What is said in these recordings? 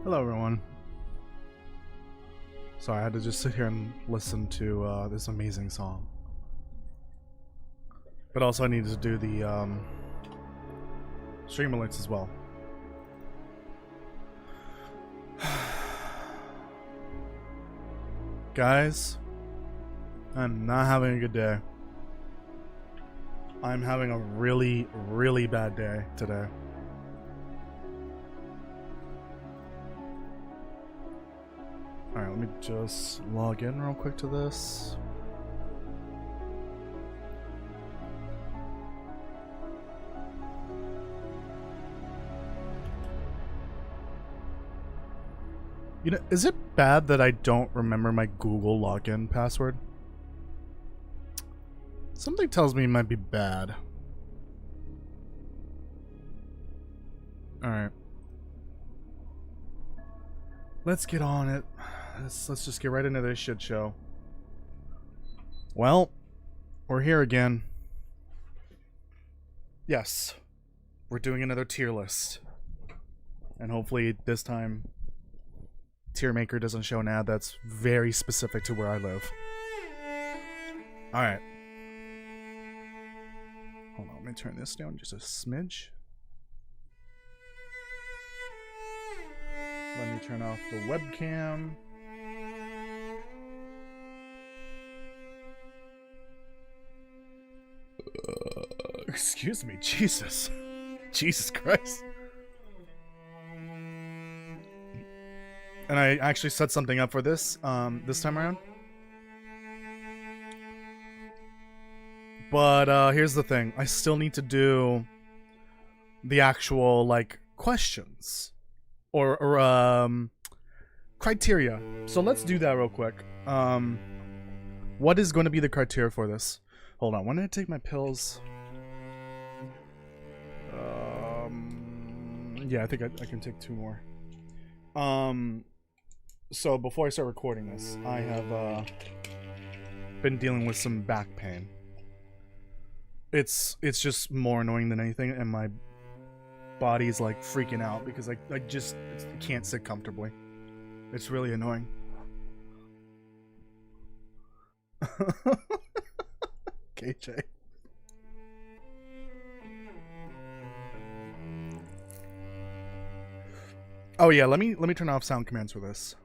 Hello, everyone. Sorry, I had to just sit here and listen to this amazing song. But also, I needed to do the stream alerts as well. Guys, I'm not having a good day. I'm having a really, really bad day today. Alright, let me just log in real quick to this. You know, is it bad that I don't remember my Google login password? Something tells me it might be bad. Alright. Let's get on it. Let's just get right into this shit show. Well, we're here again. Yes. We're doing another tier list. And hopefully this time tier maker doesn't show an ad that's very specific to where I live. Alright. Hold on, let me turn this down just a smidge. Let me turn off the webcam. Excuse me, Jesus. Jesus Christ. And I actually set something up for this, this time around. But, here's the thing. I still need to do the actual, like, questions. Or criteria. So let's do that real quick. What is going to be the criteria for this? Hold on, when did I take my pills? Yeah, I think I can take 2 more. So before I start recording this, I have been dealing with some back pain. It's just more annoying than anything, and my body's like freaking out because I just can't sit comfortably. It's really annoying. KJ. Oh yeah, let me turn off sound commands for this.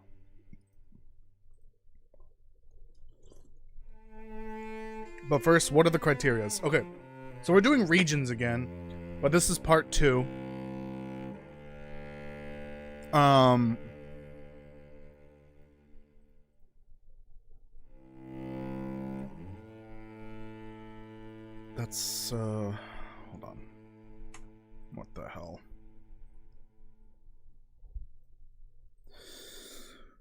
But first, what are the criterias? Okay, so we're doing regions again, but this is part 2. That's hold on. What the hell?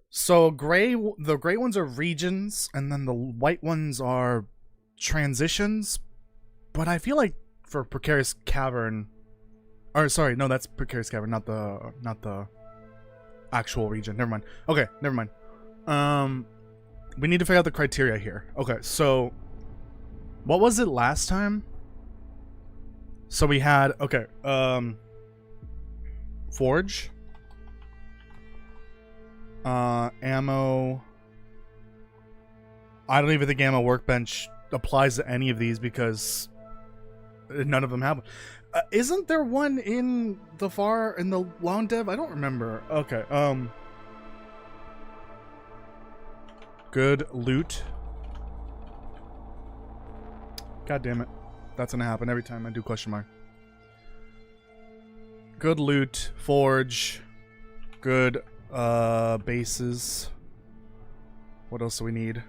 So the gray ones are regions, and then the white ones are transitions. But I feel like for Precarious Cavern, or sorry, no, that's Precarious Cavern, not the actual region. Never mind. Okay, never mind. We need to figure out the criteria here. Okay, so what was it last time? So we had, okay, forge, ammo. I don't even think ammo workbench applies to any of these because none of them have. Isn't there one in the long dev? I don't remember. Okay. Good loot. God damn it. That's gonna happen every time I do question mark. Good loot, forge, good bases. What else do we need?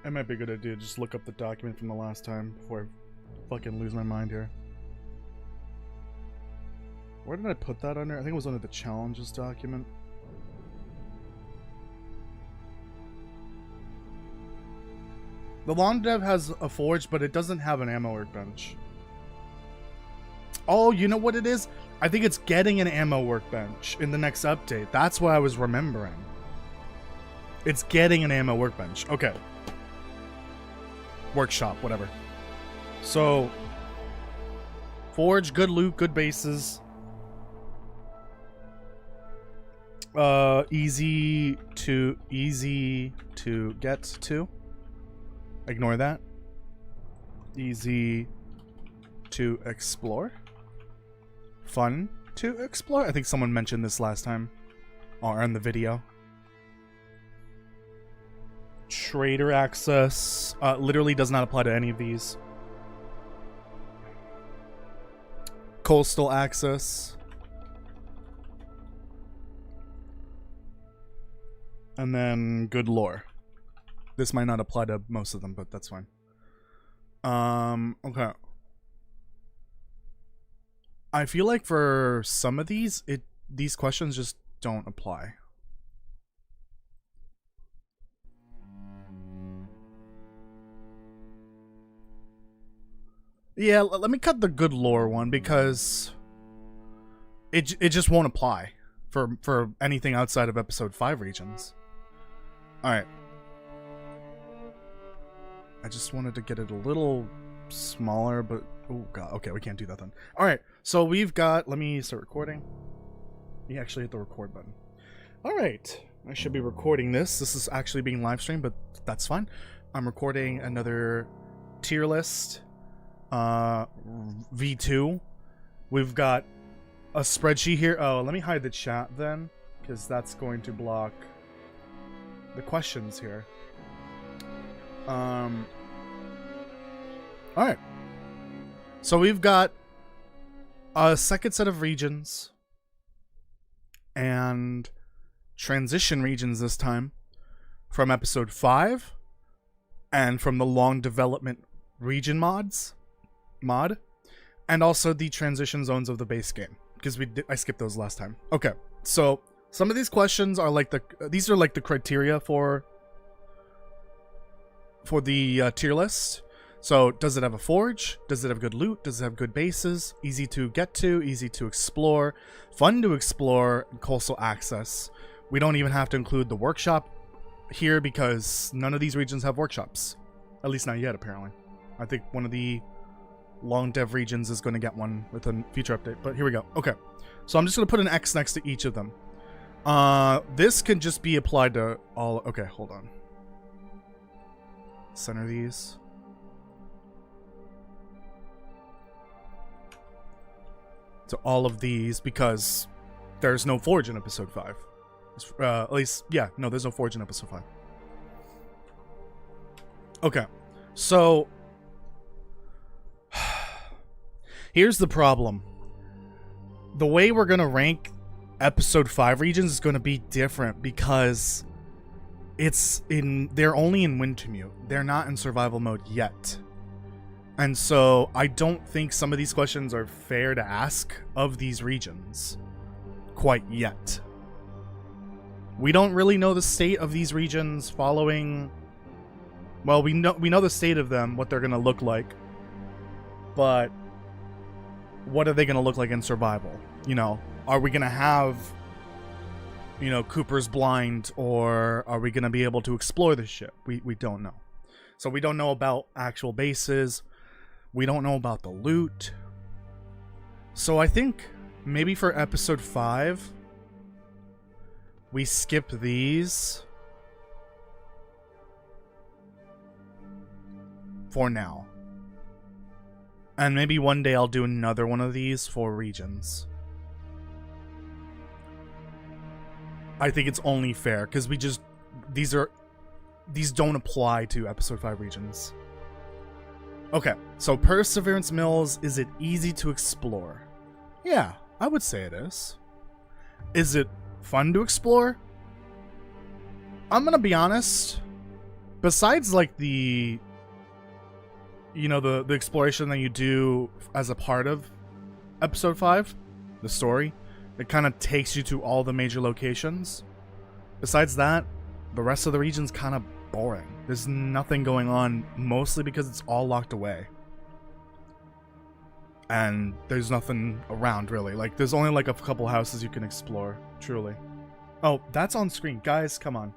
It might be a good idea to just look up the document from the last time before I fucking lose my mind here. Where did I put that under? I think it was under the challenges document. The long dev has a forge, but it doesn't have an ammo workbench. Oh, you know what it is? I think it's getting an ammo workbench in the next update. That's what I was remembering. It's getting an ammo workbench. Okay. Workshop, whatever. So, forge, good loot, good bases. Easy to get to. Ignore that. Easy to explore. Fun to explore. I think someone mentioned this last time or in the video. Trader access literally does not apply to any of these. Coastal access. And then good lore. This might not apply to most of them, but that's fine. Okay. I feel like for some of these questions just don't apply. Yeah, let me cut the good lore one because it just won't apply for anything outside of episode 5 regions. All right. I just wanted to get it a little smaller, but oh god, okay, we can't do that then. All right, so we've got. Let me start recording. You actually hit the record button. All right, I should be recording this. This is actually being live streamed, but that's fine. I'm recording another tier list. V2. We've got a spreadsheet here. Oh, let me hide the chat then, because that's going to block the questions here. Alright. So we've got a second set of regions and transition regions this time from episode 5 and from the long development region mod, and also the transition zones of the base game, because I skipped those last time. Okay, so some of these questions are like these are like the criteria for the tier list. So does it have a forge? Does it have good loot? Does it have good bases? Easy to get to, easy to explore, fun to explore, and coastal access. We don't even have to include the workshop here because none of these regions have workshops. At least not yet, apparently. I think one of the long dev regions is going to get one with a future update, but here we go. Okay, so I'm just going to put an X next to each of them. This can just be applied to all. Okay, hold on. Center these. To all of these because there's no forge in episode 5. At least, yeah, no, there's no forge in episode 5. Okay, so here's the problem. The way we're gonna rank episode 5 regions is gonna be different because they're only in Wintermute. They're not in survival mode yet. And so I don't think some of these questions are fair to ask of these regions quite yet. We don't really know the state of these regions following. Well, we know the state of them, what they're going to look like. But what are they going to look like in survival? You know, are we going to have, you know, Cooper's Blind, or are we going to be able to explore this ship? We don't know. So we don't know about actual bases. We don't know about the loot. So I think maybe for episode 5, we skip these for now. And maybe one day I'll do another one of these for regions. I think it's only fair because these don't apply to episode 5 regions. Okay, so Perseverance Mills, is it easy to explore? Yeah, I would say it is. Is it fun to explore? I'm gonna be honest. Besides, like, the exploration that you do as a part of episode 5, the story, it kind of takes you to all the major locations. Besides that, the rest of the region's kind of boring. There's nothing going on, mostly because it's all locked away. And there's nothing around, really. Like, there's only, like, a couple houses you can explore, truly. Oh, that's on screen. Guys, come on.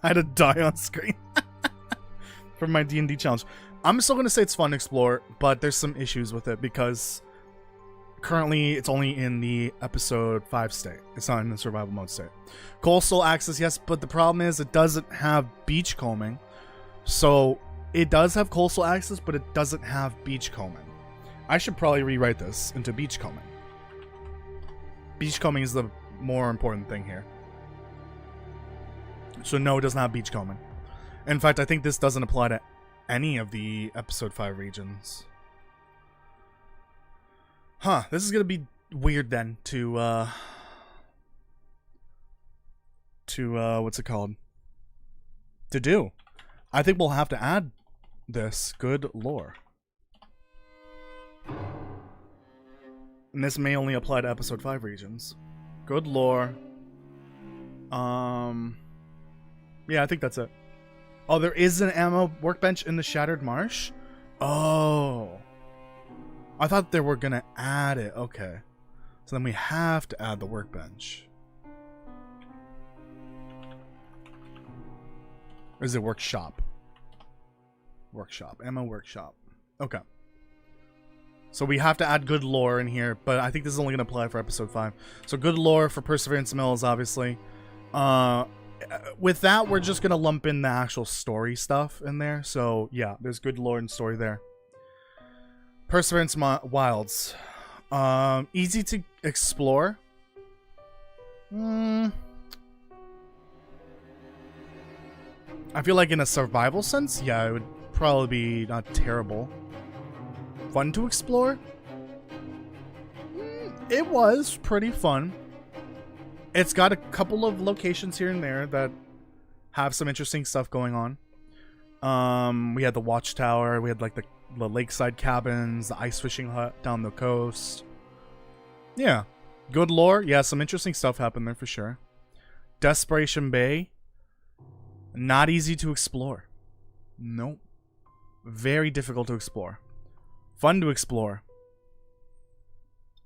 I had to die on screen. For my D&D challenge. I'm still going to say it's fun to explore, but there's some issues with it, because currently it's only in the episode 5 state. It's not in the survival mode state. Coastal access, yes, but the problem is it doesn't have beachcombing. So it does have coastal access, but it doesn't have beachcombing. I should probably rewrite this into beachcombing. Beachcombing is the more important thing here. So no, it does not have beachcombing. In fact, I think this doesn't apply to any of the episode 5 regions. Huh, this is gonna be weird then to what's it called? To do. I think we'll have to add this. Good lore. And this may only apply to episode 5 regions. Good lore. Yeah, I think that's it. Oh, there is an ammo workbench in the Shattered Marsh? Oh. I thought they were gonna add it. Okay. So then we have to add the workbench. Or is it workshop? Workshop. Ammo workshop. Okay. So we have to add good lore in here, but I think this is only going to apply for episode 5. So good lore for Perseverance Mills, obviously. With that, we're just going to lump in the actual story stuff in there. So yeah, there's good lore and story there. Perseverance Wilds. Easy to explore. I feel like in a survival sense, yeah, it would probably be not terrible. Fun to explore? It was pretty fun. It's got a couple of locations here and there that have some interesting stuff going on. We had the watchtower, we had like the lakeside cabins, the ice fishing hut down the coast. Yeah. Good lore. Yeah, some interesting stuff happened there for sure. Desperation Bay. Not easy to explore. Nope. Very difficult to explore. Fun to explore.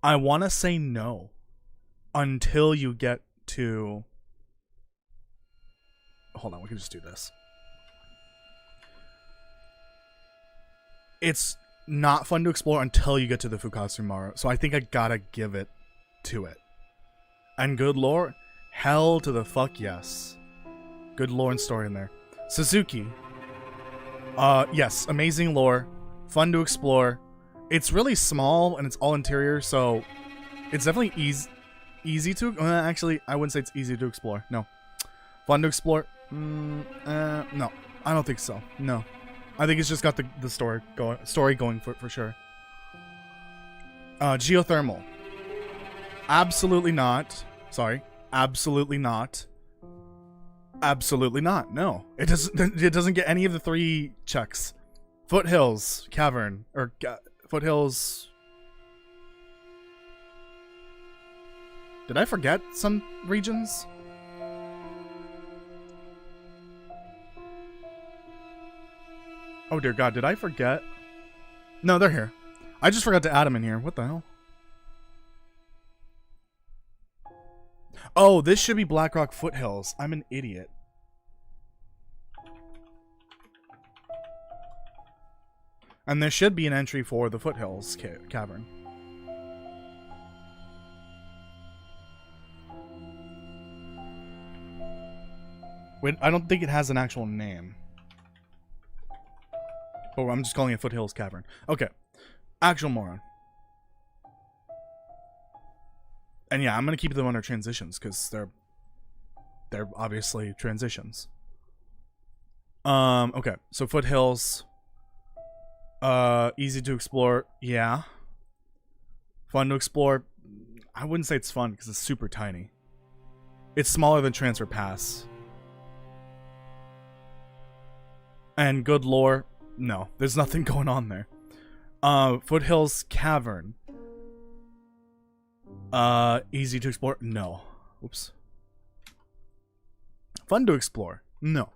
I want to say no. Until you get to... Hold on, we can just do this. It's not fun to explore until you get to the Fukatsumaru. So I think I gotta give it to it. And good lore? Hell to the fuck yes. Good lore and story in there. Suzuki. Yes, amazing lore. Fun to explore. It's really small and it's all interior, so it's definitely easy to... actually, I wouldn't say it's easy to explore. No. Fun to explore? No. I don't think so. No. I think it's just got the story going for sure. Geothermal. Absolutely not. Sorry. Absolutely not. Absolutely not. No. It doesn't get any of the 3 checks. Foothills Cavern or Foothills. Did I forget some regions? Oh dear God, did I forget? No, they're here. I just forgot to add them in here. What the hell? Oh, this should be Blackrock Foothills. I'm an idiot. And there should be an entry for the Foothills Cavern. Wait, I don't think it has an actual name. Oh, I'm just calling it Foothills Cavern. Okay. Actual moron. And yeah, I'm gonna keep them under transitions because they're obviously transitions. Okay, so Foothills. Easy to explore, yeah. Fun to explore. I wouldn't say it's fun because it's super tiny. It's smaller than Transfer Pass. And good lore. No, there's nothing going on there. Foothills Cavern. Easy to explore? No. Oops. Fun to explore? No.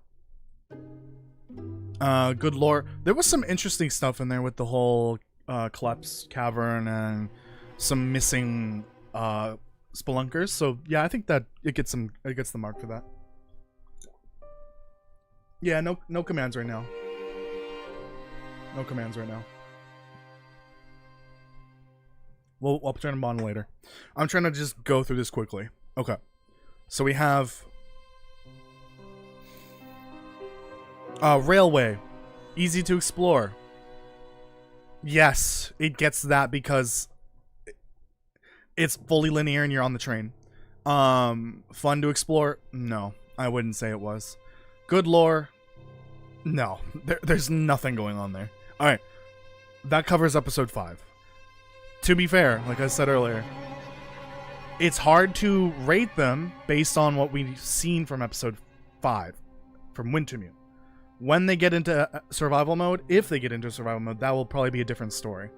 Good lore. There was some interesting stuff in there with the whole collapse cavern and some missing spelunkers. So yeah, I think that it gets the mark for that. Yeah, no commands right now. No commands right now. I'll turn them on later. I'm trying to just go through this quickly. Okay. So we have railway. Easy to explore. Yes, it gets that because it's fully linear and you're on the train. Fun to explore? No, I wouldn't say it was. Good lore? No, there's nothing going on there. Alright, that covers episode 5. To be fair, like I said earlier, it's hard to rate them based on what we've seen from episode 5, from Wintermute. When they get into survival mode, if they get into survival mode, that will probably be a different story.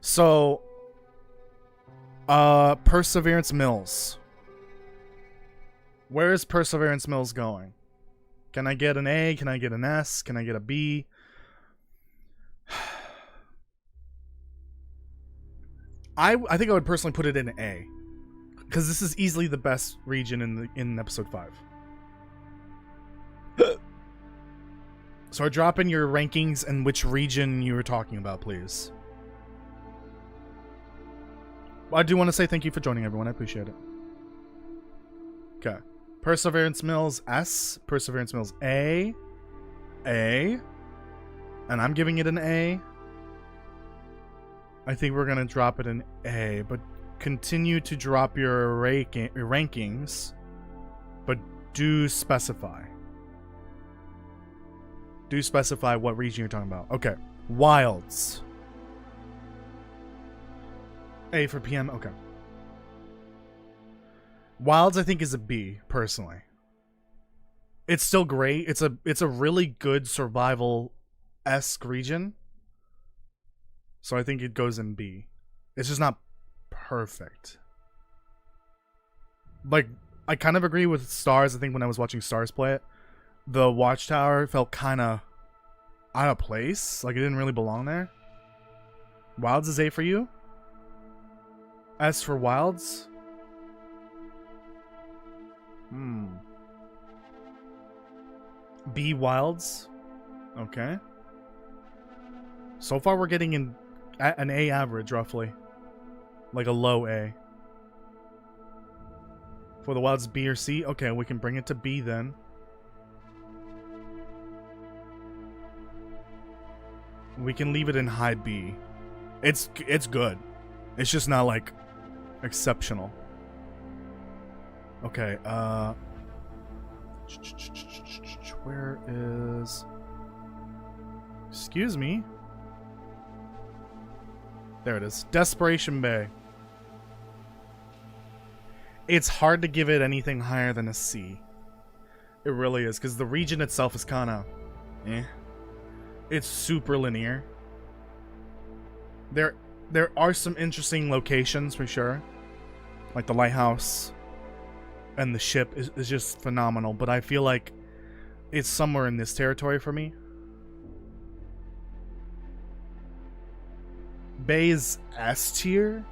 So, Perseverance Mills. Where is Perseverance Mills going? Can I get an A? Can I get an S? Can I get a B? I think I would personally put it in A, because this is easily the best region in episode 5. So drop in your rankings and which region you were talking about, please. I do want to say thank you for joining, everyone. I appreciate it. Okay. Perseverance Mills S. Perseverance Mills A. A. And I'm giving it an A. I think we're going to drop it in A, but continue to drop your rankings, but do specify. Do specify what region you're talking about. Okay. Wilds. A for PM. Okay. Wilds, I think, is a B, personally. It's still great. It's a really good survival-esque region. So I think it goes in B. It's just not perfect. Like, I kind of agree with Stars. I think when I was watching Stars play it, the Watchtower felt kind of out of place. Like, it didn't really belong there. Wilds is A for you? S for Wilds? B Wilds? Okay. So far we're getting an A average, roughly. Like a low A. For the Wilds, B or C? Okay, we can bring it to B then. We can leave it in high B. It's good. It's just not, like, exceptional. Okay, where is... Excuse me? There it is. Desperation Bay. It's hard to give it anything higher than a C. It really is, because the region itself is kind of... eh. It's super linear. There are some interesting locations, for sure. Like the lighthouse and the ship is just phenomenal, but I feel like it's somewhere in this territory for me. Bay is S tier.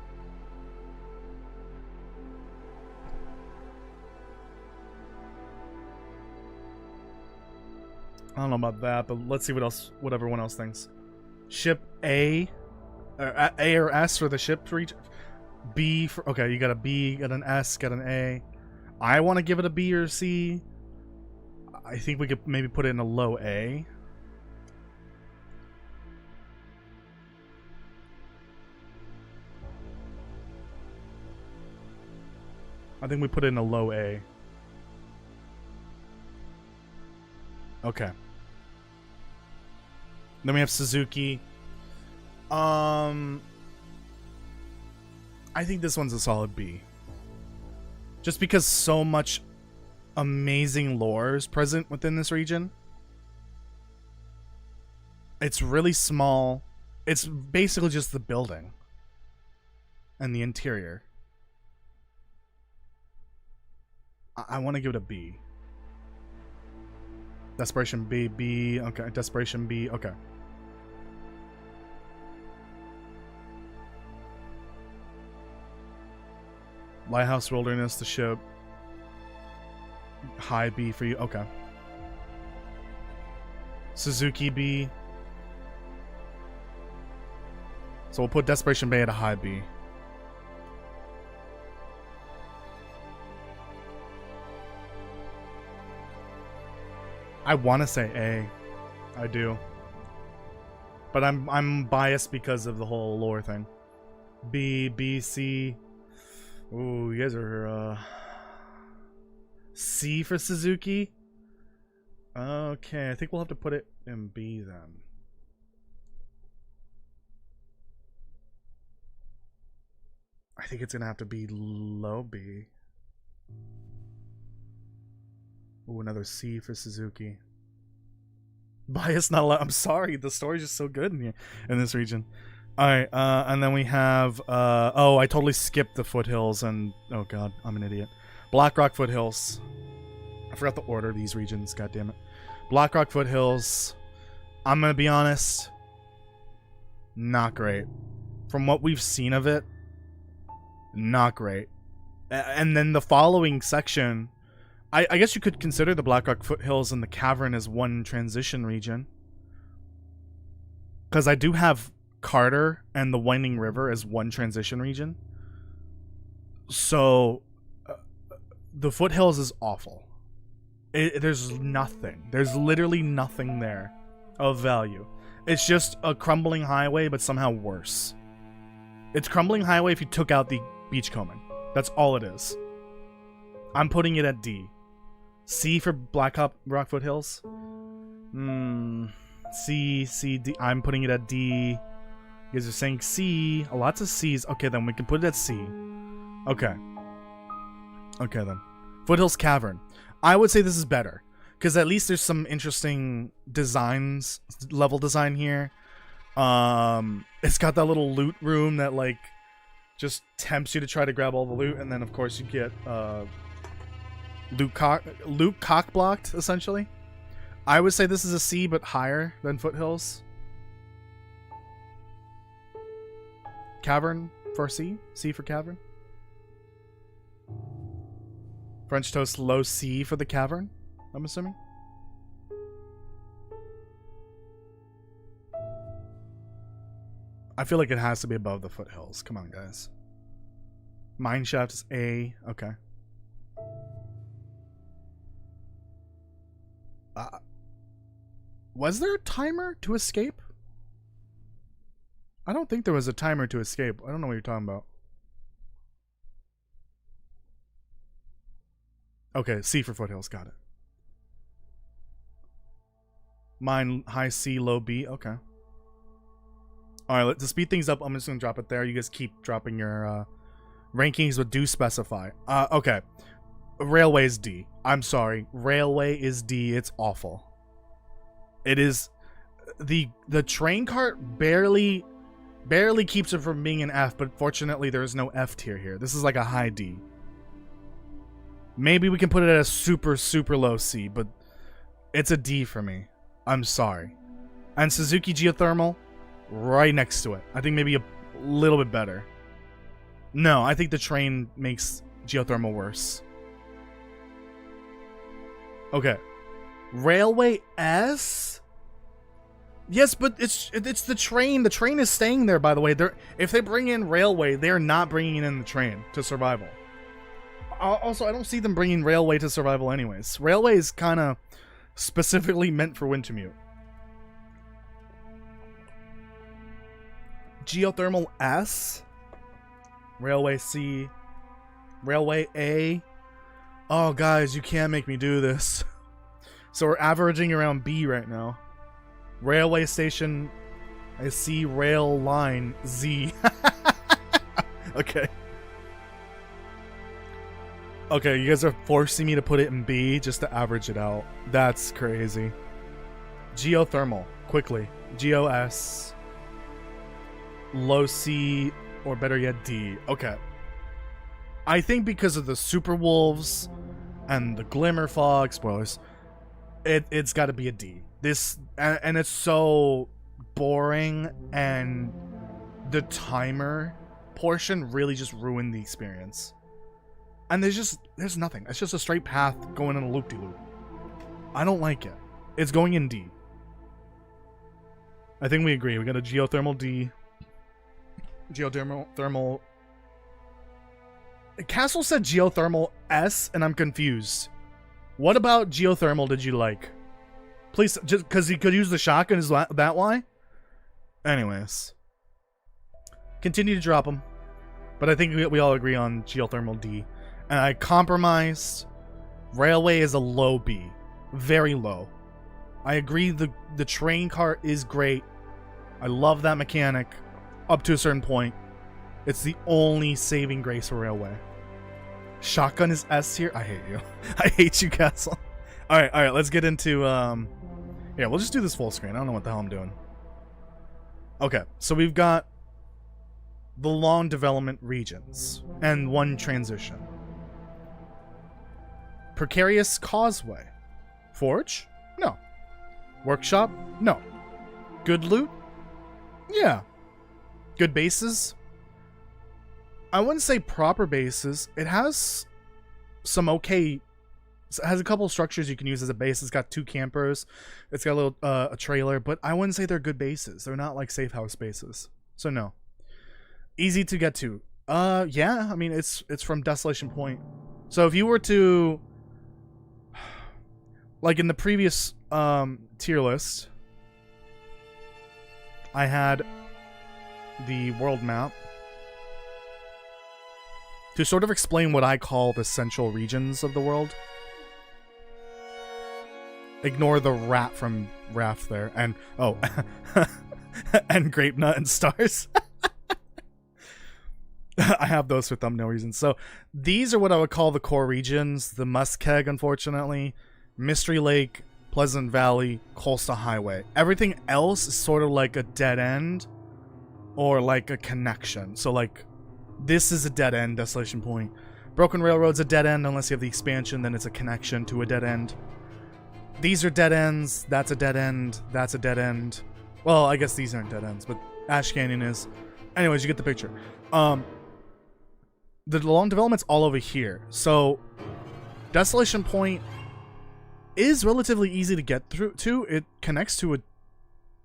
I don't know about that, but let's see what everyone else thinks. Ship A, A or S for the ship region. B for, okay, you got a B, got an S, got an A. I want to give it a B or C. I think we could maybe put it in a low A. I think we put it in a low A. Okay. Then we have Suzuki. I think this one's a solid B. Just because so much amazing lore is present within this region. It's really small. It's basically just the building and the interior. I want to give it a B. Desperation B, B, okay. Desperation B, okay. Lighthouse Wilderness, the ship. High B for you, okay. Suzuki B. So we'll put Desperation Bay at a high B. I want to say A. I do. But I'm biased because of the whole lore thing. B, B, C. Ooh, you guys are C for Suzuki. Okay, I think we'll have to put it in B then. I think it's gonna have to be low B. Ooh, another C for Suzuki. Bias not allowed. I'm sorry, the story's just so good in here, in this region. Alright, and then we have, oh, I totally skipped the foothills and, oh god, I'm an idiot. Blackrock foothills. I forgot the order of these regions, god damn it. Blackrock foothills, I'm gonna be honest, not great. From what we've seen of it, not great. And then the following section, I guess you could consider the Blackrock foothills and the cavern as one transition region. Because I do have Carter and the Winding River as one transition region. So, the foothills is awful. There's nothing. There's literally nothing there of value. It's just a crumbling highway, but somehow worse. It's crumbling highway if you took out the beachcombing. That's all it is. I'm putting it at D. C for Blackrock foothills. C, C, D. I'm putting it at D. You guys are saying C. Lots of C's. Okay, then we can put it at C. Okay. Okay, then. Foothills Cavern. I would say this is better. Because at least there's some interesting designs, level design here. It's got that little loot room that, like, just tempts you to try to grab all the loot. And then, of course, you get, loot cock blocked, essentially. I would say this is a C, but higher than Foothills. Cavern for C. C for Cavern. French toast low C for the Cavern, I'm assuming. I feel like it has to be above the Foothills. Come on, guys. Mineshaft is A. Okay. Was there a timer to escape? I don't think there was a timer to escape. I don't know what you're talking about. Okay, C for Foothills. Got it. Mine, high C, low B. Okay. Alright, to speed things up, I'm just going to drop it there. You guys keep dropping your rankings, but do specify. Okay. Railway is D. I'm sorry. Railway is D. It's awful. It is... The train cart barely keeps it from being an F, but fortunately there is no F tier here. This is like a high D. Maybe we can put it at a super, super low C, but it's a D for me. I'm sorry. And Suzuki Geothermal, right next to it. I think maybe a little bit better. No, I think the train makes Geothermal worse. Okay. Railway S? Yes, but it's the train. The train is staying there, by the way. If they bring in Railway, they're not bringing in the train to Survival. Also, I don't see them bringing Railway to Survival anyways. Railway is kind of specifically meant for Wintermute. Geothermal S. Railway C. Railway A. Oh, guys, you can't make me do this. So we're averaging around B right now. Railway station, I see rail line Z. Okay. Okay, you guys are forcing me to put it in B just to average it out. That's crazy. Geothermal, quickly. GOS. Low C, or better yet, D. Okay. I think because of the Super Wolves and the Glimmer Fog, spoilers, it's got to be a D. This, and it's so boring, and the timer portion really just ruined the experience. And there's nothing. It's just a straight path going in a loop-de-loop. I don't like it. It's going in D. I think we agree. We got a geothermal D. Geothermal. Castle said geothermal S, and I'm confused. What about geothermal did you like? Please, just because he could use the shotgun, is that why? Anyways. Continue to drop them. But I think we all agree on geothermal D. And I compromised. Railway is a low B. Very low. I agree the train car is great. I love that mechanic. Up to a certain point. It's the only saving grace for Railway. Shotgun is S tier? I hate you. I hate you, Castle. Alright, let's get into, yeah, we'll just do this full screen. I don't know what the hell I'm doing. Okay, so we've got the long development regions and one transition. Precarious Causeway. Forge? No. Workshop? No. Good loot? Yeah. Good bases? I wouldn't say proper bases. It has some okay... It has a couple of structures you can use as a base. It's got 2 campers. It's got a little a trailer, but I wouldn't say they're good bases. They're not like safe house bases. So no. Easy to get to. Yeah, I mean it's from Desolation Point. So if you were to, like in the previous tier list, I had the world map to sort of explain what I call the central regions of the world. Ignore the rat from Raft there. And, oh, and Grape Nut and Stars. I have those for thumbnail reasons. So, these are what I would call the core regions. The Muskeg, unfortunately. Mystery Lake, Pleasant Valley, Coastal Highway. Everything else is sort of like a dead end. Or like a connection. So, like, this is a dead end, Desolation Point. Broken Railroad's a dead end unless you have the expansion. Then it's a connection to a dead end. These are dead ends, that's a dead end, that's a dead end. Well, I guess these aren't dead ends, but Ash Canyon is. Anyways, you get the picture. The long development's all over here. So, Desolation Point is relatively easy to get through to. It connects to a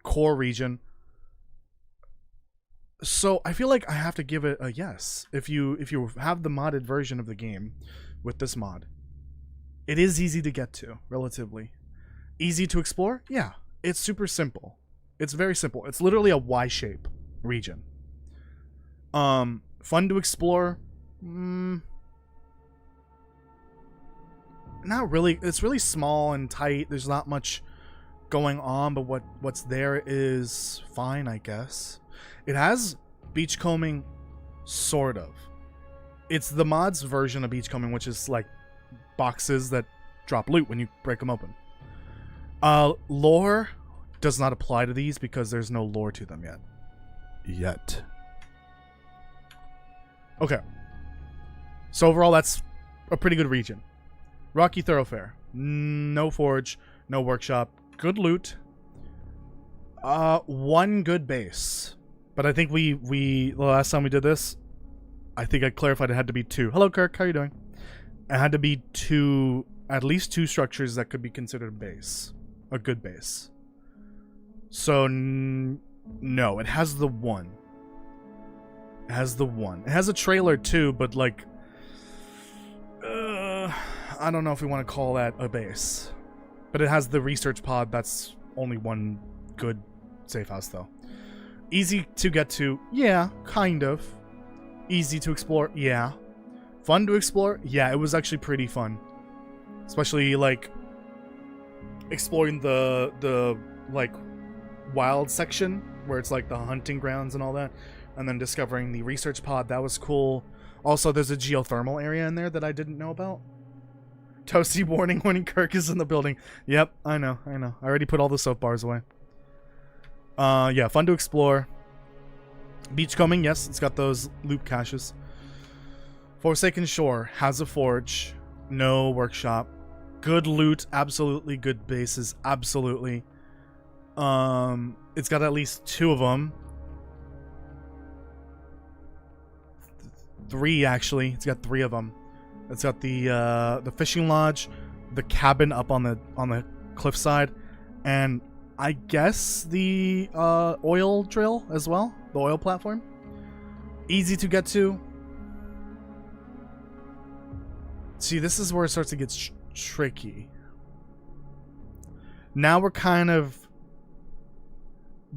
core region. So, I feel like I have to give it a yes. If you have the modded version of the game with this mod, it is easy to get to, relatively. Easy to explore? Yeah. It's super simple. It's very simple. It's literally a Y-shape region. Fun to explore? Not really. It's really small and tight. There's not much going on, but what's there is fine, I guess. It has beachcombing, sort of. It's the mod's version of beachcombing, which is like boxes that drop loot when you break them open. Lore does not apply to these because there's no lore to them yet. Okay. So overall, that's a pretty good region. Rocky Thoroughfare. No forge, no workshop. Good loot. One good base. But I think we the last time we did this, I think I clarified it had to be 2. Hello, Kirk. How are you doing? It had to be 2, at least 2 structures that could be considered a base. A good base. So, no, it has the 1. It has the 1. It has a trailer too, but like, I don't know if we want to call that a base. But it has the research pod. That's only one good safe house though. Easy to get to, yeah, kind of. Easy to explore, yeah. Fun to explore, yeah, it was actually pretty fun. Especially like exploring the like wild section where it's like the hunting grounds and all that, and then discovering the research pod. That was cool. Also, there's a geothermal area in there that I didn't know about. Toasty warning when Kirk is in the building. Yep, I know. I already put all the soap bars away. Yeah, fun to explore. Beachcombing, yes, it's got those loop caches. Forsaken Shore has a forge, no workshop. Good loot, absolutely good bases, absolutely. It's got at least 2 of them. 3 actually. It's got 3 of them. It's got the fishing lodge, the cabin up on the cliffside, and I guess the oil drill as well, the oil platform. Easy to get to. See, this is where it starts to get tricky. Now we're kind of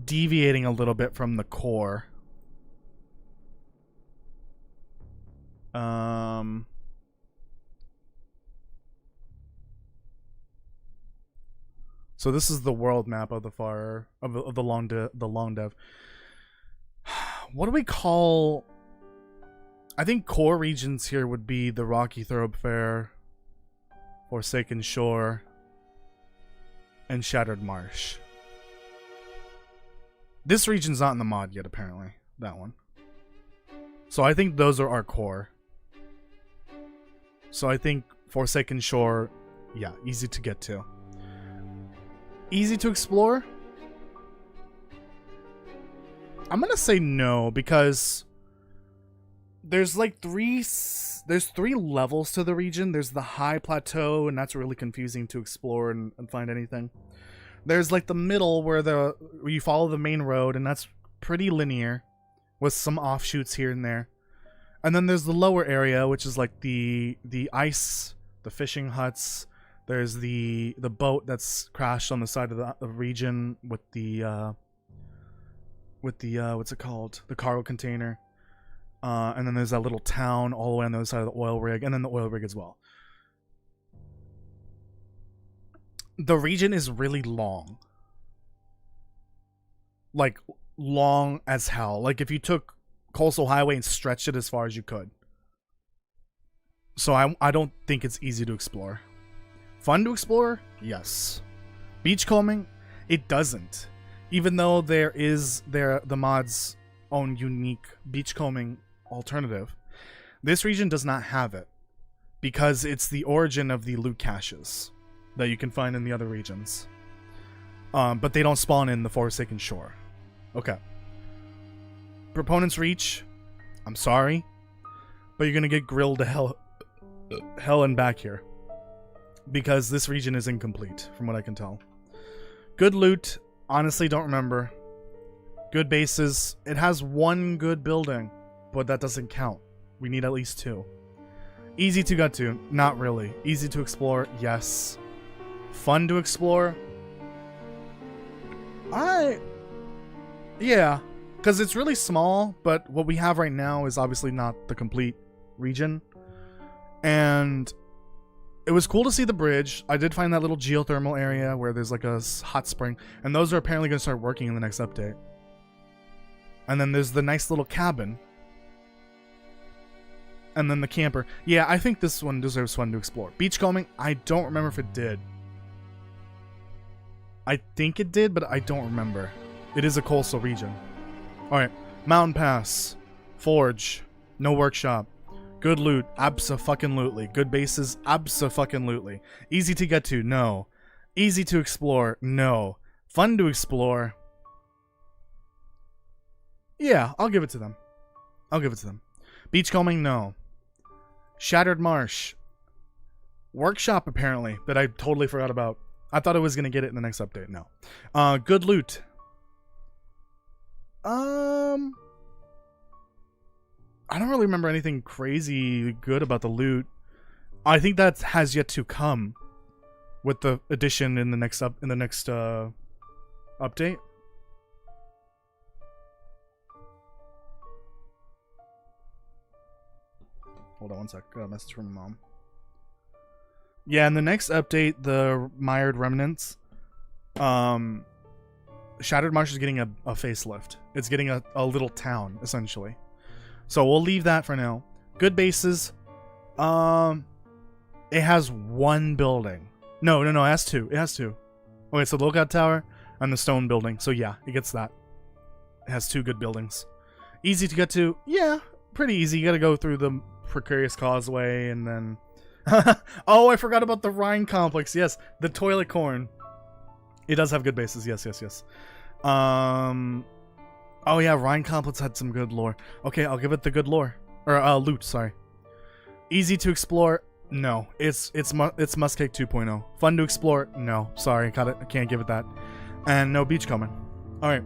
deviating a little bit from the core. So this is the world map of the long dev. What do we call? I think core regions here would be the Rocky Thoroughfare, Forsaken Shore, and Shattered Marsh. This region's not in the mod yet, apparently. That one. So I think those are our core. So I think Forsaken Shore, yeah, easy to get to. Easy to explore? I'm gonna say no, because there's like three levels to the region. There's the high plateau, and that's really confusing to explore and find anything. There's like the middle where you follow the main road, and that's pretty linear with some offshoots here and there. And then there's the lower area, which is like the ice, the fishing huts. There's the boat that's crashed on the side of the region with the what's it called? The cargo container. And then there's that little town all the way on the other side of the oil rig, and then the oil rig as well. The region is really long. Like, long as hell. Like, if you took Coastal Highway and stretched it as far as you could. So I don't think it's easy to explore. Fun to explore? Yes. Beachcombing? It doesn't. Even though there is the mod's own unique beachcombing alternative, this region does not have it, because it's the origin of the loot caches that you can find in the other regions. But they don't spawn in the Forsaken Shore. Okay. Proponents Reach, I'm sorry, but you're gonna get grilled to hell and back here, because this region is incomplete from what I can tell. Good loot, honestly don't remember. Good bases, it has one good building, but that doesn't count. We need at least two. Easy to get to, not really. Easy to explore, yes. Fun to explore? Yeah, because it's really small, but what we have right now is obviously not the complete region. And it was cool to see the bridge. I did find that little geothermal area where there's like a hot spring, and those are apparently going to start working in the next update. And then there's the nice little cabin. And then the camper. Yeah, I think this one deserves fun to explore. Beachcombing, I don't remember if it did. I think it did, but I don't remember. It is a coastal region. Alright, Mountain Pass. Forge. No workshop. Good loot. Abso-fucking-lutely. Good bases. Abso-fucking-lutely. Easy to get to. No. Easy to explore. No. Fun to explore. Yeah, I'll give it to them. I'll give it to them. Beachcombing, no. Shattered Marsh. Workshop, apparently, that I totally forgot about. I thought I was going to get it in the next update. No. Good loot. I don't really remember anything crazy good about the loot. I think that has yet to come with the addition in the next update. Hold on one sec. Got a message from my mom. Yeah, in the next update, the Mired Remnants, Shattered Marsh is getting a facelift. It's getting a little town, essentially. So we'll leave that for now. Good bases. It has one building. No, it has two. It has two. Okay, so the lookout tower and the stone building. So yeah, it gets that. It has two good buildings. Easy to get to. Yeah, pretty easy. You gotta go through the Precarious Causeway and then... Oh, I forgot about the Rhine Complex. Yes, the Toilet Corn. It does have good bases. Yes. Oh yeah, Rhine Complex had some good lore. Okay, I'll give it the good lore. Or, loot, sorry. Easy to explore? No. It's Muskeg 2.0. Fun to explore? No. Sorry, I can't give it that. And no beachcombing. Alright.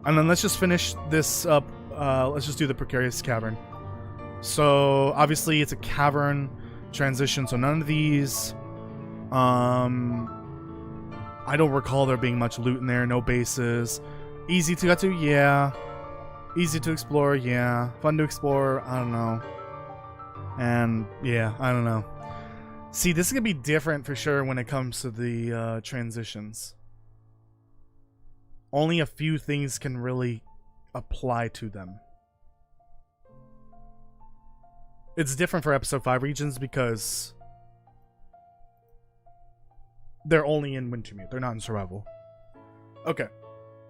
And then let's just finish this up. Let's just do the Precarious Cavern. So, obviously, it's a cavern transition, so none of these I don't recall there being much loot in there, no bases. Easy to get to, yeah. Easy to explore, yeah. Fun to explore, I don't know. And yeah, I don't know. See, this is gonna be different for sure when it comes to the transitions. Only a few things can really apply to them. It's different for episode 5 regions because they're only in Wintermute. They're not in survival. Okay.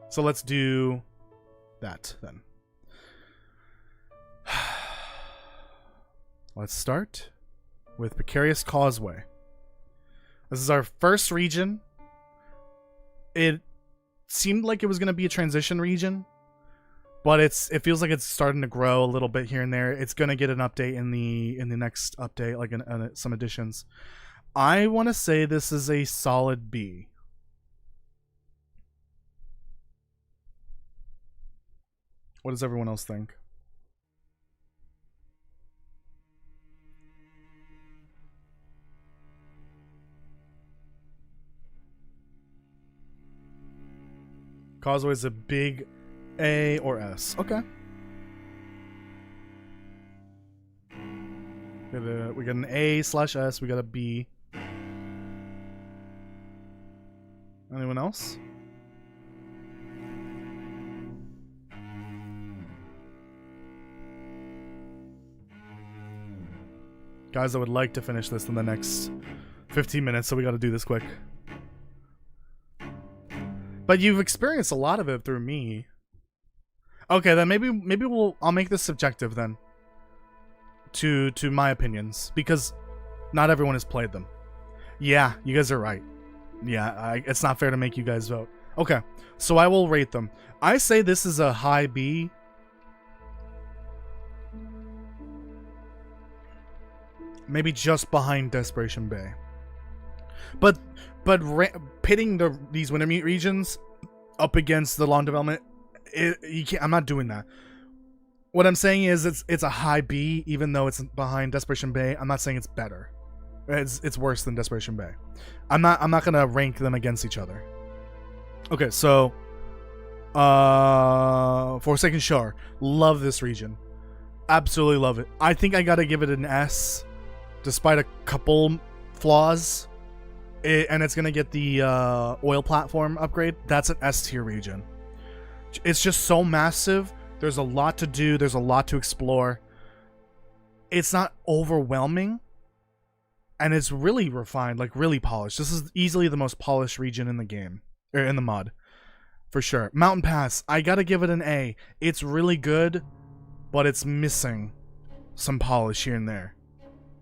So let's do that then. Let's start with Precarious Causeway. This is our first region. It seemed like it was going to be a transition region, but it feels like it's starting to grow a little bit here and there. It's going to get an update in the next update, like some additions. I want to say this is a solid B. What does everyone else think? Causeway is a big A or S. Okay. We got an A/S. We got a B. Anyone else? Guys, I would like to finish this in the next 15 minutes, so we got to do this quick. But you've experienced a lot of it through me. Okay, then maybe I'll make this subjective then. To my opinions, because not everyone has played them. Yeah, you guys are right. Yeah, it's not fair to make you guys vote. Okay, so I will rate them. I say this is a high B. Maybe just behind Desperation Bay. But pitting these Wintermute regions up against the long development, you can't. I'm not doing that. What I'm saying is it's a high B, even though it's behind Desperation Bay. I'm not saying it's better. It's worse than Desperation Bay. I'm not gonna rank them against each other. Okay, so Forsaken Shore. Love this region. Absolutely love it. I think I gotta give it an S, despite a couple flaws. And it's gonna get the oil platform upgrade. That's an S tier region. It's just so massive. There's a lot to do. There's a lot to explore. It's not overwhelming. And it's really refined, like really polished. This is easily the most polished region in the game. Or in the mod. For sure. Mountain Pass. I gotta give it an A. It's really good, but it's missing some polish here and there.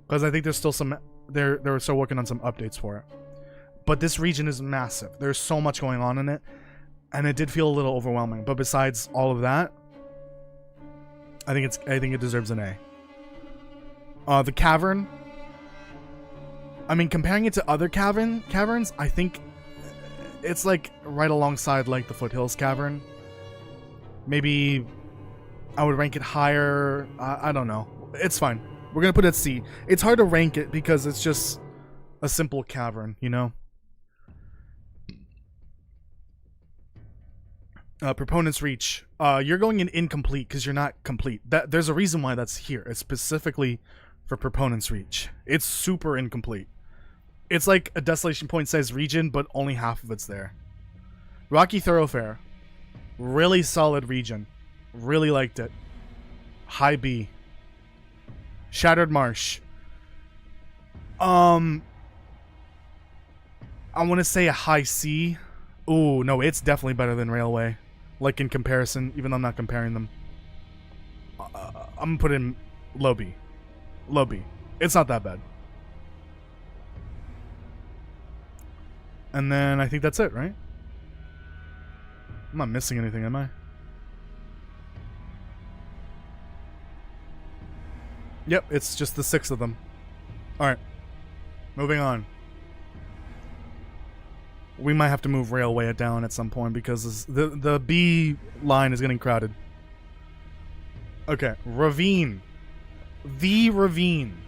Because I think there's still some... They're still working on some updates for it. But this region is massive. There's so much going on in it. And it did feel a little overwhelming. But besides all of that, I think it deserves an A. The cavern. I mean, comparing it to other caverns, I think it's like right alongside like the Foothills Cavern. Maybe I would rank it higher. I don't know. It's fine. We're gonna put it at C. It's hard to rank it because it's just a simple cavern, you know? Proponent's Reach. You're going in incomplete because you're not complete. There's a reason why that's here. It's specifically for Proponent's Reach. It's super incomplete. It's like a Desolation Point sized region, but only half of it's there. Rocky Thoroughfare. Really solid region. Really liked it. High B. Shattered Marsh. I want to say a high C. Ooh, no, it's definitely better than Railway. Like in comparison, even though I'm not comparing them. I'm gonna put in low B. Low B. It's not that bad. And then I think that's it, right? I'm not missing anything, am I? Yep, it's just the 6 of them. Alright. Moving on. We might have to move Railway down at some point because the B line is getting crowded. Okay, Ravine. The Ravine.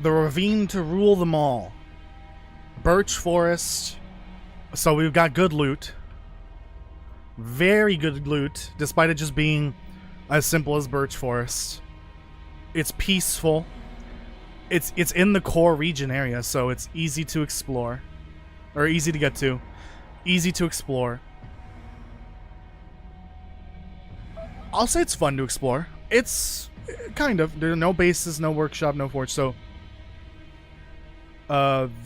The Ravine to rule them all. Birch Forest. So we've got good loot. Very good loot, despite it just being as simple as Birch Forest. It's peaceful. It's in the core region area, so it's easy to explore. Or easy to get to. Easy to explore. I'll say it's fun to explore. It's kind of. There are no bases, no workshop, no forge, so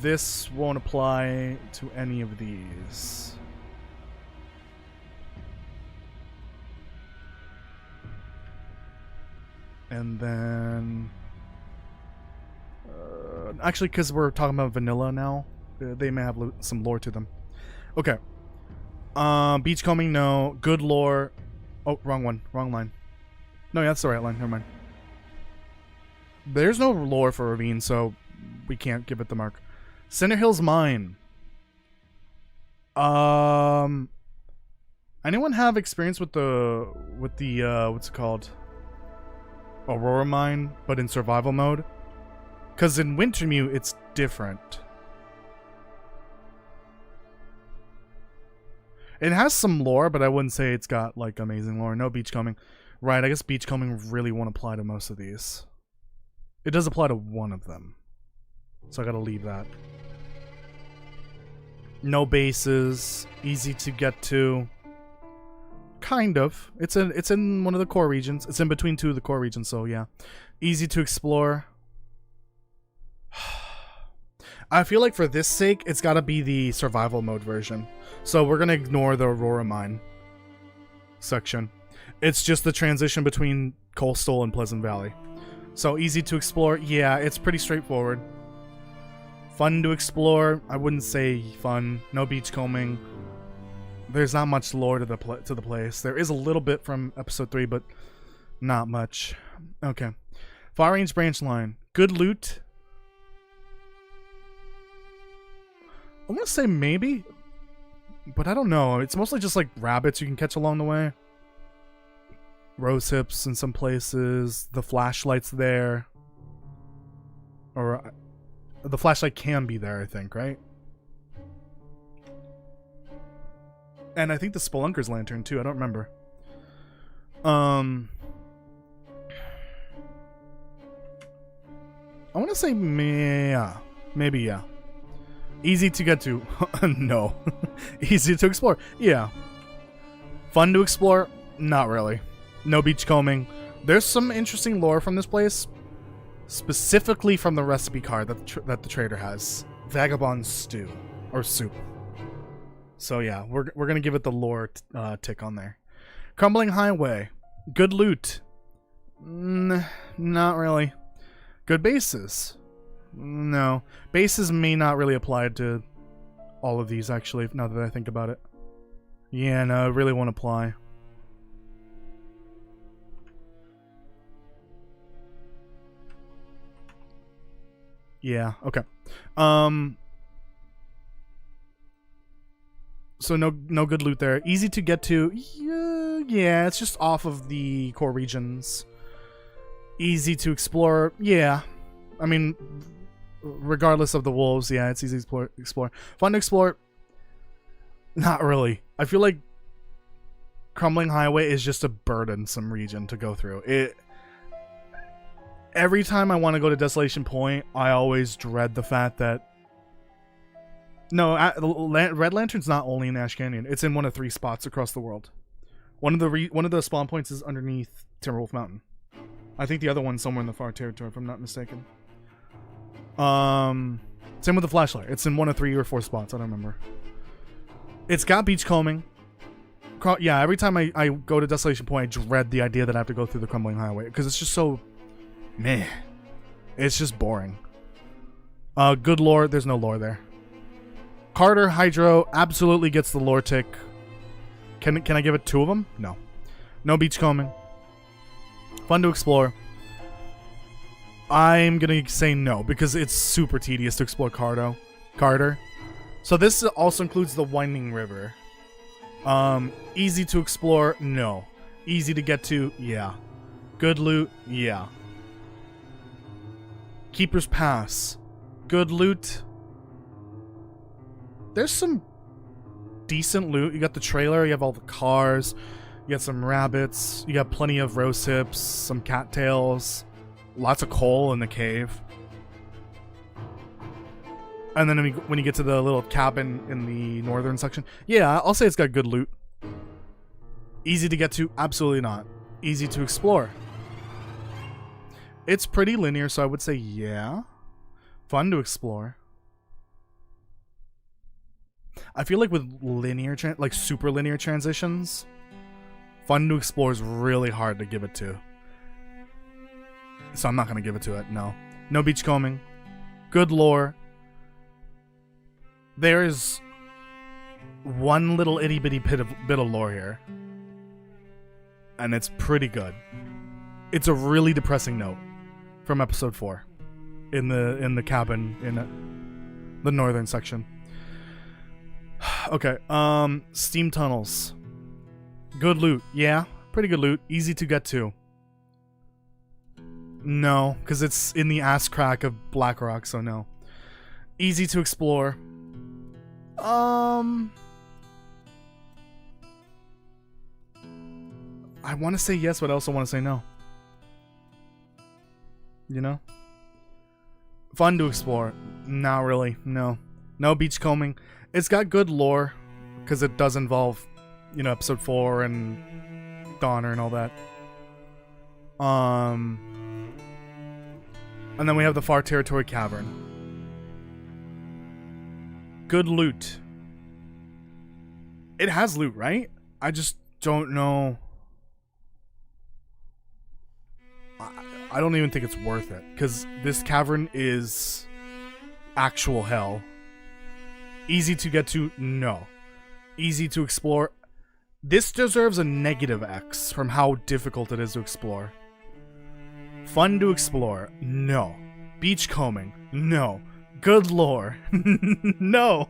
this won't apply to any of these. And then actually, because we're talking about vanilla now, they may have some lore to them. Okay. Beachcombing, no. Good lore. Oh, wrong one. Wrong line. No, yeah, that's the right line. Never mind. There's no lore for Ravine, so we can't give it the mark. Cinder Hill's Mine. Anyone have experience with the what's it called? Aurora Mine, but in survival mode? Because in Wintermute, it's different. It has some lore, but I wouldn't say it's got, like, amazing lore. No beachcombing. Right, I guess beachcombing really won't apply to most of these. It does apply to one of them. So I gotta leave that. No bases. Easy to get to. Kind of. It's in one of the core regions. It's in between two of the core regions, so yeah. Easy to explore. I feel like for this sake, it's gotta be the survival mode version. So we're gonna ignore the Aurora Mine section. It's just the transition between Coastal and Pleasant Valley. So easy to explore. Yeah, it's pretty straightforward. Fun to explore. I wouldn't say fun. No beachcombing. There's not much lore to the place. There is a little bit from episode 3, but not much. Okay. Far range branch line. Good loot. I want to say maybe, but I don't know. It's mostly just like rabbits you can catch along the way. Rose hips in some places. The flashlight's there. Or the flashlight can be there, I think, right? And I think the Spelunker's lantern too. I don't remember. I want to say yeah. Maybe yeah. Easy to get to. No. Easy to explore. Yeah. Fun to explore? Not really. No beachcombing. There's some interesting lore from this place. Specifically from the recipe card that the trader has. Vagabond stew. Or soup. So yeah, we're gonna give it the lore tick on there. Crumbling Highway. Good loot. Not really. Good bases. No. Bases may not really apply to all of these, actually, now that I think about it. Yeah, no, it really won't apply. Yeah, okay. So no good loot there. Easy to get to. Yeah, it's just off of the core regions. Easy to explore. Yeah. I mean, regardless of the wolves, yeah, it's easy to explore. Fun to explore. Not really. I feel like Crumbling Highway is just a burdensome region to go through. Every time I want to go to Desolation Point, I always dread the fact that no, Red Lantern's not only in Ash Canyon. It's in one of 3 spots across the world. One of the spawn points is underneath Timberwolf Mountain. I think the other one's somewhere in the far territory, if I'm not mistaken. Same with the flashlight. It's in one of 3 or 4 spots. I don't remember. It's got beachcombing. Yeah, every time I go to Desolation Point, I dread the idea that I have to go through the Crumbling Highway because it's just so meh. It's just boring. Good lore. There's no lore there. Carter Hydro absolutely gets the lore tick. Can I give it 2 of them? No. No beachcombing. Fun to explore. I'm gonna say no because it's super tedious to explore Carter. So this also includes the Winding River. Easy to explore? No. Easy to get to? Yeah. Good loot? Yeah. Keeper's Pass. Good loot? There's some decent loot. You got the trailer, you have all the cars, you got some rabbits, you got plenty of rose hips, some cattails, lots of coal in the cave. And then when you get to the little cabin in the northern section, yeah, I'll say it's got good loot. Easy to get to? Absolutely not. Easy to explore. It's pretty linear, so I would say yeah. Fun to explore. I feel like with linear, like super linear transitions, fun to explore is really hard to give it to. So I'm not going to give it to it, no. No beachcombing. Good lore. There's one little itty bitty bit of lore here. And it's pretty good. It's a really depressing note from episode 4 in the cabin in the northern section. Okay, steam tunnels. Good loot. Yeah, pretty good loot. Easy to get to. No, because it's in the ass crack of Blackrock, so no. Easy to explore. I want to say yes, but I also want to say no. You know? Fun to explore. Not really. No. No beachcombing. It's got good lore, because it does involve, you know, episode 4 and Donner and all that. And then we have the Far Territory Cavern. Good loot. It has loot, right? I just don't know. I don't even think it's worth it, because this cavern is actual hell. Easy to get to? No. Easy to explore? This deserves a negative X from how difficult it is to explore. Fun to explore? No. Beachcombing? No. Good lore? No.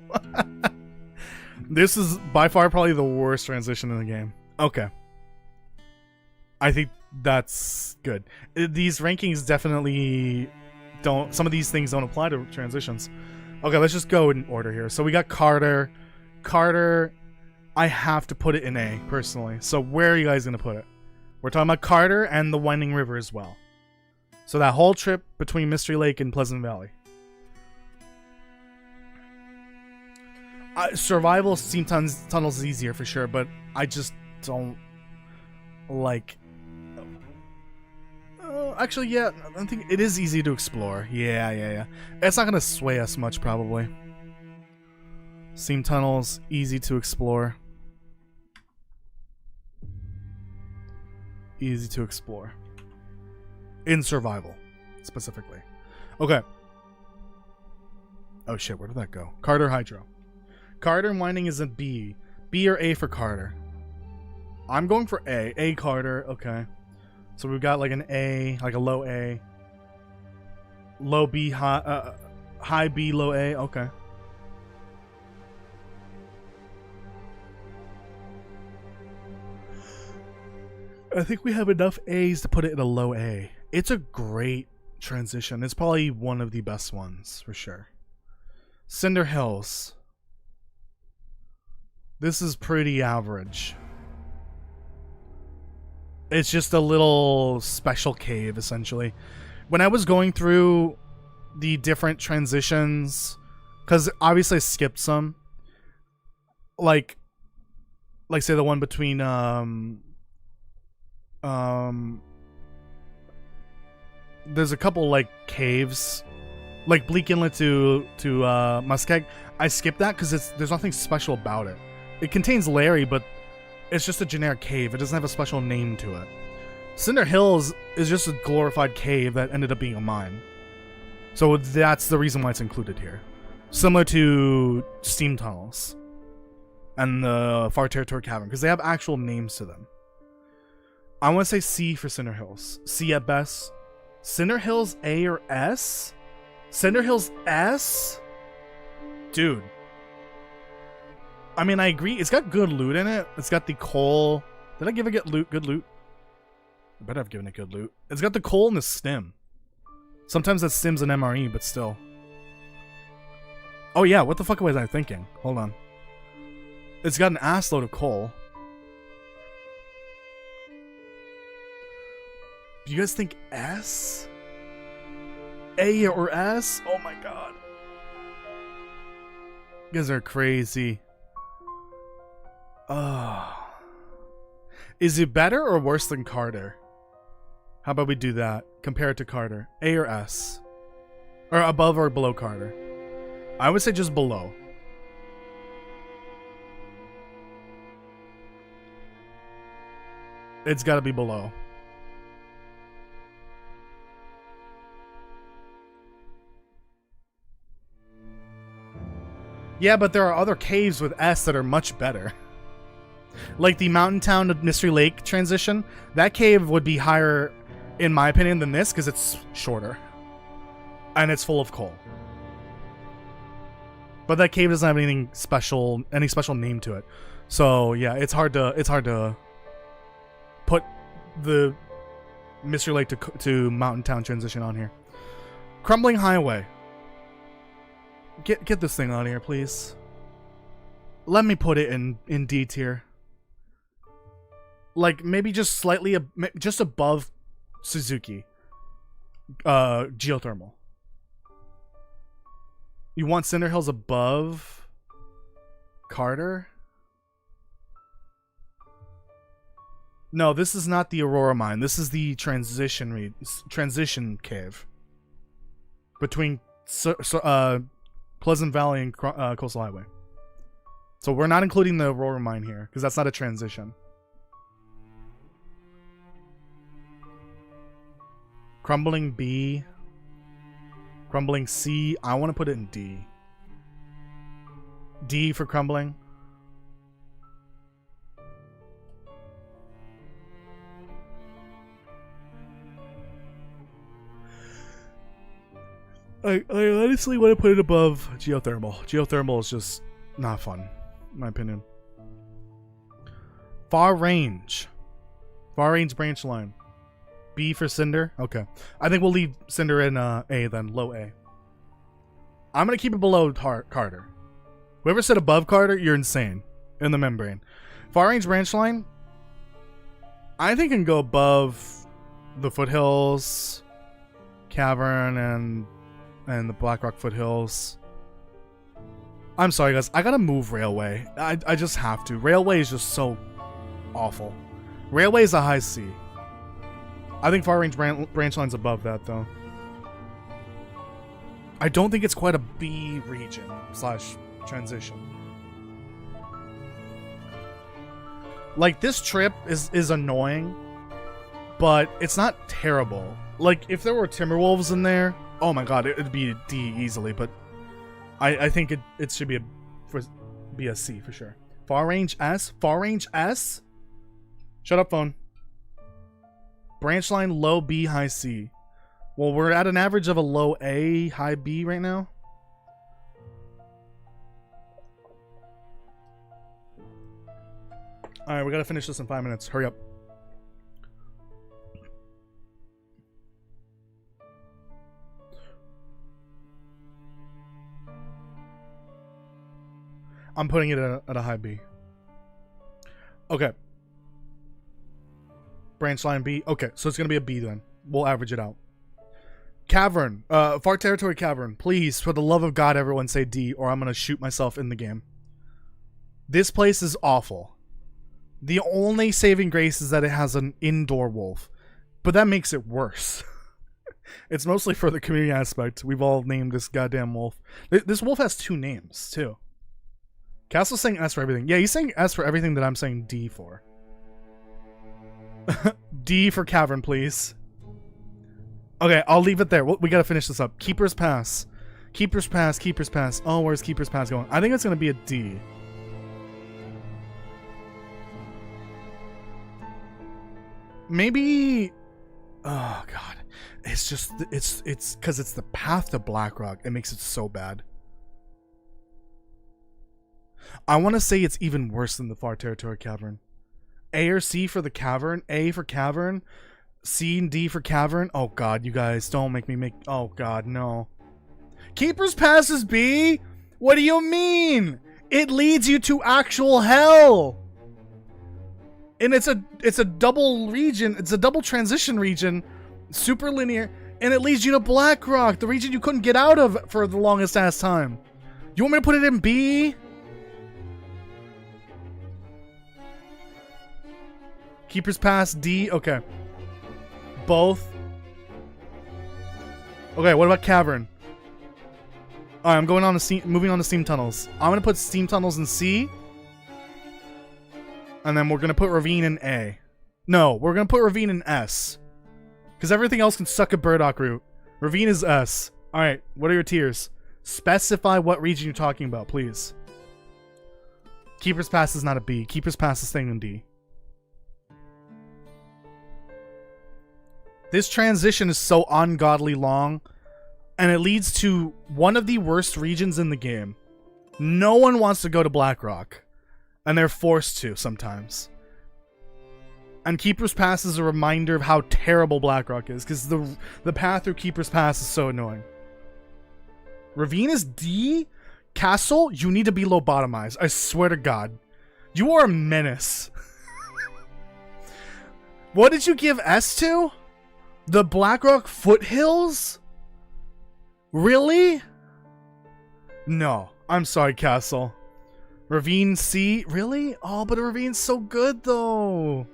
This is by far probably the worst transition in the game. Okay. I think that's good. These rankings definitely don't... Some of these things don't apply to transitions. Okay, let's just go in order here. So we got Carter. Carter, I have to put it in A, personally. So where are you guys going to put it? We're talking about Carter and the Winding River as well. So that whole trip between Mystery Lake and Pleasant Valley. Survival Steam Tunnels is easier for sure, but I just don't like... actually, yeah, I think it is easy to explore. Yeah. It's not going to sway us much, probably. Steam Tunnels, easy to explore. Easy to explore. In survival, specifically. Okay. Oh shit, where did that go? Carter Hydro. Carter and Winding is a B. B or A for Carter? I'm going for A. A Carter, okay. So we've got like an A, like a low A. Low B, high B, low A, okay. I think we have enough A's to put it in a low A. It's a great transition. It's probably one of the best ones, for sure. Cinder Hills. This is pretty average. It's just a little special cave, essentially. When I was going through the different transitions, because obviously I skipped some. Like say the one between there's a couple like caves, like Bleak Inlet to Muskeg. I skipped that because there's nothing special about it. It contains Larry, but it's just a generic cave. It doesn't have a special name to it. Cinder Hills is just a glorified cave that ended up being a mine. So that's the reason why it's included here. Similar to Steam Tunnels and the Far Territory Cavern, because they have actual names to them. I want to say C for Cinder Hills. C at best. Cinder Hills A or S? Cinder Hills S? Dude. I mean, I agree. It's got good loot in it. It's got the coal. Did I give it good loot? I better have given it good loot. It's got the coal and the stim. Sometimes that stim's an MRE, but still. Oh yeah, what the fuck was I thinking? Hold on. It's got an assload of coal. Do you guys think S? A or S? Oh my god. You guys are crazy. Is it better or worse than Carter? How about we do that? Compare it to Carter. A or S? Or above or below Carter? I would say just below. It's gotta be below. Yeah, but there are other caves with S that are much better. Like the Mountain Town to Mystery Lake transition. That cave would be higher, in my opinion, than this because it's shorter. And it's full of coal. But that cave doesn't have anything special, any special name to it. So yeah, it's hard to put the Mystery Lake to Mountain Town transition on here. Crumbling Highway. Get this thing on here, please. Let me put it in D tier. Like maybe just slightly, just above Suzuki. Geothermal. You want Cinder Hills above Carter? No, this is not the Aurora Mine. This is the transition cave between Pleasant Valley and Coastal Highway. So we're not including the Aurora Mine here because that's not a transition. Crumbling B. Crumbling C. I want to put it in D. D for Crumbling. I honestly want to put it above Geothermal. Geothermal is just not fun, in my opinion. Far Range. Far Range Branch Line. B for Cinder? Okay. I think we'll leave Cinder in A then, low A. I'm going to keep it below Carter. Whoever said above Carter, you're insane. In the membrane. Far Range Branch Line, I think can go above the Foothills, Cavern, and the Blackrock Foothills. I'm sorry, guys. I gotta move Railway. I just have to. Railway is just so awful. Railway is a high C. I think Far Range Branch Line's above that, though. I don't think it's quite a B region / transition. Like, this trip is annoying, but it's not terrible. Like, if there were Timberwolves in there, oh my god, it'd be a D easily, but I think it should be a C for sure. Far Range S? Far Range S? Shut up, phone. Branch Line, low B, high C. Well, we're at an average of a low A, high B right now. Alright, we gotta finish this in 5 minutes. Hurry up. I'm putting it at a high B. Okay. Branch Line B. Okay, so it's going to be a B then. We'll average it out. Cavern. Far Territory Cavern. Please, for the love of God, everyone say D, or I'm going to shoot myself in the game. This place is awful. The only saving grace is that it has an indoor wolf. But that makes it worse. It's mostly for the community aspect. We've all named this goddamn wolf. This wolf has 2 names, too. Castle's saying S for everything. Yeah, he's saying S for everything that I'm saying D for. D for Cavern, please. Okay, I'll leave it there. We gotta finish this up. Keeper's Pass. Keeper's Pass, Keeper's Pass. Oh, where's Keeper's Pass going? I think it's gonna be a D. Maybe... Oh, God. It's just... It's because it's the path to Blackrock. It makes it so bad. I want to say it's even worse than the Far Territory Cavern. A or C for the Cavern. A for Cavern. C and D for Cavern. Oh, God, you guys. Don't make me make... Oh, God, no. Keeper's Pass is B? What do you mean? It leads you to actual hell. And it's a double region. It's a double transition region, super linear, and it leads you to Blackrock, the region you couldn't get out of for the longest ass time. You want me to put it in B? Keeper's Pass, D. Okay. Both. Okay, what about Cavern? Alright, I'm going on to moving on to Steam Tunnels. I'm gonna put Steam Tunnels in C. And then we're gonna put Ravine in A. No, we're gonna put Ravine in S. Because everything else can suck a burdock root. Ravine is S. Alright, what are your tiers? Specify what region you're talking about, please. Keeper's Pass is not a B. Keeper's Pass is staying in D. This transition is so ungodly long, and it leads to one of the worst regions in the game. No one wants to go to Blackrock, and they're forced to sometimes. And Keeper's Pass is a reminder of how terrible Blackrock is, because the path through Keeper's Pass is so annoying. Ravine is D? Castle, you need to be lobotomized. I swear to God. You are a menace. What did you give S to? The Blackrock Foothills? Really? No. I'm sorry, Castle. Ravine C? Really? Oh, but Ravine's so good, though.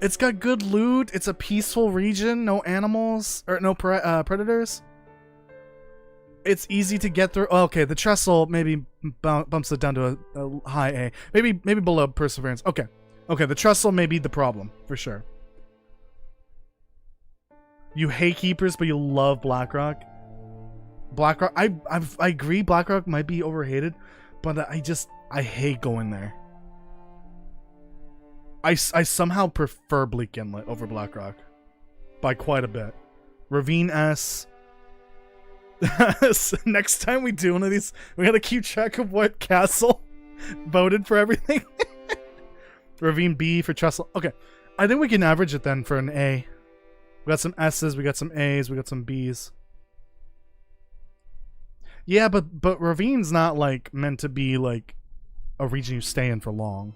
It's got good loot. It's a peaceful region. No animals. Or no predators. It's easy to get through. Oh, okay, the Trestle maybe bumps it down to a high A. Maybe below Perseverance. Okay. Okay, the Trestle may be the problem, for sure. You hate Keepers, but you love Blackrock. Blackrock, I agree Blackrock might be overhated, but I hate going there. I somehow prefer Bleak Inlet over Blackrock. By quite a bit. Ravine S. Next time we do one of these, we gotta keep track of what castle voted for everything. Ravine B for Trestle. Okay, I think we can average it then for an A. We got some S's, we got some A's, we got some B's. Yeah, but Ravine's not like meant to be like a region you stay in for long.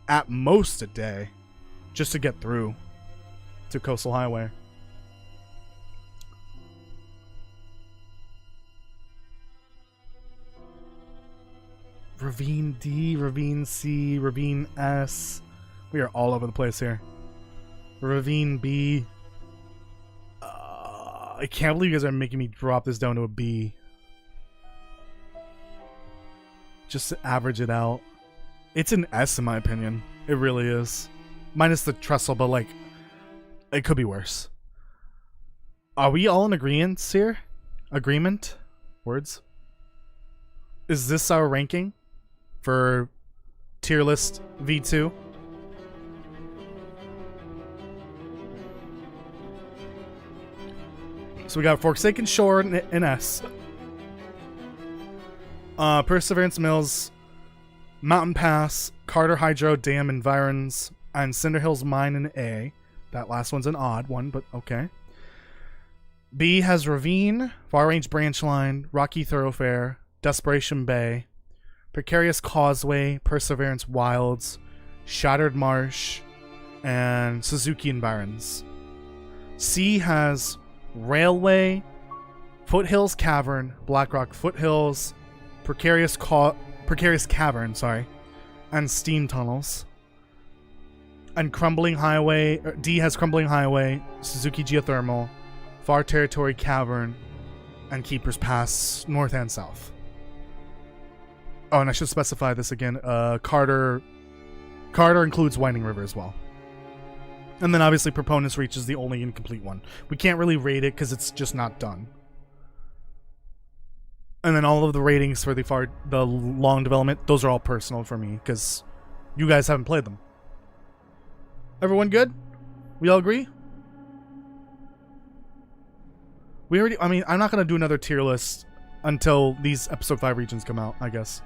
At most a day, just to get through to Coastal Highway. Ravine D, Ravine C, Ravine S. We are all over the place here. Ravine B. I can't believe you guys are making me drop this down to a B. Just to average it out. It's an S in my opinion. It really is. Minus the Trestle, but like, it could be worse. Are we all in agreement here? Agreement? Words? Is this our ranking for tier list V2? So we got Forsaken Shore in S. Perseverance Mills, Mountain Pass, Carter Hydro Dam Environs, and Cinder Hills Mine in A. That last one's an odd one, but okay. B has Ravine, Far Range Branch Line, Rocky Thoroughfare, Desperation Bay, Precarious Causeway, Perseverance Wilds, Shattered Marsh, and Suzuki Environs. C has Railway, Foothills Cavern, Blackrock Foothills, Precarious Cavern, and Steam Tunnels. And Crumbling Highway, D has Crumbling Highway, Suzuki Geothermal, Far Territory Cavern, and Keeper's Pass, north and south. Oh, and I should specify this again. Carter includes Winding River as well. And then obviously Proponent's Reach is the only incomplete one. We can't really rate it because it's just not done. And then all of the ratings for the long development, those are all personal for me because you guys haven't played them. Everyone good? We all agree? I'm not going to do another tier list until these episode 5 regions come out, I guess.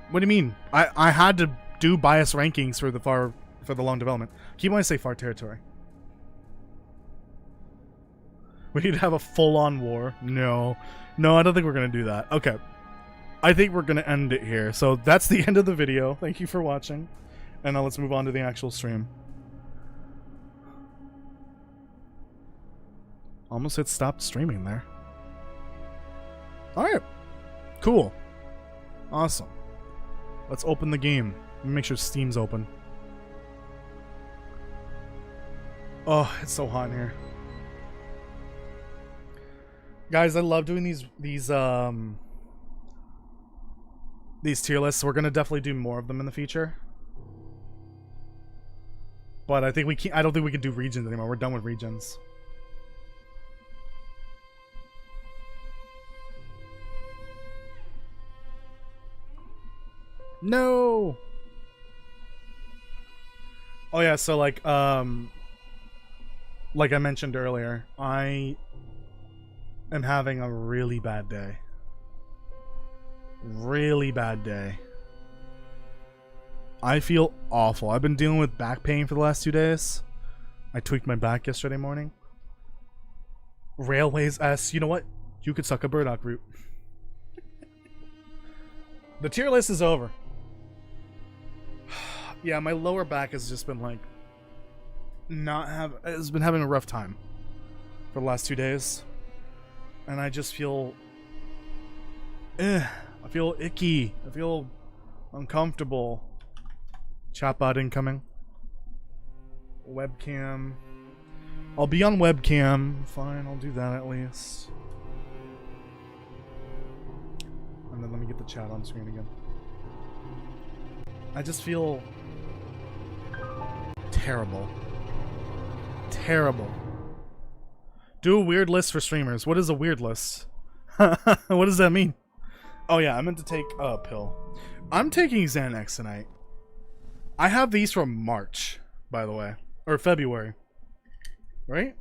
What do you mean? I had to do bias rankings for the long development. Keep wanting to say Far Territory. We need to have a full-on war. No, I don't think we're going to do that. Okay. I think we're going to end it here. So that's the end of the video. Thank you for watching. And now let's move on to the actual stream. Almost hit stop streaming there. Alright. Cool. Awesome. Let's open the game. Let me make sure Steam's open. Oh, it's so hot in here. Guys, I love doing these tier lists. We're gonna definitely do more of them in the future. But I think we can't. I don't think we can do regions anymore. We're done with regions. No. Oh yeah. So like I mentioned earlier, I am having a really bad day. Really bad day. I feel awful. I've been dealing with back pain for the last 2 days. I tweaked my back yesterday morning. Railways S. You know what? You could suck a burdock root. The tier list is over. Yeah, my lower back has just been like it's been having a rough time for the last 2 days. And I just feel I feel icky. I feel uncomfortable. Chatbot incoming. Webcam. I'll be on webcam. Fine, I'll do that at least. And then let me get the chat on screen again. I just feel terrible. Terrible. Do a weird list for streamers. What is a weird list? What does that mean? Oh yeah, I meant to take a pill. I'm taking Xanax tonight. I have these from March, by the way. Or February. Right?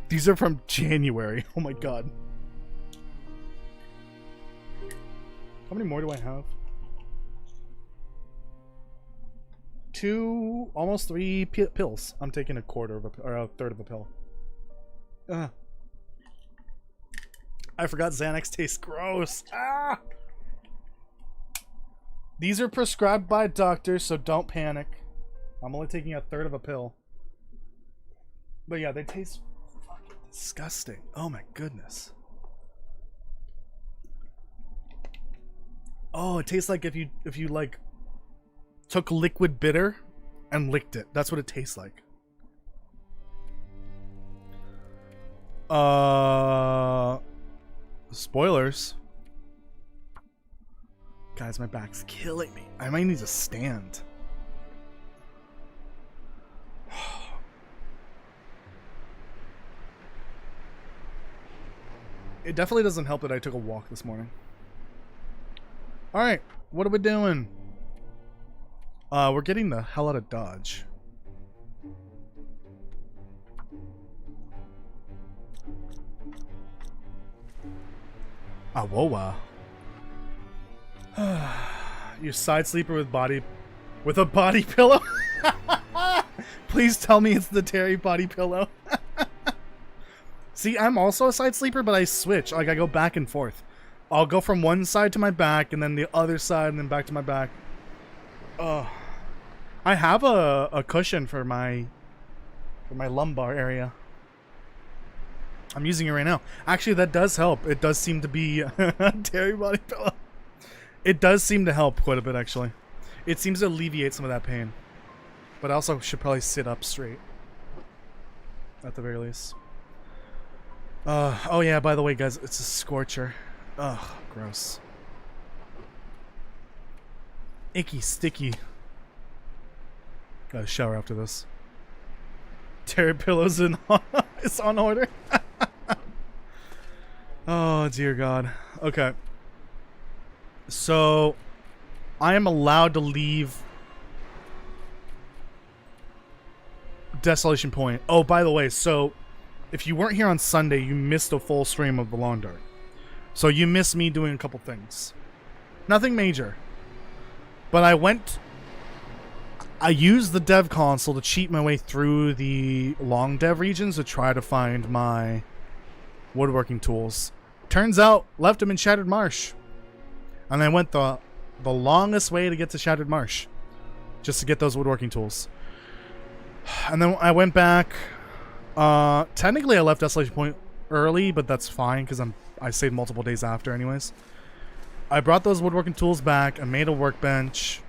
These are from January. Oh my god. How many more do I have? 2, almost 3 pills. I'm taking a quarter of or a third of a pill. I forgot Xanax tastes gross. Ah! These are prescribed by doctors, so don't panic. I'm only taking a third of a pill. But yeah, they taste fucking disgusting. Oh my goodness. Oh, it tastes like if you like took liquid bitter and licked it. That's what it tastes like. Spoilers. Guys, my back's killing me. I might need to stand. It definitely doesn't help that I took a walk this morning. Alright, what are we doing? We're getting the hell out of Dodge. Awoa. You side sleeper with a body pillow? Please tell me it's the Terry body pillow. See, I'm also a side sleeper, but I switch. Like, I go back and forth. I'll go from one side to my back, and then the other side, and then back to my back. Oh. I have a cushion for my lumbar area. I'm using it right now. Actually, that does help. It does seem to be a Terry body pillow. It does seem to help quite a bit, actually. It seems to alleviate some of that pain. But I also should probably sit up straight. At the very least. Oh yeah, by the way, guys, it's a scorcher. Ugh, gross. Icky, sticky. Gotta shower after this. Terry pillows in it's on order. Oh dear God. Okay. So I am allowed to leave Desolation Point. Oh, by the way, so if you weren't here on Sunday, you missed a full stream of the lawn dart. So you missed me doing a couple things. Nothing major. But I used the dev console to cheat my way through the long dev regions to try to find my woodworking tools. Turns out, left them in Shattered Marsh. And I went the longest way to get to Shattered Marsh. Just to get those woodworking tools. And then I went back. Technically I left Desolation Point early, but that's fine because I saved multiple days after anyways. I brought those woodworking tools back. I made a workbench.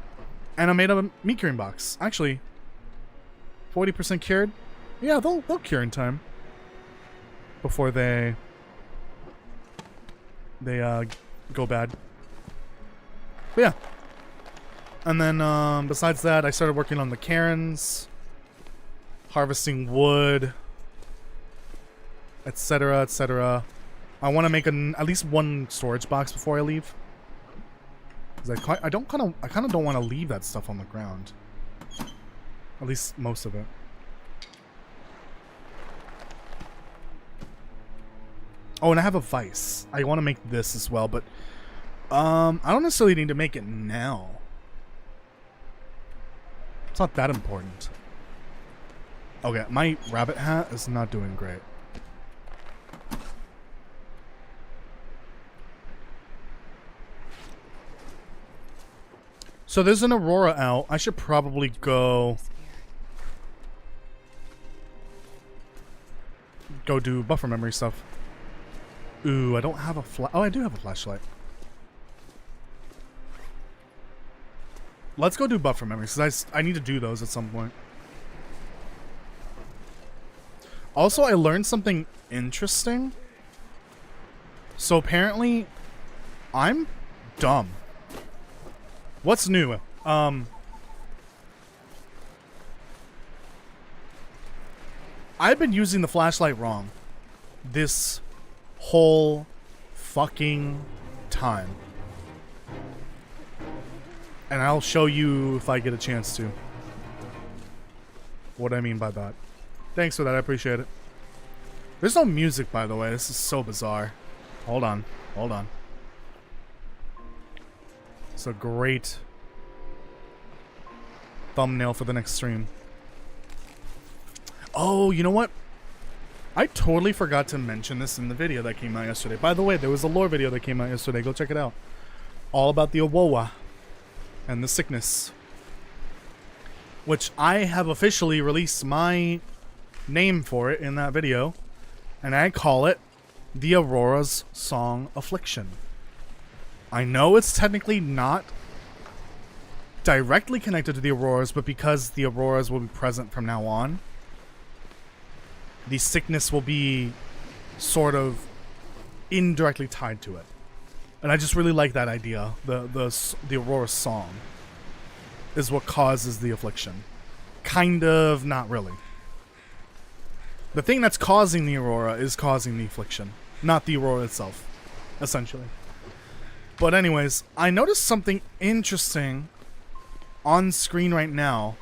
And I made a meat curing box. Actually, 40% cured. Yeah, they'll cure in time. Before they go bad. But yeah. And then besides that, I started working on the cairns, harvesting wood, etc., etc. I want to make at least one storage box before I leave. Cause I kind of don't want to leave that stuff on the ground. At least most of it. Oh, and I have a vice. I want to make this as well, but I don't necessarily need to make it now. It's not that important. Okay, my rabbit hat is not doing great. So there's an aurora out. I should probably go do buffer memory stuff. Ooh, I don't have a oh, I do have a flashlight. Let's go do buffer memory, because I need to do those at some point. Also, I learned something interesting. So apparently, I'm dumb. What's new? I've been using the flashlight wrong this whole fucking time. And I'll show you if I get a chance to. What I mean by that. Thanks for that, I appreciate it. There's no music, by the way. This is so bizarre. Hold on. Hold on. It's a great thumbnail for the next stream. Oh, you know what? I totally forgot to mention this in the video that came out yesterday. By the way, there was a lore video that came out yesterday. Go check it out. All about the Awowa and the sickness. Which I have officially released my name for it in that video. And I call it the Aurora's Song Affliction. I know it's technically not directly connected to the Auroras, but because the Auroras will be present from now on, the sickness will be sort of indirectly tied to it. And I just really like that idea. The Aurora's song is what causes the affliction. Kind of, not really. The thing that's causing the Aurora is causing the affliction, not the Aurora itself, essentially. But anyways, I noticed something interesting on screen right now.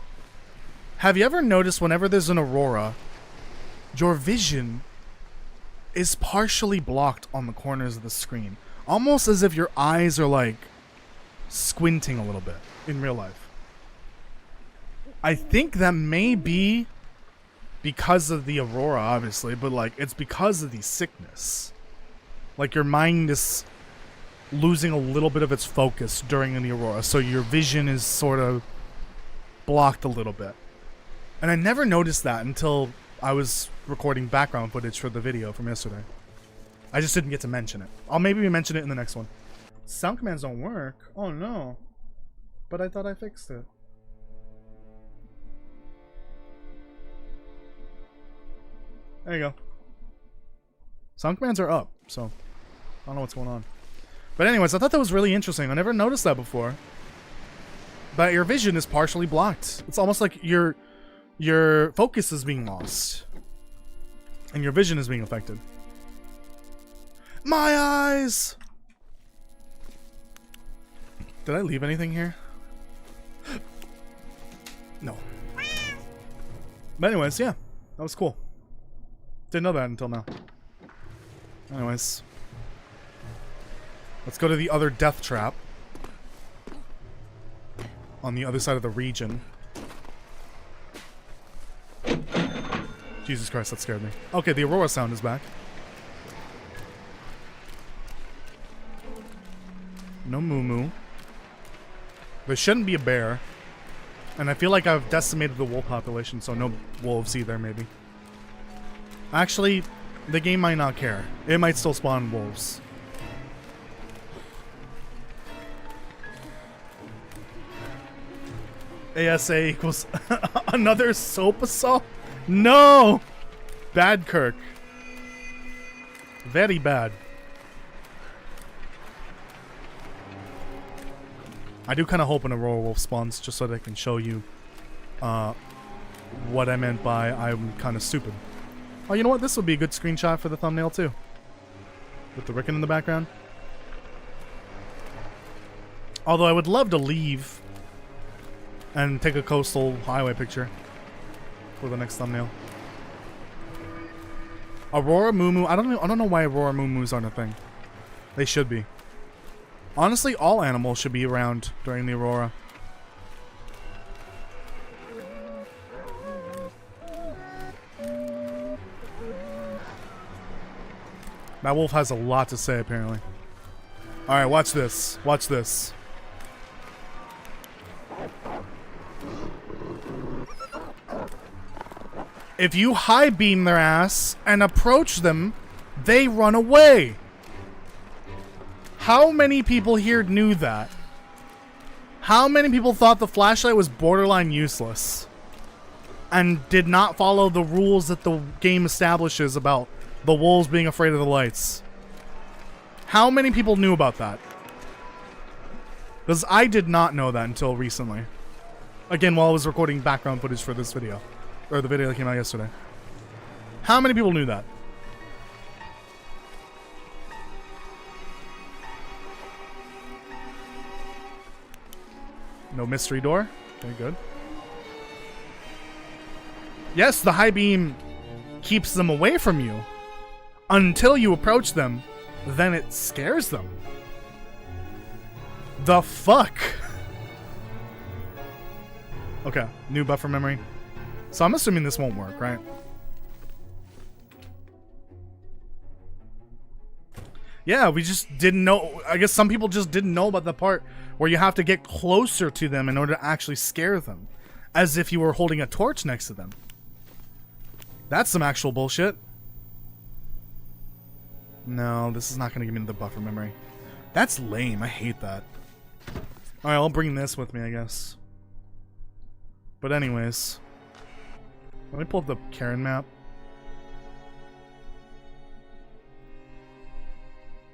Have you ever noticed whenever there's an Aurora, your vision is partially blocked on the corners of the screen? Almost as if your eyes are like squinting a little bit in real life. I think that may be because of the Aurora, obviously, but like it's because of the sickness. Like your mind is losing a little bit of its focus during the Aurora, so your vision is sort of blocked a little bit. And I never noticed that until I was recording background footage for the video from yesterday. I just didn't get to mention it. I'll maybe mention it in the next one. Sound commands don't work. Oh no. But I thought I fixed it. There you go. Sound commands are up, so I don't know what's going on. But anyways, I thought that was really interesting. I never noticed that before. But your vision is partially blocked. It's almost like your focus is being lost. And your vision is being affected. My eyes! Did I leave anything here? No. But anyways, yeah. That was cool. Didn't know that until now. Anyways. Let's go to the other death trap. On the other side of the region. Jesus Christ, that scared me. Okay, the Aurora sound is back. No moo. There shouldn't be a bear. And I feel like I've decimated the wolf population, so no wolves either, maybe. Actually, the game might not care. It might still spawn wolves. ASA equals another soap assault? No! Bad Kirk. Very bad. I do kind of hope an Aurora Wolf spawns just so that I can show you what I meant by I'm kind of stupid. Oh, you know what? This would be a good screenshot for the thumbnail too. With the Rickon in the background. Although I would love to leave and take a coastal highway picture for the next thumbnail. Aurora Moo. I don't know why Aurora Moo aren't a thing. They should be. Honestly, all animals should be around during the Aurora. That wolf has a lot to say, apparently. Alright, watch this. Watch this. If you high beam their ass and approach them, they run away. How many people here knew that? How many people thought the flashlight was borderline useless and did not follow the rules that the game establishes about the wolves being afraid of the lights? How many people knew about that? Because I did not know that until recently. Again, while I was recording background footage for this video. Or the video that came out yesterday. How many people knew that? No mystery door. Okay, good. Yes, the high beam keeps them away from you. Until you approach them, then it scares them. The fuck? Okay, new buffer memory. So I'm assuming this won't work, right? Yeah, we just didn't know. I guess some people just didn't know about the part where you have to get closer to them in order to actually scare them. As if you were holding a torch next to them. That's some actual bullshit. No, this is not going to give me the buffer memory. That's lame. I hate that. Alright, I'll bring this with me, I guess. But anyways. Let me pull up the Karen map.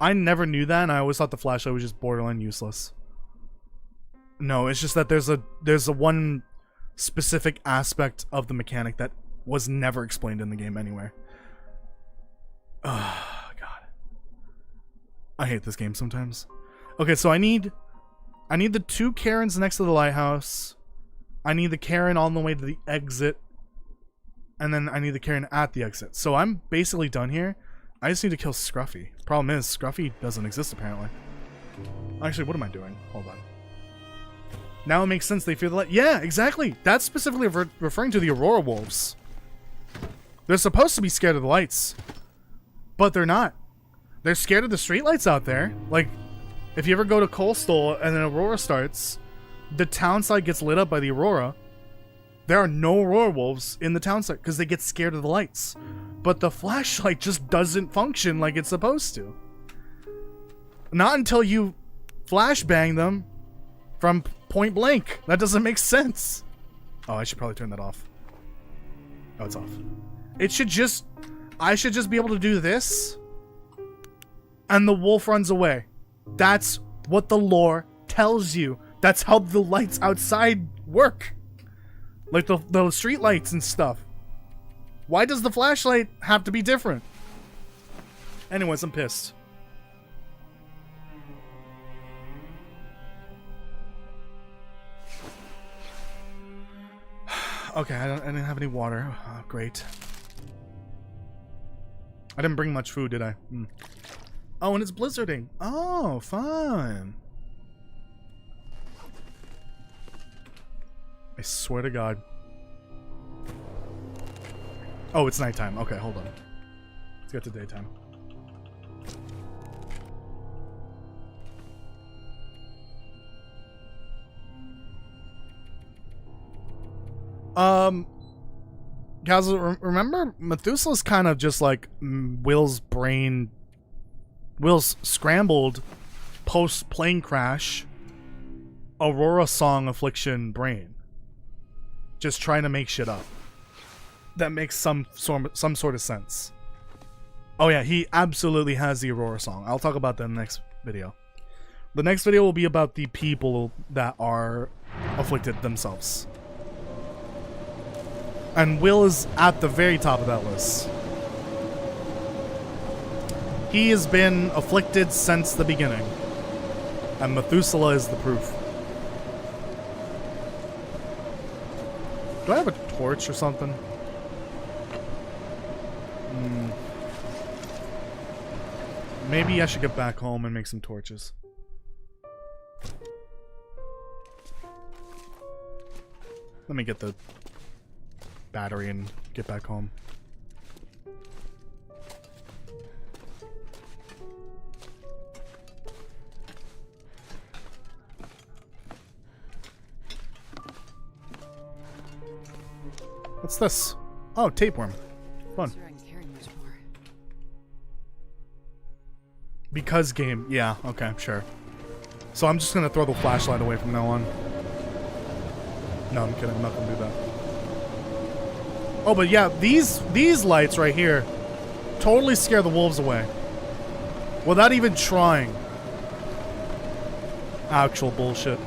I never knew that, and I always thought the flashlight was just borderline useless. No, it's just that there's a one specific aspect of the mechanic that was never explained in the game anywhere. Oh, God. I hate this game sometimes. Okay, so I need the two Karens next to the lighthouse. I need the Karen on the way to the exit. And then I need the Karen at the exit. So I'm basically done here. I just need to kill Scruffy. Problem is, Scruffy doesn't exist apparently. Actually, what am I doing? Hold on. Now it makes sense they fear the light. Yeah, exactly. That's specifically referring to the Aurora Wolves. They're supposed to be scared of the lights. But they're not. They're scared of the streetlights out there. Like, if you ever go to Coastal and then Aurora starts, the town side gets lit up by the Aurora. There are no Aurora Wolves in the town side because they get scared of the lights. But the flashlight just doesn't function like it's supposed to. Not until you flashbang them from point blank. That doesn't make sense. Oh, I should probably turn that off. Oh, it's off. It should just... I should just be able to do this. And the wolf runs away. That's what the lore tells you. That's how the lights outside work. Like the street lights and stuff. Why does the flashlight have to be different? Anyways, I'm pissed. Okay, I didn't have any water. Oh, great. I didn't bring much food, did I? Oh, and it's blizzarding. Oh, fun. I swear to God. Oh, it's nighttime. Okay, hold on. Let's get to daytime. Guys, remember Methuselah's kind of just like Will's scrambled post plane crash Aurora song affliction brain. Just trying to make shit up. That makes some sort of sense. Oh yeah, he absolutely has the Aurora song. I'll talk about that in the next video. The next video will be about the people that are afflicted themselves. And Will is at the very top of that list. He has been afflicted since the beginning. And Methuselah is the proof. Do I have a torch or something? Maybe I should get back home and make some torches. Let me get the battery and get back home. What's this? Oh, tapeworm. Fun. Because game. Yeah, okay, sure. So I'm just gonna throw the flashlight away from now on. No, I'm kidding. I'm not gonna do that. Oh, but yeah, these lights right here totally scare the wolves away. Without even trying. Actual bullshit.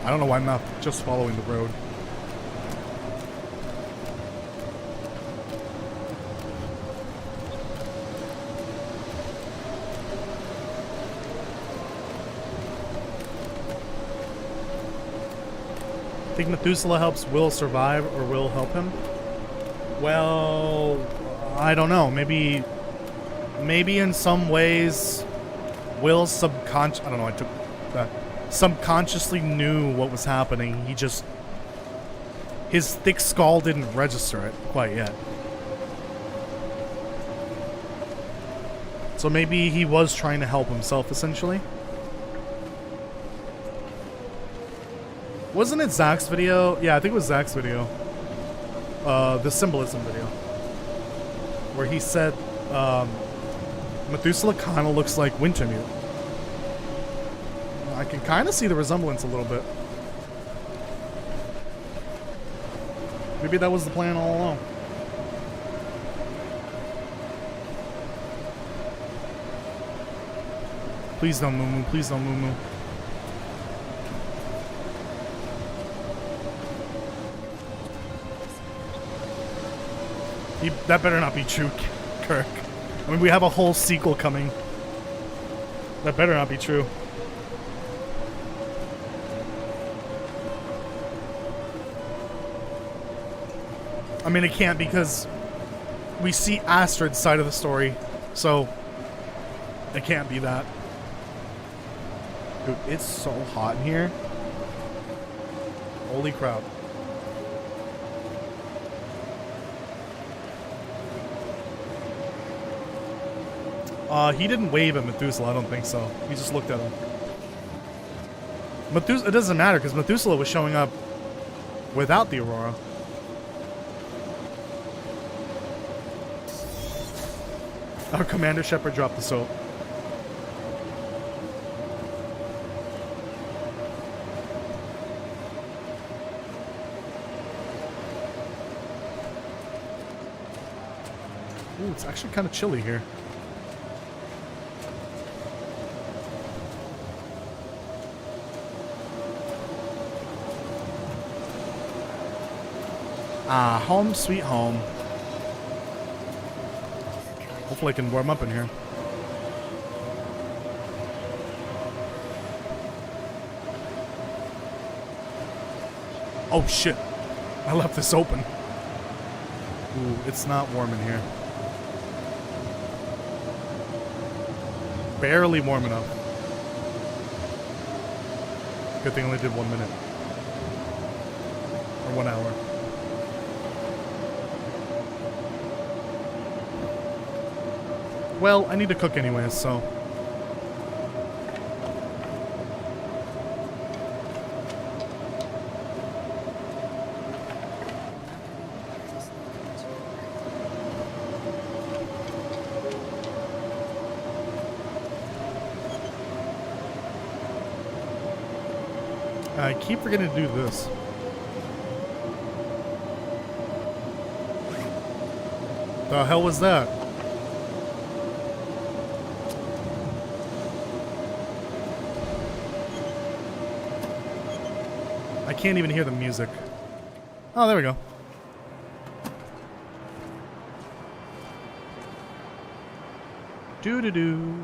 I don't know why I'm not just following the road. Think Methuselah helps Will survive, or Will help him? Well, I don't know. Maybe in some ways, Will's subconscious. I don't know. I took that. Subconsciously knew what was happening. He just, his thick skull didn't register it quite yet. So maybe he was trying to help himself, essentially. Wasn't it Zach's video? Yeah, I think it was Zach's video. The symbolism video. Where he said, Methuselah kind of looks like Wintermute. I can kind of see the resemblance a little bit. Maybe that was the plan all along. Please don't moo-moo. Please don't moo-moo. That better not be true, Kirk. I mean, we have a whole sequel coming. That better not be true. I mean, it can't, because we see Astrid's side of the story, so it can't be that. Dude, it's so hot in here. Holy crap. He didn't wave at Methuselah, I don't think so. He just looked at him. It doesn't matter, because Methuselah was showing up without the Aurora. Our Commander Shepard dropped the soap. Ooh, it's actually kind of chilly here. Ah, home sweet home. Hopefully I can warm up in here. Oh shit. I left this open. Ooh, it's not warm in here. Barely warm enough. Good thing I only did 1 minute. Or 1 hour. Well, I need to cook anyways, so... I keep forgetting to do this. The hell was that? I can't even hear the music. Oh, there we go. Doo-doo-doo.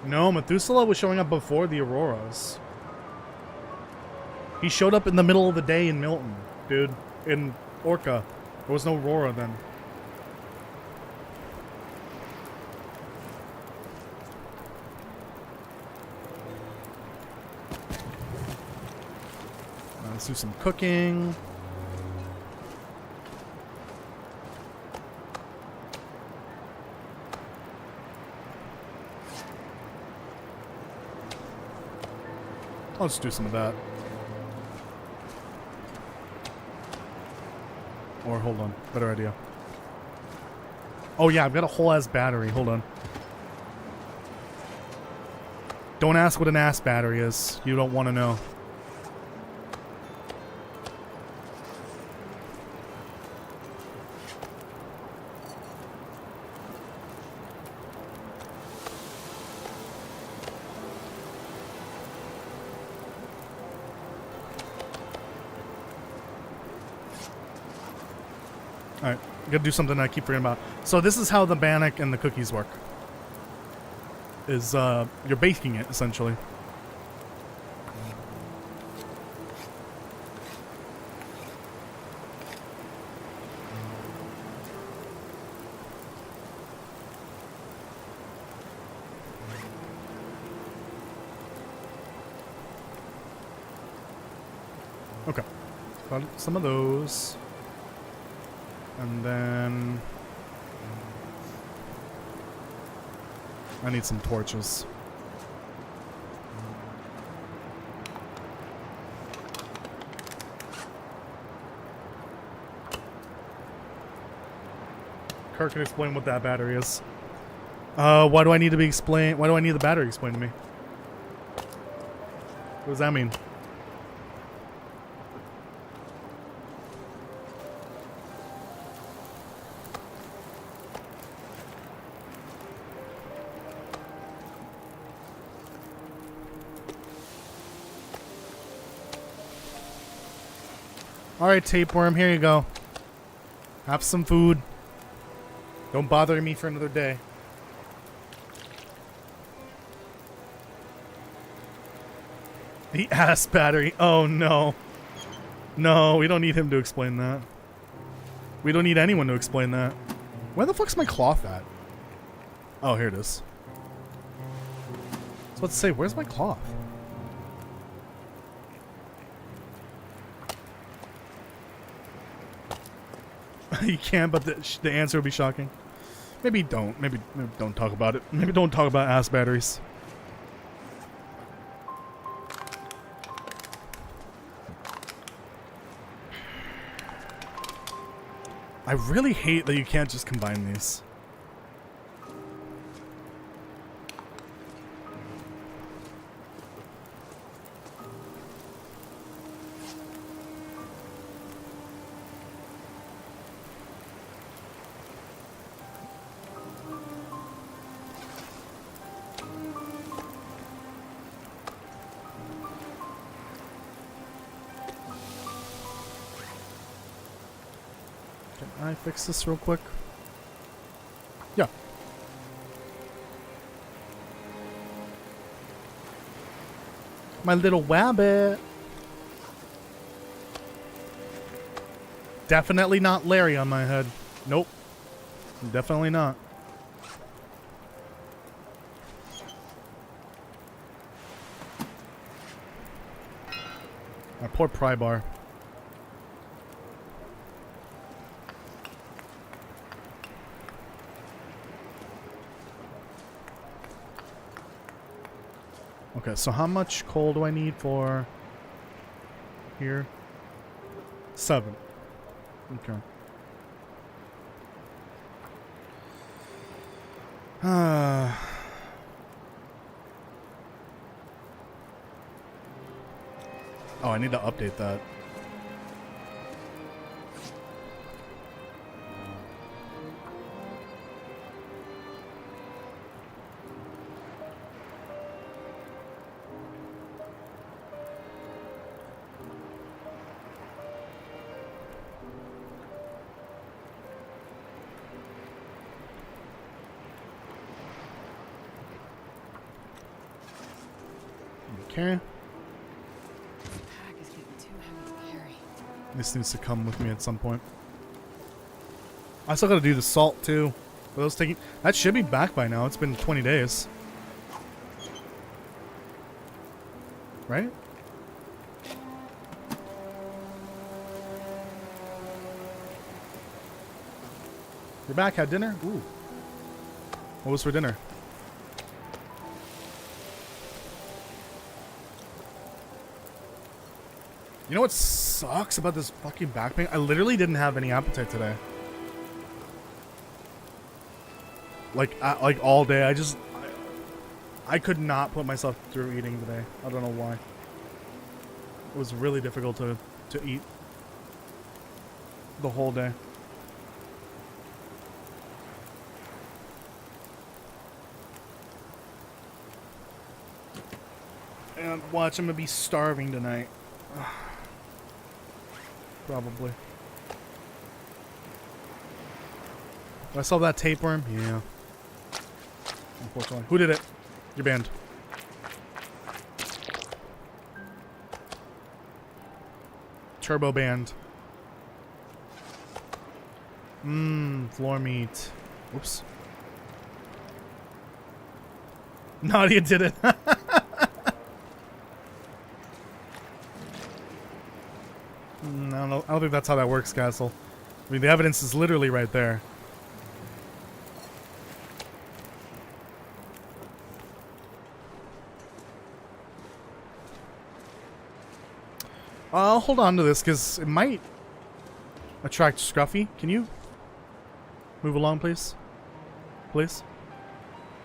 No, Methuselah was showing up before the Auroras. He showed up in the middle of the day in Milton, dude. In Orca. There was no Aurora then. Let's do some cooking. I'll just do some of that. Or hold on, better idea. Oh yeah, I've got a whole ass battery. Hold on. Don't ask what an ass battery is. You don't want to know. Alright, gotta do something I keep forgetting about. So this is how the bannock and the cookies work. Is, you're baking it, essentially. Okay. Got some of those. And then... I need some torches. Kirk can explain what that battery is. Why do I need to be explained? Why do I need the battery explained to me? What does that mean? Alright, tapeworm, here you go. Have some food. Don't bother me for another day. The ass battery. Oh no. No, we don't need him to explain that. We don't need anyone to explain that. Where the fuck's my cloth at? Oh, here it is. I was about to say, where's my cloth? You can, but the answer would be shocking. Maybe don't. Maybe don't talk about it. Maybe don't talk about ass batteries. I really hate that you can't just combine these. Can I fix this real quick? Yeah. My little wabbit. Definitely not Larry on my head. Nope. Definitely not. My poor pry bar. Okay, so how much coal do I need for here? 7. Okay. Oh, I need to update that. Okay. This needs to come with me at some point. I still gotta do the salt too. Are those taking? That should be back by now. It's been 20 days. Right? You're back, had dinner? Ooh. What was for dinner? You know what sucks about this fucking back pain? I literally didn't have any appetite today. Like all day. I could not put myself through eating today. I don't know why. It was really difficult to eat the whole day. And watch, I'm gonna be starving tonight. Probably. Do I solve that tapeworm? Yeah. Unfortunately. Who did it? You're banned. Turbo banned. Floor meat. Oops. Nadia did it. I don't think that's how that works, Castle. I mean, the evidence is literally right there. I'll hold on to this because it might attract Scruffy. Can you move along, please? Please?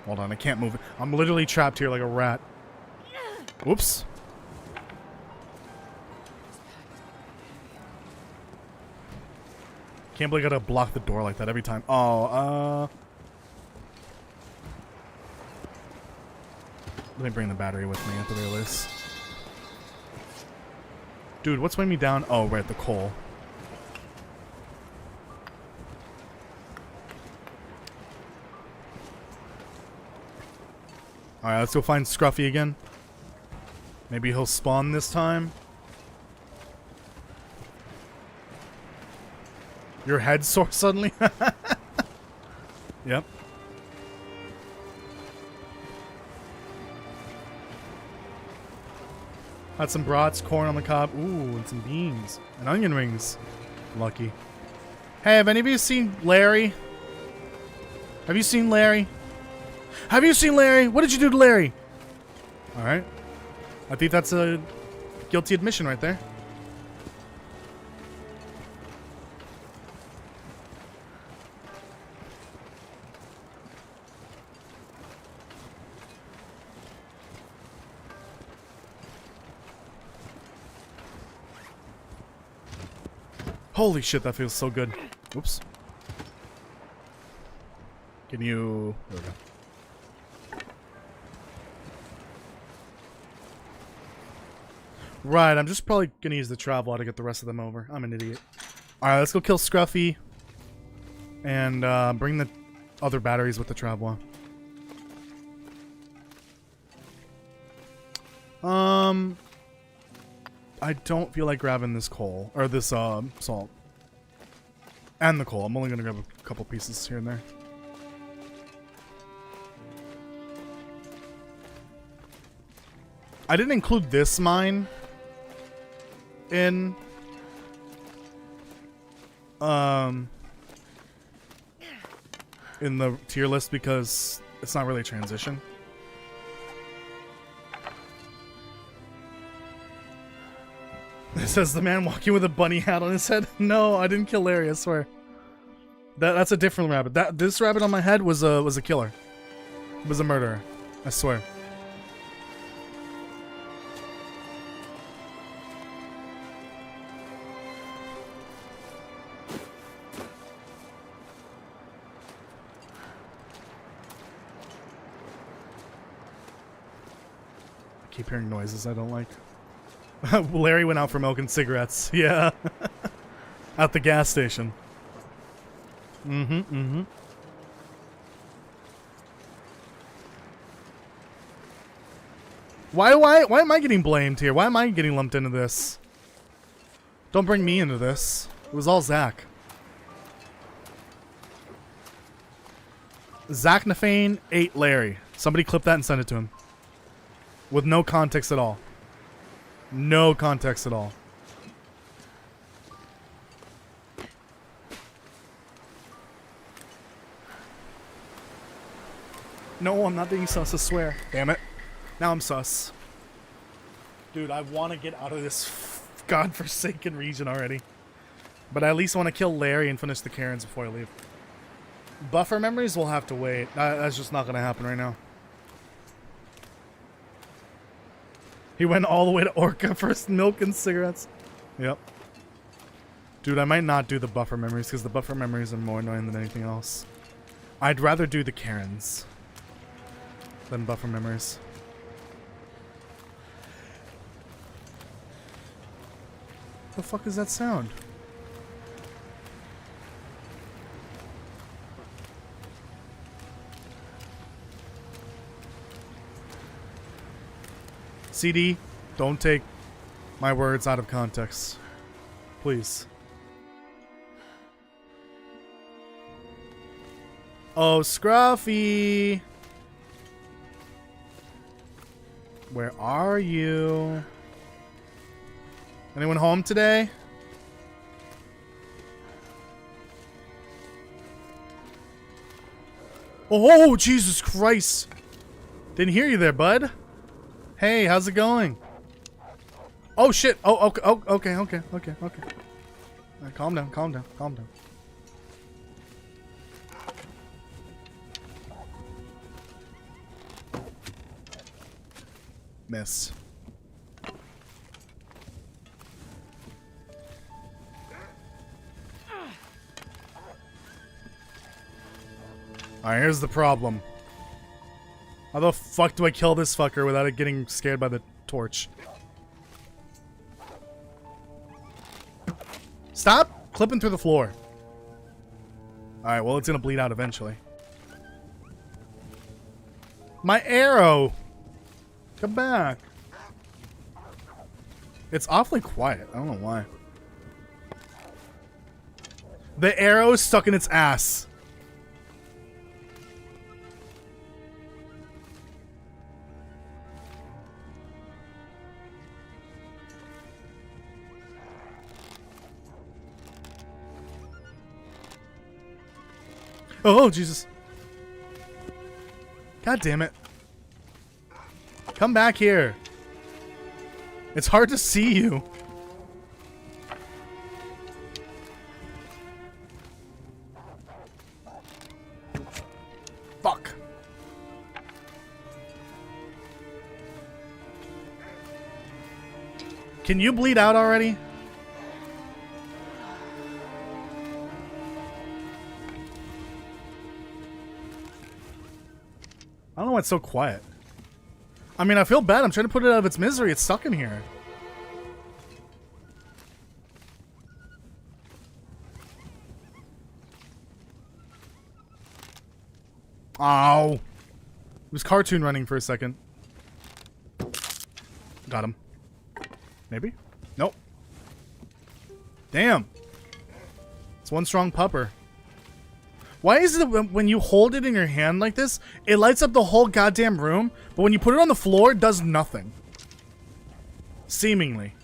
Hold on, I can't move it. I'm literally trapped here like a rat. Whoops. Can't believe I gotta block the door like that every time. Oh, let me bring the battery with me at the very least. Dude, what's weighing me down? Oh, right, the coal. Alright, let's go find Scruffy again. Maybe he'll spawn this time. Your head sore suddenly? Yep. Had some brats, corn on the cob. Ooh, and some beans. And onion rings. Lucky. Hey, have any of you seen Larry? Have you seen Larry? Have you seen Larry? What did you do to Larry? Alright. I think that's a guilty admission right there. Holy shit, that feels so good. Oops. Can you... There we go. Right, I'm just probably gonna use the travel to get the rest of them over. I'm an idiot. Alright, let's go kill Scruffy. And bring the other batteries with the travel. I don't feel like grabbing this coal. Or this salt. And the coal. I'm only gonna grab a couple pieces here and there. I didn't include this mine in the tier list because it's not really a transition. It says the man walking with a bunny hat on his head. No, I didn't kill Larry, I swear. That's a different rabbit. This rabbit on my head was a killer. Was a murderer. I swear. I keep hearing noises I don't like. Larry went out for milk and cigarettes. Yeah. At the gas station. Why am I getting blamed here? Why am I getting lumped into this? Don't bring me into this. It was all Zach. Zach Nafane ate Larry. Somebody clip that and send it to him. With no context at all. No context at all. No, I'm not being sus, I swear. Damn it. Now I'm sus. Dude, I want to get out of this godforsaken region already. But I at least want to kill Larry and finish the Karens before I leave. Buffer memories will have to wait. That's just not going to happen right now. He went all the way to Orca for milk and cigarettes. Yep. Dude, I might not do the buffer memories because the buffer memories are more annoying than anything else. I'd rather do the Karens than buffer memories. What the fuck is that sound? CD, don't take my words out of context. Please. Oh, Scruffy! Where are you? Anyone home today? Oh, Jesus Christ! Didn't hear you there, bud. Hey, how's it going? Oh shit! Oh, okay, okay. Right, calm down, calm down, calm down. Miss. Alright, here's the problem. How the fuck do I kill this fucker without it getting scared by the torch? Stop clipping through the floor. Alright, well, it's gonna bleed out eventually. My arrow! Come back. It's awfully quiet. I don't know why. The arrow is stuck in its ass. Oh, Jesus. God damn it. Come back here. It's hard to see you. Fuck. Can you bleed out already? I don't know why it's so quiet. I mean, I feel bad. I'm trying to put it out of its misery. It's stuck in here. Ow. It was cartoon running for a second. Got him. Maybe? Nope. Damn. It's one strong pupper. Why is it that when you hold it in your hand like this, it lights up the whole goddamn room, but when you put it on the floor, it does nothing? Seemingly.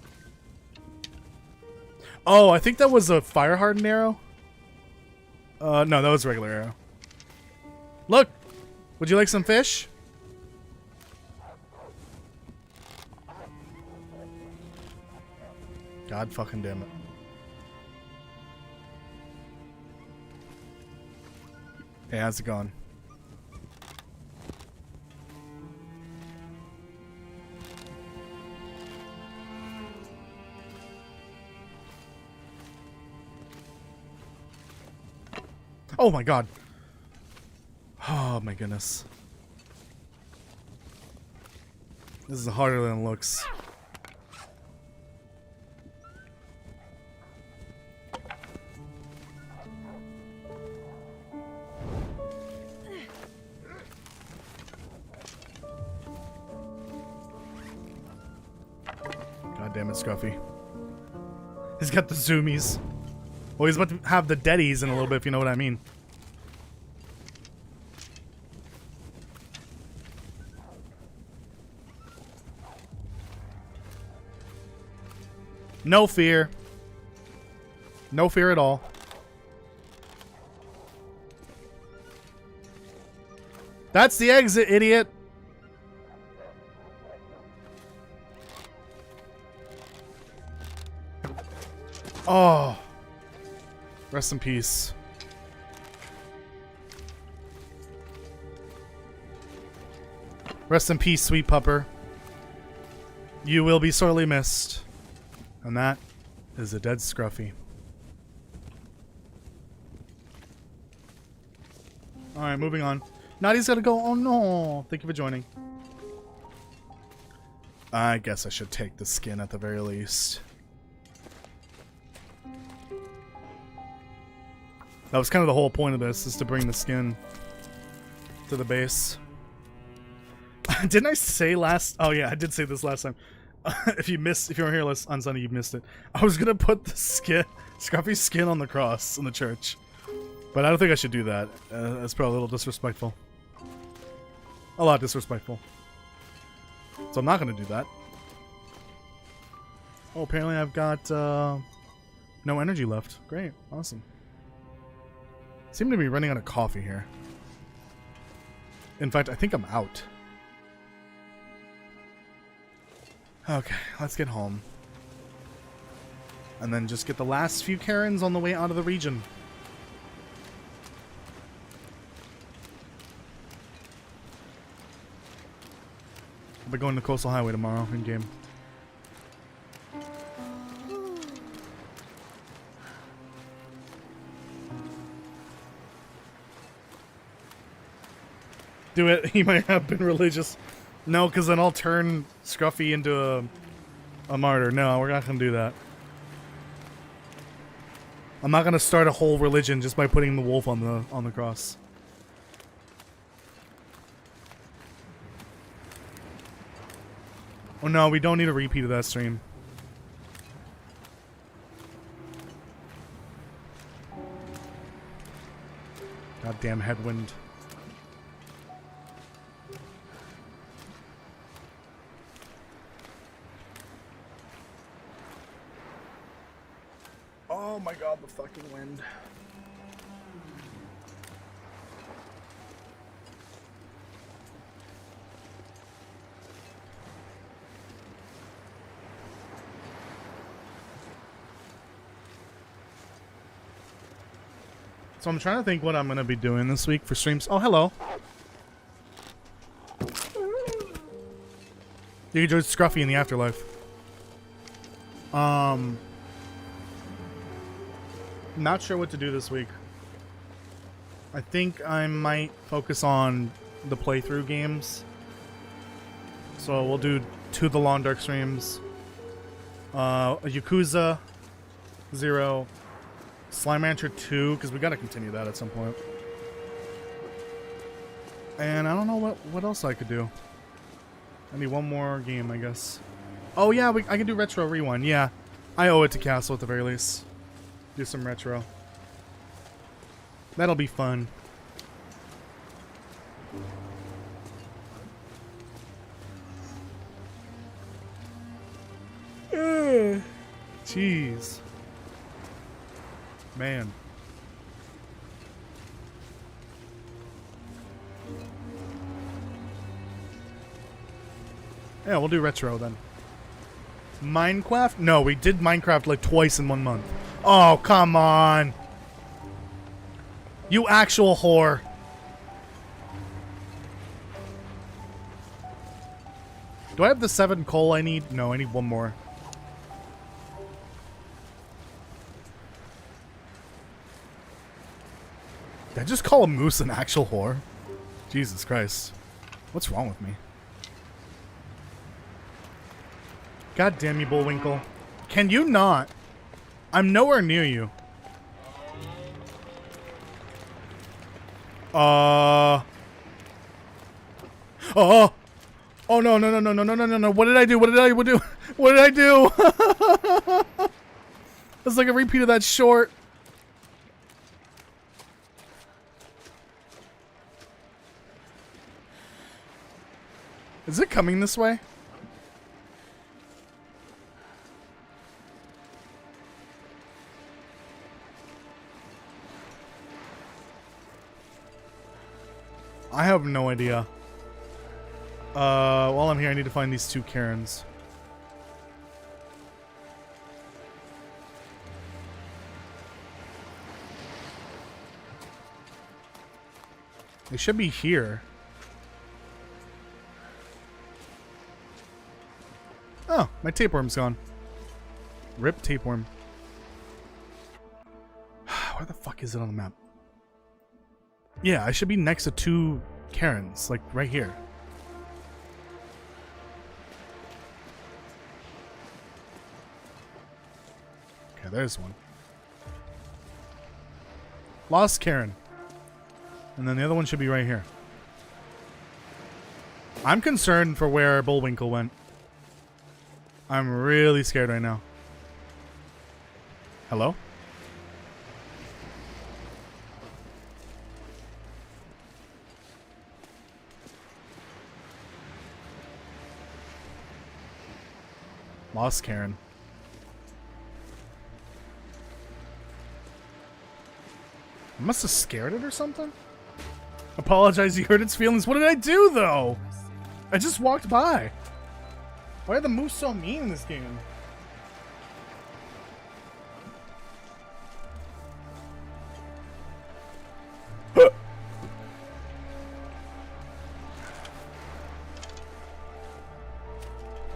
Oh, I think that was a fire hardened arrow. No, that was a regular arrow. Look! Would you like some fish? God fucking damn it. Hey, how's it going? Oh my god. Oh my goodness. This is harder than it looks. God damn it, Scruffy. He's got the zoomies. Well, he's about to have the deadies in a little bit, if you know what I mean. No fear. No fear at all. That's the exit, idiot. Oh. Rest in peace. Rest in peace, sweet pupper. You will be sorely missed. And that is a dead Scruffy. Alright, moving on. Nadia's gotta go. Oh no. Thank you for joining. I guess I should take the skin at the very least. That was kind of the whole point of this, is to bring the skin to the base. Didn't I say last... Oh yeah, I did say this last time. If you were here on Sunday, you missed it. I was gonna put the Scruffy's skin on the cross in the church. But I don't think I should do that. That's probably a little disrespectful. A lot disrespectful. So I'm not gonna do that. Oh, apparently I've got no energy left. Great, awesome. Seem to be running out of coffee here. In fact, I think I'm out. Okay, let's get home. And then just get the last few Karens on the way out of the region. I'll be going to Coastal Highway tomorrow in game. Do it. He might have been religious. No, because then I'll turn Scruffy into a martyr. No, we're not going to do that. I'm not going to start a whole religion just by putting the wolf on the cross. Oh no, we don't need a repeat of that stream. Goddamn headwind. Oh my god, the fucking wind. So I'm trying to think what I'm going to be doing this week for streams. Oh, hello. You can join Scruffy in the afterlife. Not sure what to do this week. I think I might focus on the playthrough games. So we'll do 2 of the Long Dark streams. Yakuza 0. Slime Rancher 2, because we gotta continue that at some point. And I don't know what else I could do. I need one more game, I guess. Oh yeah, I can do Retro Rewind. Yeah, I owe it to Castle at the very least. Do some retro. That'll be fun. Jeez. Man. Yeah, we'll do retro then. Minecraft? No, we did Minecraft like twice in 1 month. Oh, come on. You actual whore. Do I have the 7 coal I need? No, I need 1 more. Did I just call a moose an actual whore? Jesus Christ. What's wrong with me? God damn you, Bullwinkle. Can you not? I'm nowhere near you. Oh. Oh no, no, no, no, no, no, no, no, no. What did I do? What did I do? What did I do? It's like a repeat of that short. Is it coming this way? I have no idea. While I'm here, I need to find these 2 Karens. They should be here. Oh, my tapeworm's gone. Rip tapeworm. Where the fuck is it on the map? Yeah, I should be next to 2 Karens, like right here. Okay, there's one. Lost Karen. And then the other one should be right here. I'm concerned for where Bullwinkle went. I'm really scared right now. Hello? Lost Karen. I must have scared it or something? Apologize, you hurt its feelings. What did I do, though? I just walked by. Why are the moves so mean in this game?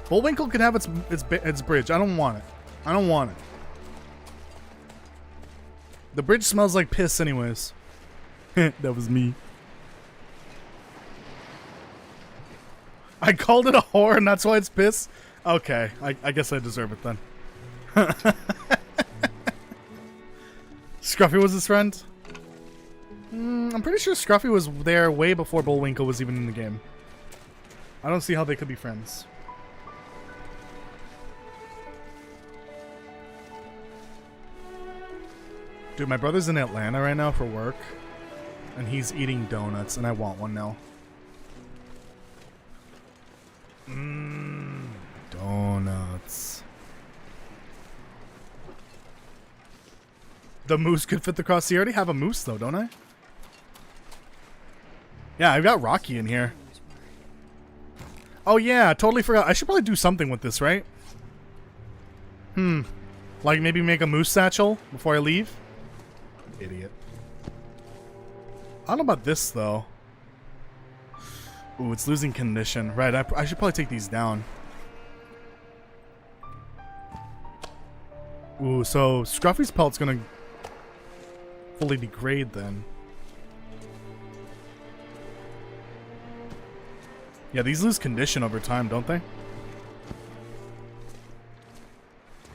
Bullwinkle could have its bridge. I don't want it. I don't want it. The bridge smells like piss anyways. That was me. I called it a whore and that's why it's piss? Okay, I guess I deserve it then. Scruffy was his friend? I'm pretty sure Scruffy was there way before Bullwinkle was even in the game. I don't see how they could be friends. Dude, my brother's in Atlanta right now for work, and he's eating donuts, and I want one now. Donuts. The moose could fit the cross. You already have a moose, though, don't I? Yeah, I've got Rocky in here. Oh, yeah, totally forgot. I should probably do something with this, right? Like maybe make a moose satchel before I leave? Idiot. I don't know about this, though. Ooh, it's losing condition. Right, I should probably take these down. Ooh, so Scruffy's pelt's gonna fully degrade then. Yeah, these lose condition over time, don't they?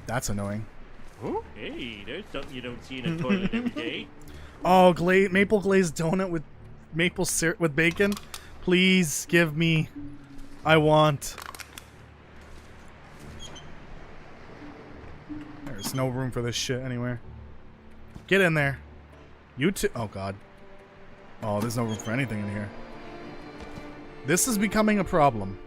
That's annoying. Oh, hey, there's something you don't see in a toilet every day. Oh, maple glazed donut with maple syrup with bacon. Please give me. I want. There's no room for this shit anywhere. Get in there. You too. Oh, God. Oh, there's no room for anything in here. This is becoming a problem.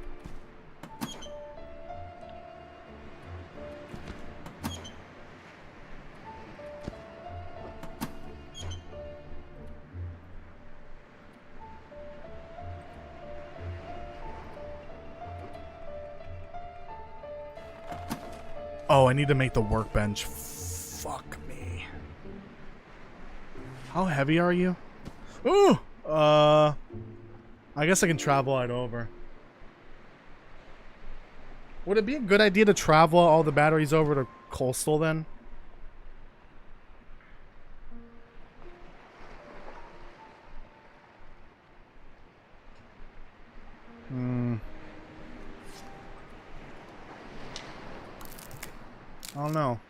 Oh, I need to make the workbench. Fuck me. How heavy are you? Ooh! I guess I can travel it over. Would it be a good idea to travel all the batteries over to Coastal then? I don't know.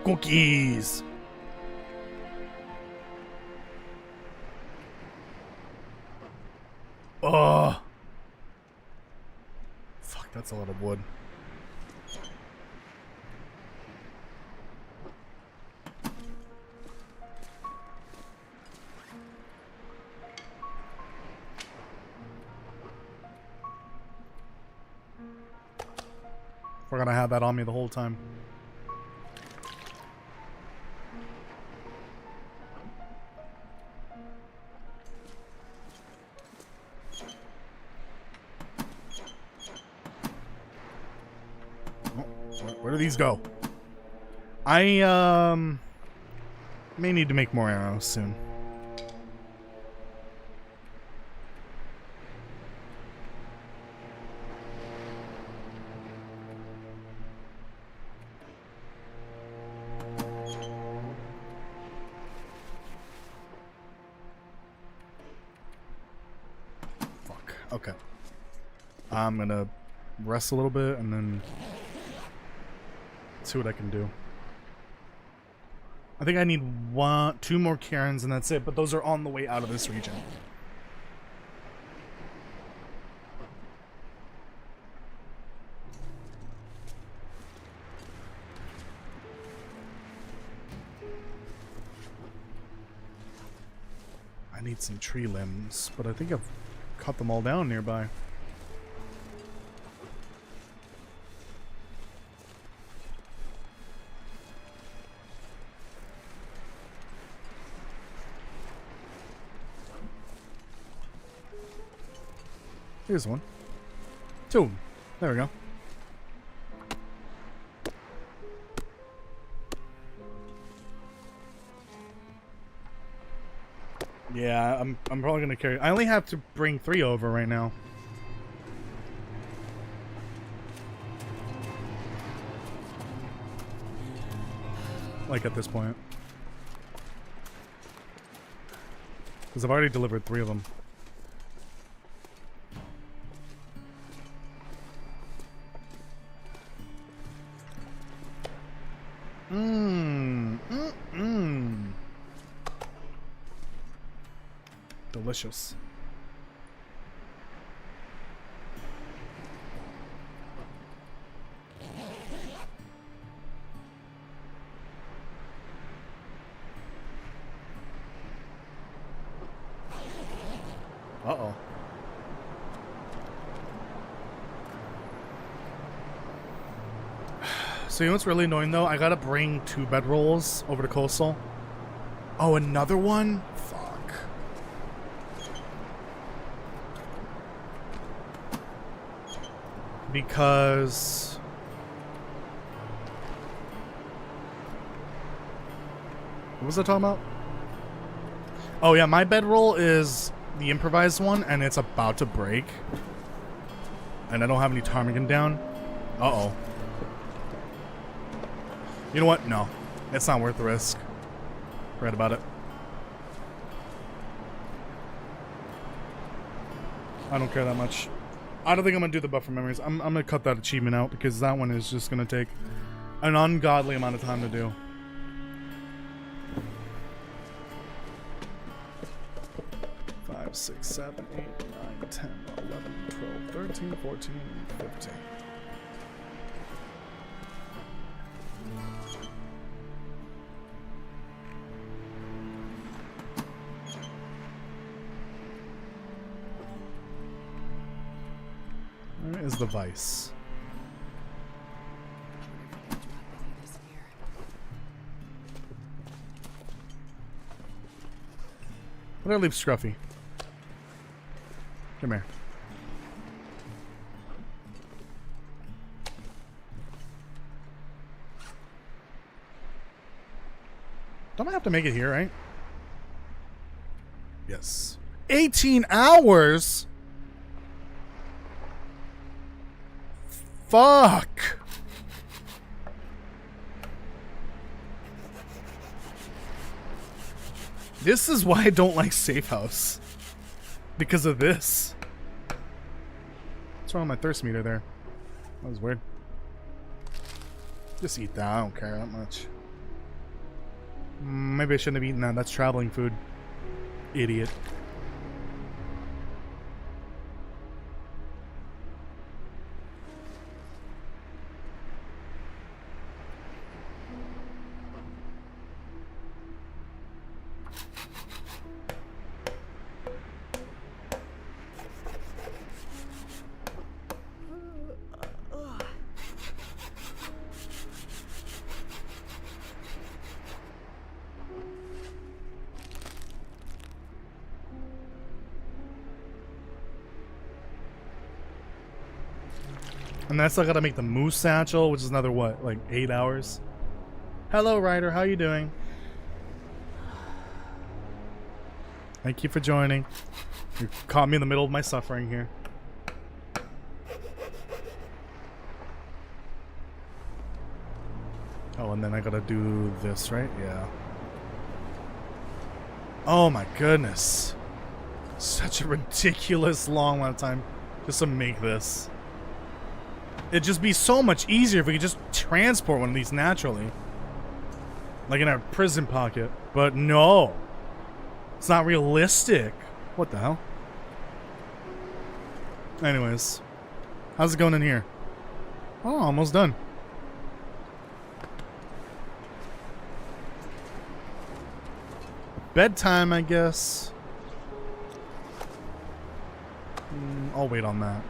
Cookies. Oh. Fuck, that's a lot of wood. We're gonna have that on me the whole time. Where do these go? I may need to make more arrows soon. Fuck. Okay. I'm gonna rest a little bit and then see what I can do. I think I need two more Karens and that's it, but those are on the way out of this region. I need some tree limbs, but I think I've cut them all down nearby. Here's one. Two. There we go. Yeah, I'm probably gonna carry. I only have to bring 3 over right now. Like at this point. Because I've already delivered 3 of them. Delicious. Uh-oh. So you know what's really annoying though? I gotta bring 2 bedrolls over to Coastal. Oh, another one? Fuck. Because... what was I talking about? Oh yeah, my bedroll is the improvised one and it's about to break. And I don't have any ptarmigan down. Uh-oh. You know what? No. It's not worth the risk. Forget about it. I don't care that much. I don't think I'm going to do the buffer memories. I'm going to cut that achievement out because that one is just going to take an ungodly amount of time to do. Five, 6, 7, 8, 9, 10, 11, 12, 13, 14, 15. is the vice. What did I leave Scruffy? Come here. Don't I have to make it here, right? Yes. 18 hours? Fuck. This is why I don't like Safe House. Because of this. What's wrong with my thirst meter there? That was weird. Just eat that. I don't care that much. Maybe I shouldn't have eaten that. That's traveling food. Idiot. And that's still gotta make the moose satchel, which is another what, like 8 hours? Hello, Ryder. How you doing? Thank you for joining. You caught me in the middle of my suffering here. Oh, and then I gotta do this, right? Yeah. Oh my goodness. Such a ridiculous long amount of time just to make this. It'd just be so much easier if we could just transport one of these naturally. Like in our prison pocket. But no. It's not realistic. What the hell? Anyways. How's it going in here? Oh, almost done. Bedtime, I guess. I'll wait on that.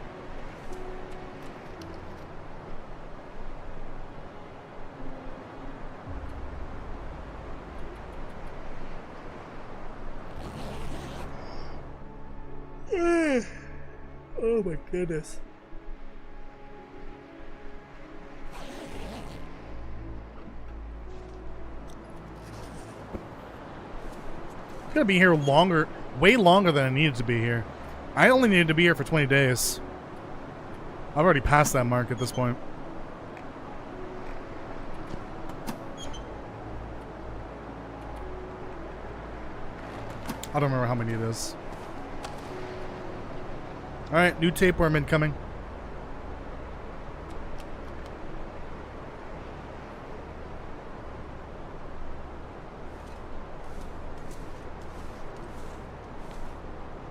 Oh my goodness. I'm gonna be here longer, way longer than I needed to be here. I only needed to be here for 20 days. I've already passed that mark at this point. I don't remember how many it is. Alright, new tapeworm incoming.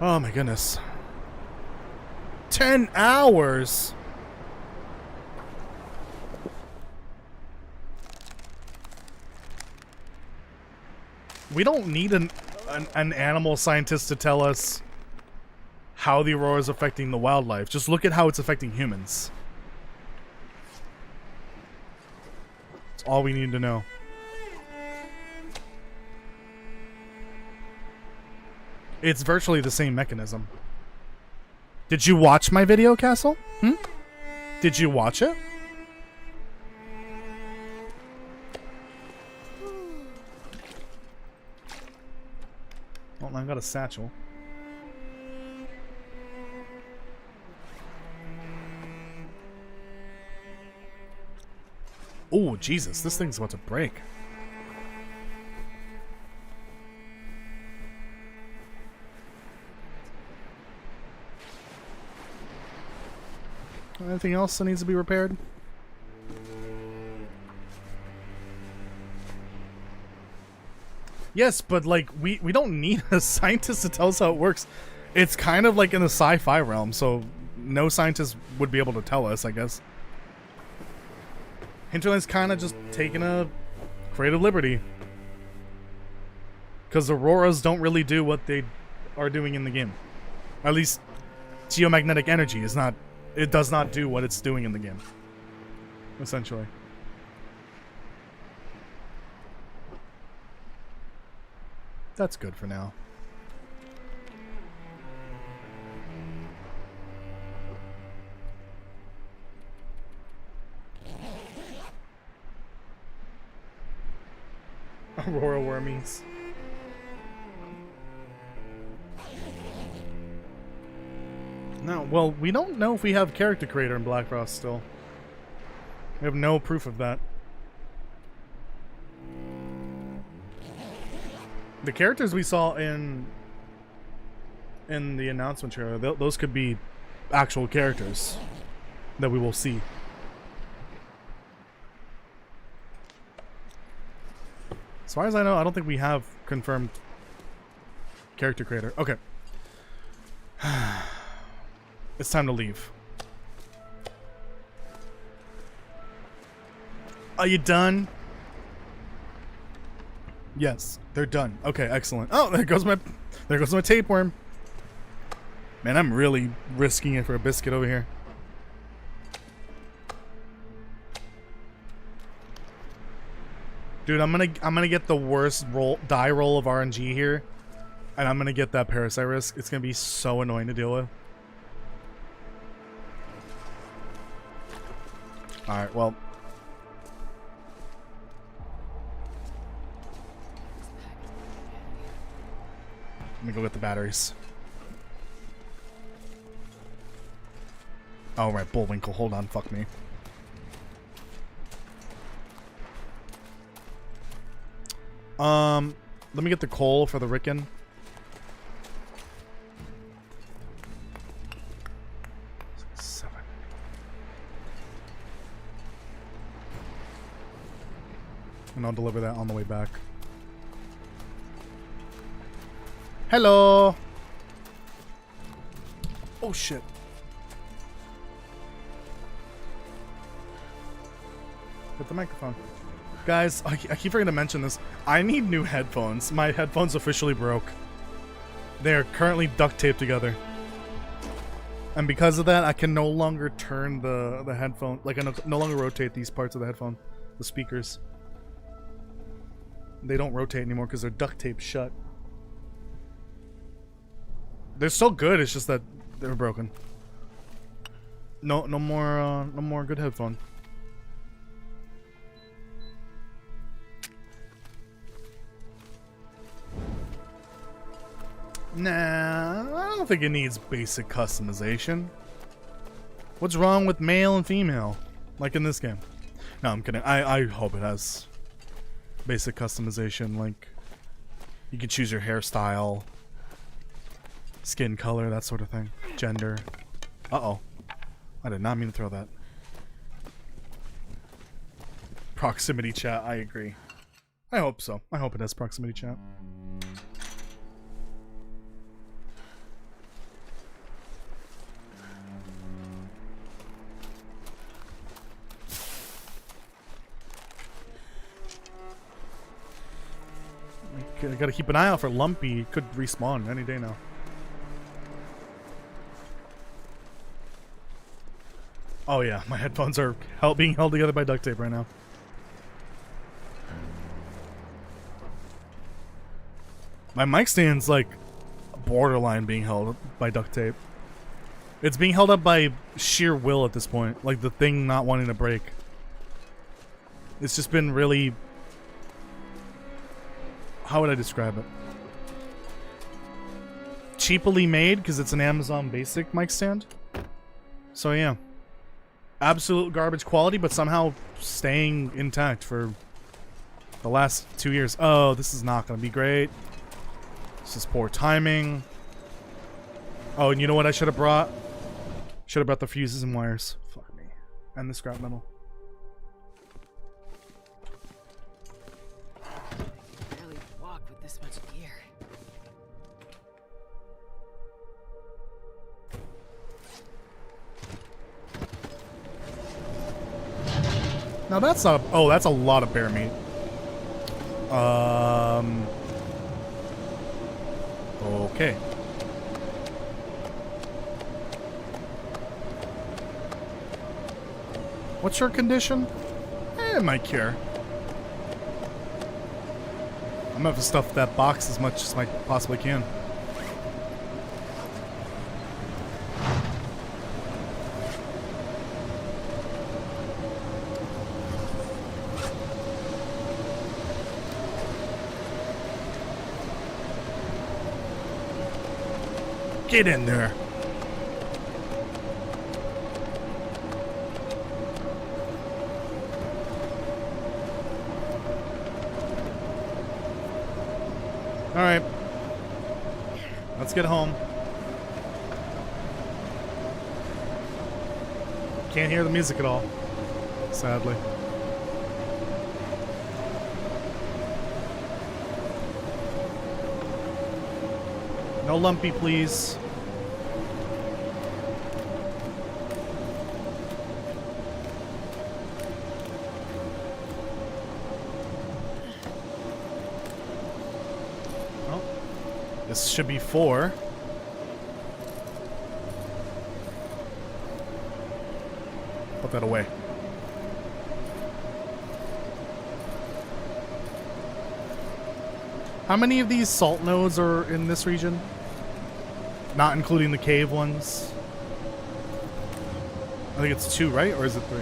Oh my goodness. 10 hours! We don't need an animal scientist to tell us how the aurora is affecting the wildlife. Just look at how it's affecting humans. That's all we need to know. It's virtually the same mechanism. Did you watch my video, Castle? Did you watch it? Oh, I got a satchel. Oh, Jesus, this thing's about to break. Anything else that needs to be repaired? Yes, but like we don't need a scientist to tell us how it works. It's kind of like in the sci-fi realm, so no scientist would be able to tell us, I guess. Hinterland's kind of just taking a creative liberty. Because auroras don't really do what they are doing in the game. At least geomagnetic energy is not it does not do what it's doing in the game. Essentially. That's good for now. Aurora Wormies. No, well, we don't know if we have character creator in Blackfrost still. We have no proof of that. The characters we saw in the announcement trailer, those could be actual characters that we will see. As far as I know, I don't think we have confirmed character creator. Okay. It's time to leave. Are you done? Yes, they're done. Okay, excellent. Oh, there goes my tapeworm. Man, I'm really risking it for a biscuit over here. Dude, I'm gonna get the worst die roll of RNG here, and I'm gonna get that parasite risk. It's gonna be so annoying to deal with. All right, well. Let me go get the batteries. Oh, right, Bullwinkle. Hold on, fuck me. Let me get the coal for the Ricken. And I'll deliver that on the way back. Hello! Oh shit. Hit the microphone. Guys, I keep forgetting to mention this. I need new headphones. My headphones officially broke. They are currently duct taped together. And because of that, I can no longer turn the headphone. Like, I no longer rotate these parts of the headphone. The speakers. They don't rotate anymore because they're duct taped shut. They're still good, it's just that they're broken. No more good headphone. Nah, I don't think it needs basic customization. What's wrong with male and female? Like in this game. No, I'm kidding. I hope it has basic customization, like you can choose your hairstyle, skin color, that sort of thing. Gender. Uh-oh. I did not mean to throw that. Proximity chat, I agree. I hope so. I hope it has proximity chat. I gotta keep an eye out for Lumpy. It could respawn any day now. Oh yeah, my headphones are being held together by duct tape right now. My mic stand's like borderline being held by duct tape. It's being held up by sheer will at this point. Like the thing not wanting to break. It's just been really... How would I describe it? Cheaply made because it's an Amazon basic mic stand. So yeah. Absolute garbage quality, but somehow staying intact for the last 2 years. Oh, this is not going to be great. This is poor timing. Oh, and you know what I should have brought? Should have brought the fuses and wires. Fuck me. And the scrap metal. Barely walk with this much gear. Now that's a... Oh, that's a lot of bear meat. Okay. What's your condition? It might cure. I'm gonna have to stuff that box as much as I possibly can. Get in there. All right. Let's get home. Can't hear the music at all, sadly. No lumpy, please. Well, this should be 4. Put that away. How many of these salt nodes are in this region? Not including the cave ones. I think it's 2, right? Or is it 3?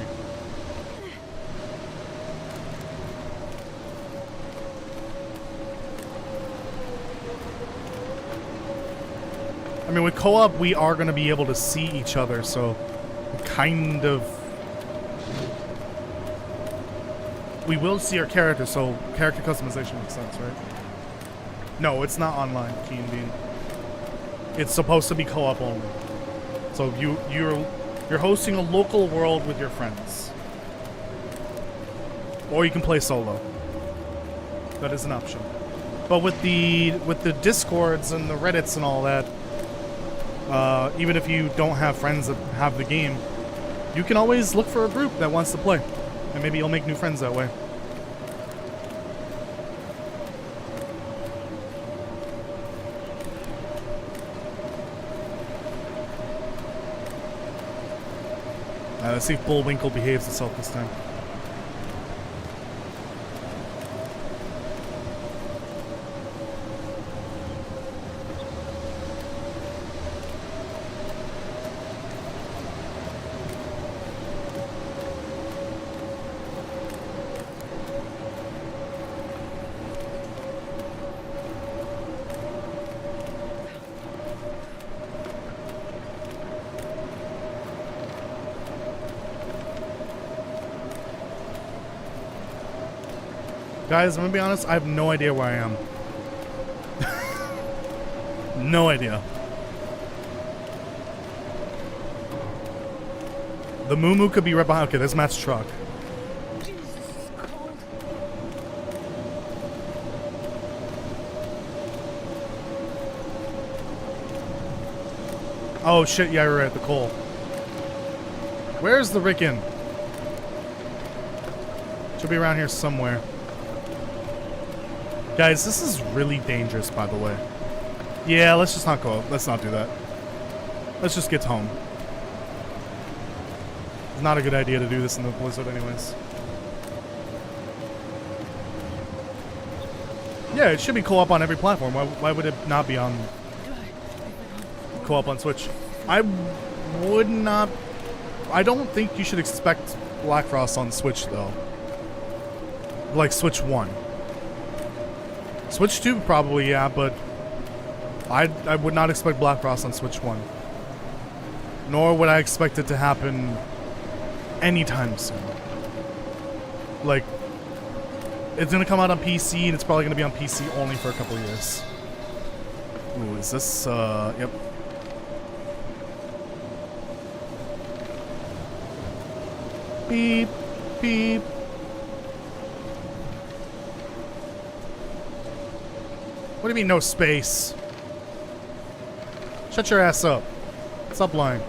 I mean, with co-op, we are going to be able to see each other, so kind of... We will see our character, so character customization makes sense, right? No, it's not online, Keen Bean. It's supposed to be co-op only. So you're hosting a local world with your friends. Or you can play solo. That is an option. But with the Discords and the Reddits and all that, even if you don't have friends that have the game, you can always look for a group that wants to play. And maybe you'll make new friends that way. Let's see if Bullwinkle behaves itself this time. Guys, I'm gonna be honest, I have no idea where I am. No idea. The Moo could be right behind. Okay, there's Matt's truck. Jesus, it's cold. Oh shit, yeah, you're right, the coal. Where's the Rickon? Should be around here somewhere. Guys, this is really dangerous, by the way. Yeah, let's just not go. Let's not do that. Let's just get home. It's not a good idea to do this in the blizzard anyways. Yeah, it should be co-op on every platform. Why would it not be on co-op on Switch? I would not... I don't think you should expect Blackfrost on Switch, though. Like Switch 1. Switch 2 probably, yeah, but I would not expect Blackfrost on Switch 1. Nor would I expect it to happen anytime soon. Like, it's gonna come out on PC, and it's probably gonna be on PC only for a couple years. Ooh, is this, yep. Beep, beep. What do you mean, no space? Shut your ass up. Stop lying.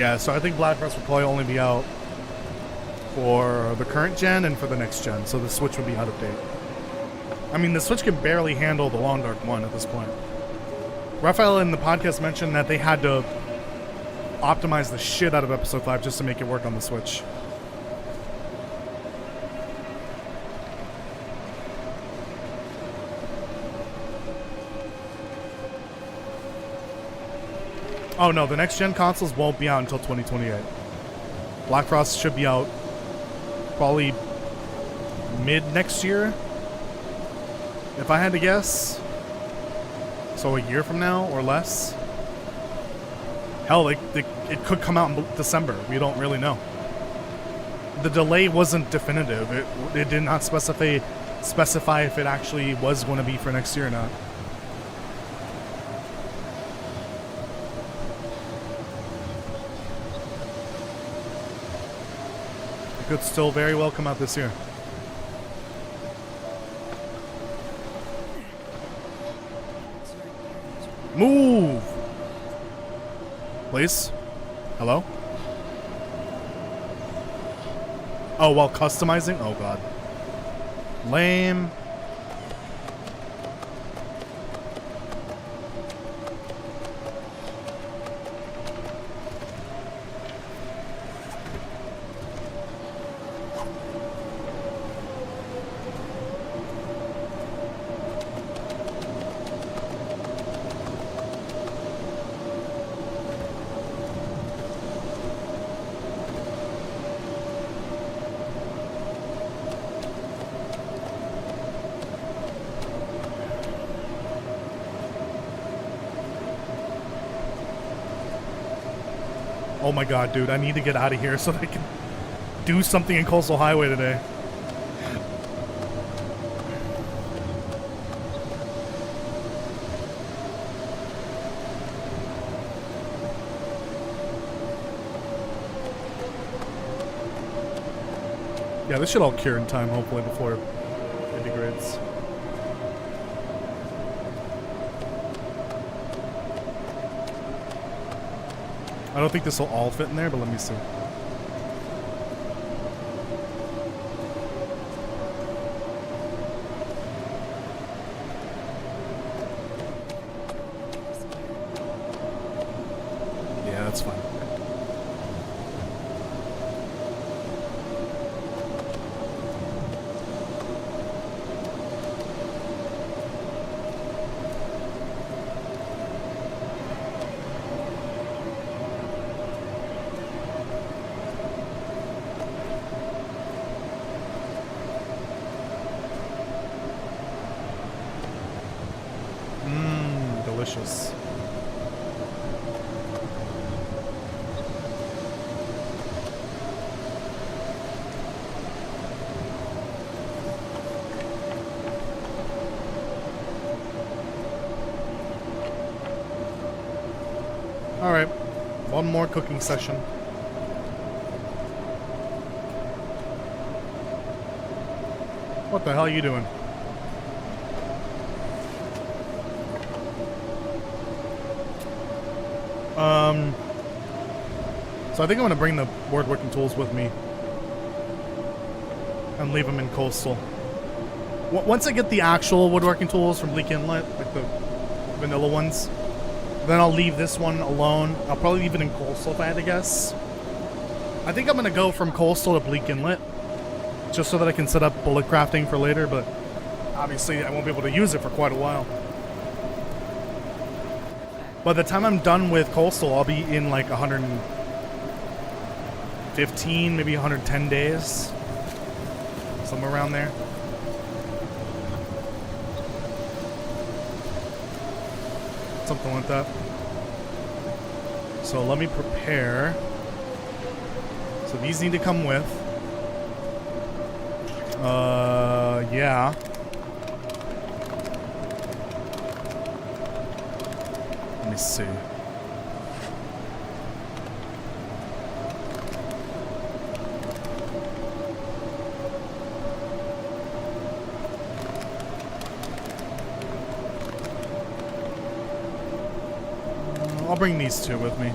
Yeah, so I think Blackfrost will probably only be out for the current gen and for the next gen, so the Switch would be out of date. I mean, the Switch can barely handle the Long Dark 1 at this point. Raphael in the podcast mentioned that they had to optimize the shit out of Episode 5 just to make it work on the Switch. Oh no, the next gen consoles won't be out until 2028. Blackfrost should be out probably mid next year, if I had to guess. So a year from now or less. Hell, it could come out in December. We don't really know. The delay wasn't definitive. It did not specify if it actually was going to be for next year or not. Could still very well come out this year. Move! Please? Hello? Oh, while customizing? Oh god. Lame. Oh my god, dude, I need to get out of here so that I can do something in Coastal Highway today. Yeah, this should all cure in time, hopefully, before it degrades. I don't think this will all fit in there, but let me see. Yeah, that's fine. Delicious. All right, one more cooking session. What the hell are you doing? So I think I'm gonna bring the woodworking tools with me and leave them in Coastal. Once I get the actual woodworking tools from Bleak Inlet, like the vanilla ones, then I'll leave this one alone. I'll probably leave it in Coastal if I had to guess. I think I'm gonna go from Coastal to Bleak Inlet, just so that I can set up bullet crafting for later, but obviously I won't be able to use it for quite a while. By the time I'm done with Coastal, I'll be in like 115, maybe 110 days. Somewhere around there. Something like that. So let me prepare. So these need to come with. Yeah. Let me see. I'll bring these two with me.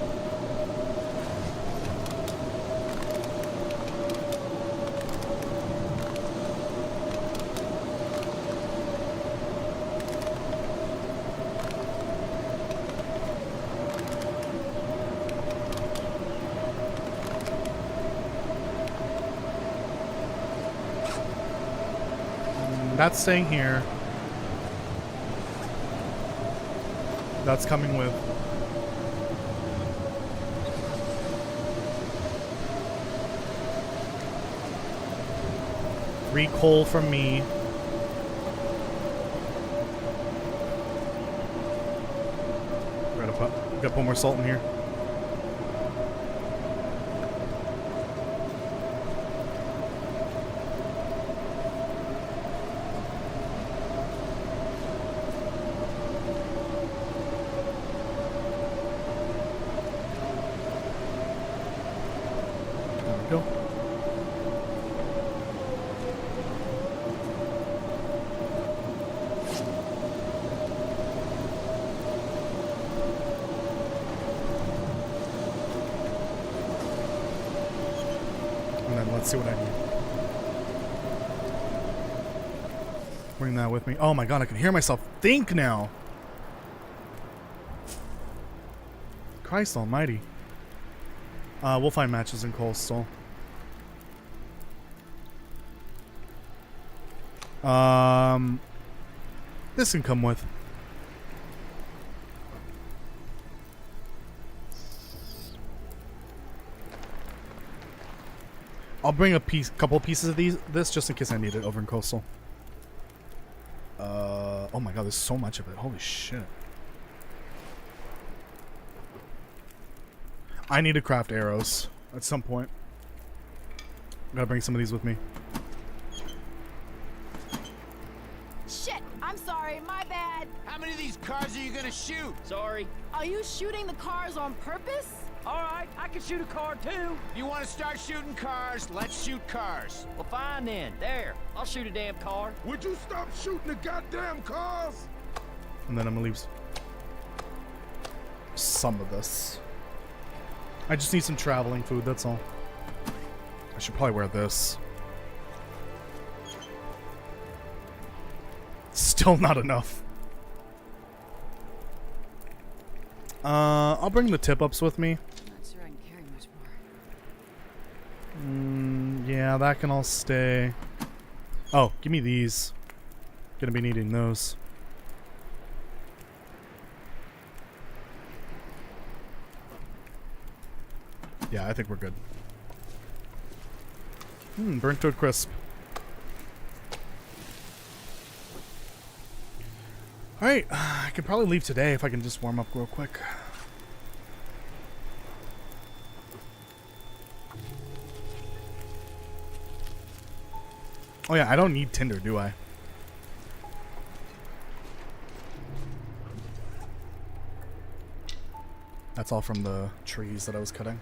That's staying here. That's coming with. Three coal from me. Gotta put more salt in here. There we go. Let's see what I need. Bring that with me. Oh my god, I can hear myself think now. Christ almighty. We'll find matches in coal still. This can come with. I'll bring a couple pieces of this just in case I need it over in coastal. Oh my god, there's so much of it. Holy shit. I need to craft arrows at some point. Gotta bring some of these with me. Shit! I'm sorry, my bad. How many of these cars are you gonna shoot? Sorry. Are you shooting the cars on purpose? All right, I can shoot a car too. If you want to start shooting cars, let's shoot cars. Well, fine then. There, I'll shoot a damn car. Would you stop shooting the goddamn cars? And then I'm gonna leave some of this. I just need some traveling food, that's all. I should probably wear this. Still not enough. I'll bring the tip-ups with me. Not sure I can carry much more. Yeah, that can all stay. Oh, give me these. Gonna be needing those. Yeah, I think we're good. Burnt to a crisp. Alright, I can probably leave today if I can just warm up real quick. Oh yeah, I don't need tinder, do I? That's all from the trees that I was cutting.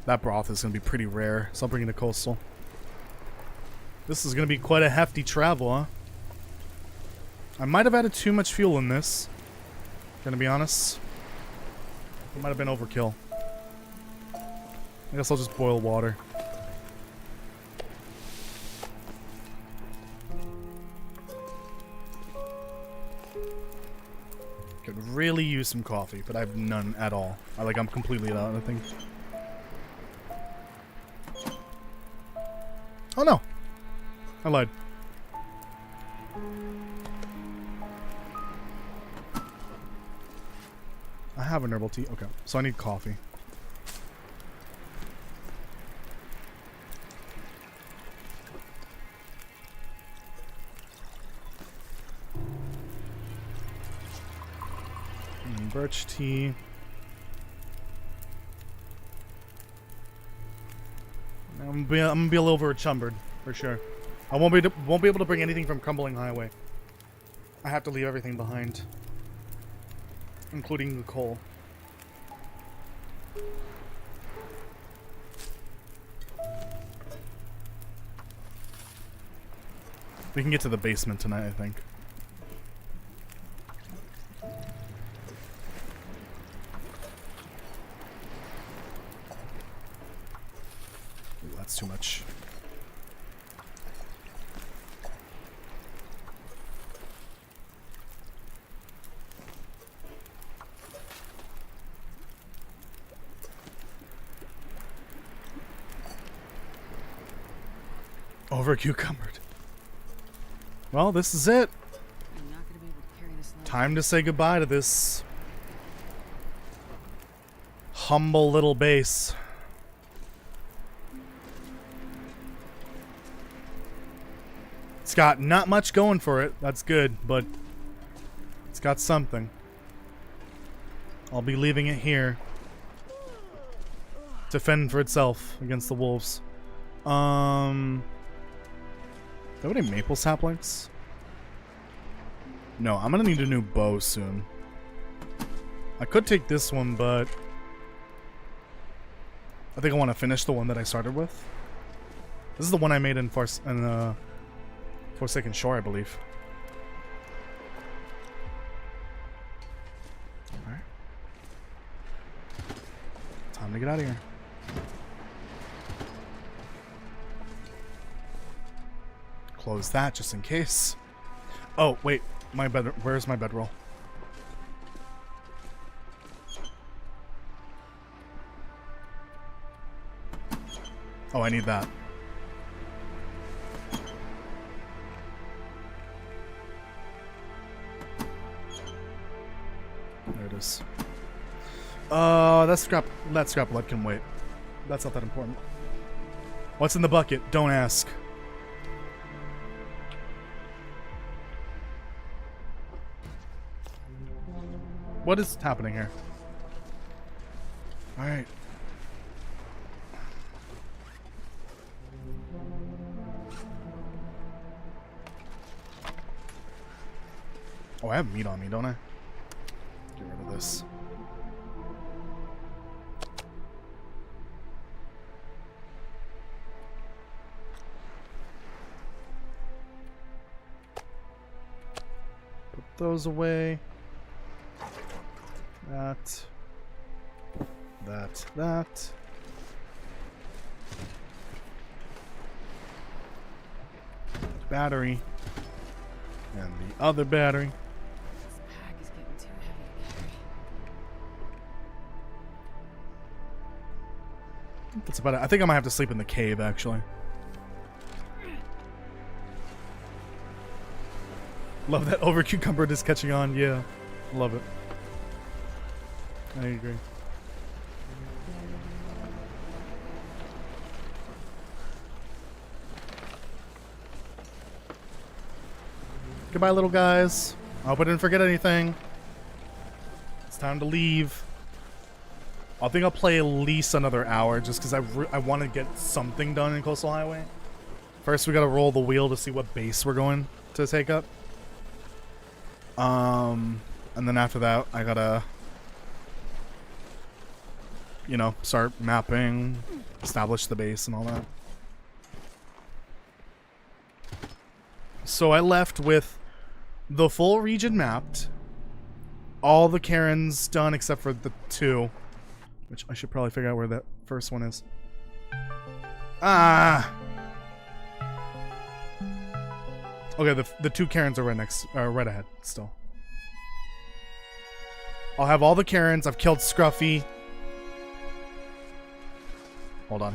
That broth is going to be pretty rare, so I'll bring it to coastal. This is going to be quite a hefty travel, huh? I might have added too much fuel in this. Gonna be honest. It might have been overkill. I guess I'll just boil water. Could really use some coffee, but I have none at all. I'm completely out, I think. Oh no! I lied. I have an herbal tea. Okay, so I need coffee. Birch tea. I'm gonna be a little overchumbered for sure. I won't be able to bring anything from Crumbling Highway. I have to leave everything behind, including the coal. We can get to the basement tonight, I think. Ooh, that's too much. Over cucumbered. Well, this is it. I'm not gonna be able to carry this load. Time to say goodbye to this humble little base. It's got not much going for it. That's good, but it's got something. I'll be leaving it here to fend for itself against the wolves. Do I have any maple saplings? No, I'm gonna need a new bow soon. I could take this one, but I think I want to finish the one that I started with. This is the one I made in Forsaken Shore, I believe. Alright. Time to get out of here. Close that just in case. Oh, wait. My bed. Where's my bedroll? Oh, I need that. There it is. That scrap lead can wait. That's not that important. What's in the bucket? Don't ask. What is happening here? Alright. Oh, I have meat on me, don't I? Get rid of this. Put those away. That. Battery. And the other battery. This pack is getting too heavy to carry. That's about it. I think I might have to sleep in the cave, actually. Love that over cucumber is catching on. Yeah, love it. I agree. Goodbye, little guys. I hope I didn't forget anything. It's time to leave. I think I'll play at least another hour just because I want to get something done in Coastal Highway. First, we got to roll the wheel to see what base we're going to take up. And then after that, I gotta, you know, start mapping, establish the base and all that. So I left with the full region mapped, all the cairns done except for the 2, which I should probably figure out where that first one is. Ah! Okay, the 2 cairns are right ahead still. I'll have all the cairns. I've killed Scruffy. Hold on.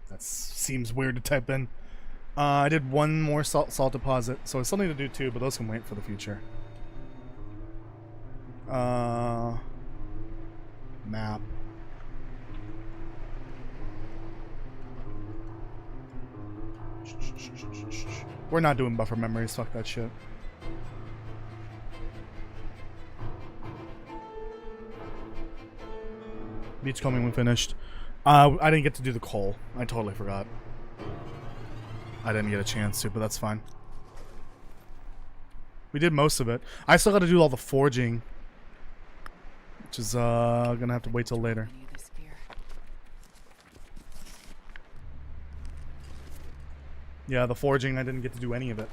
That seems weird to type in. I did 1 more salt deposit, so I still need to do 2, but those can wait for the future. Map. We're not doing buffer memories, fuck that shit. Beachcombing when finished. I didn't get to do the coal. I totally forgot. I didn't get a chance to, but that's fine. We did most of it. I still got to do all the forging, which is gonna have to wait till later. I need this gear. Yeah, the forging, I didn't get to do any of it.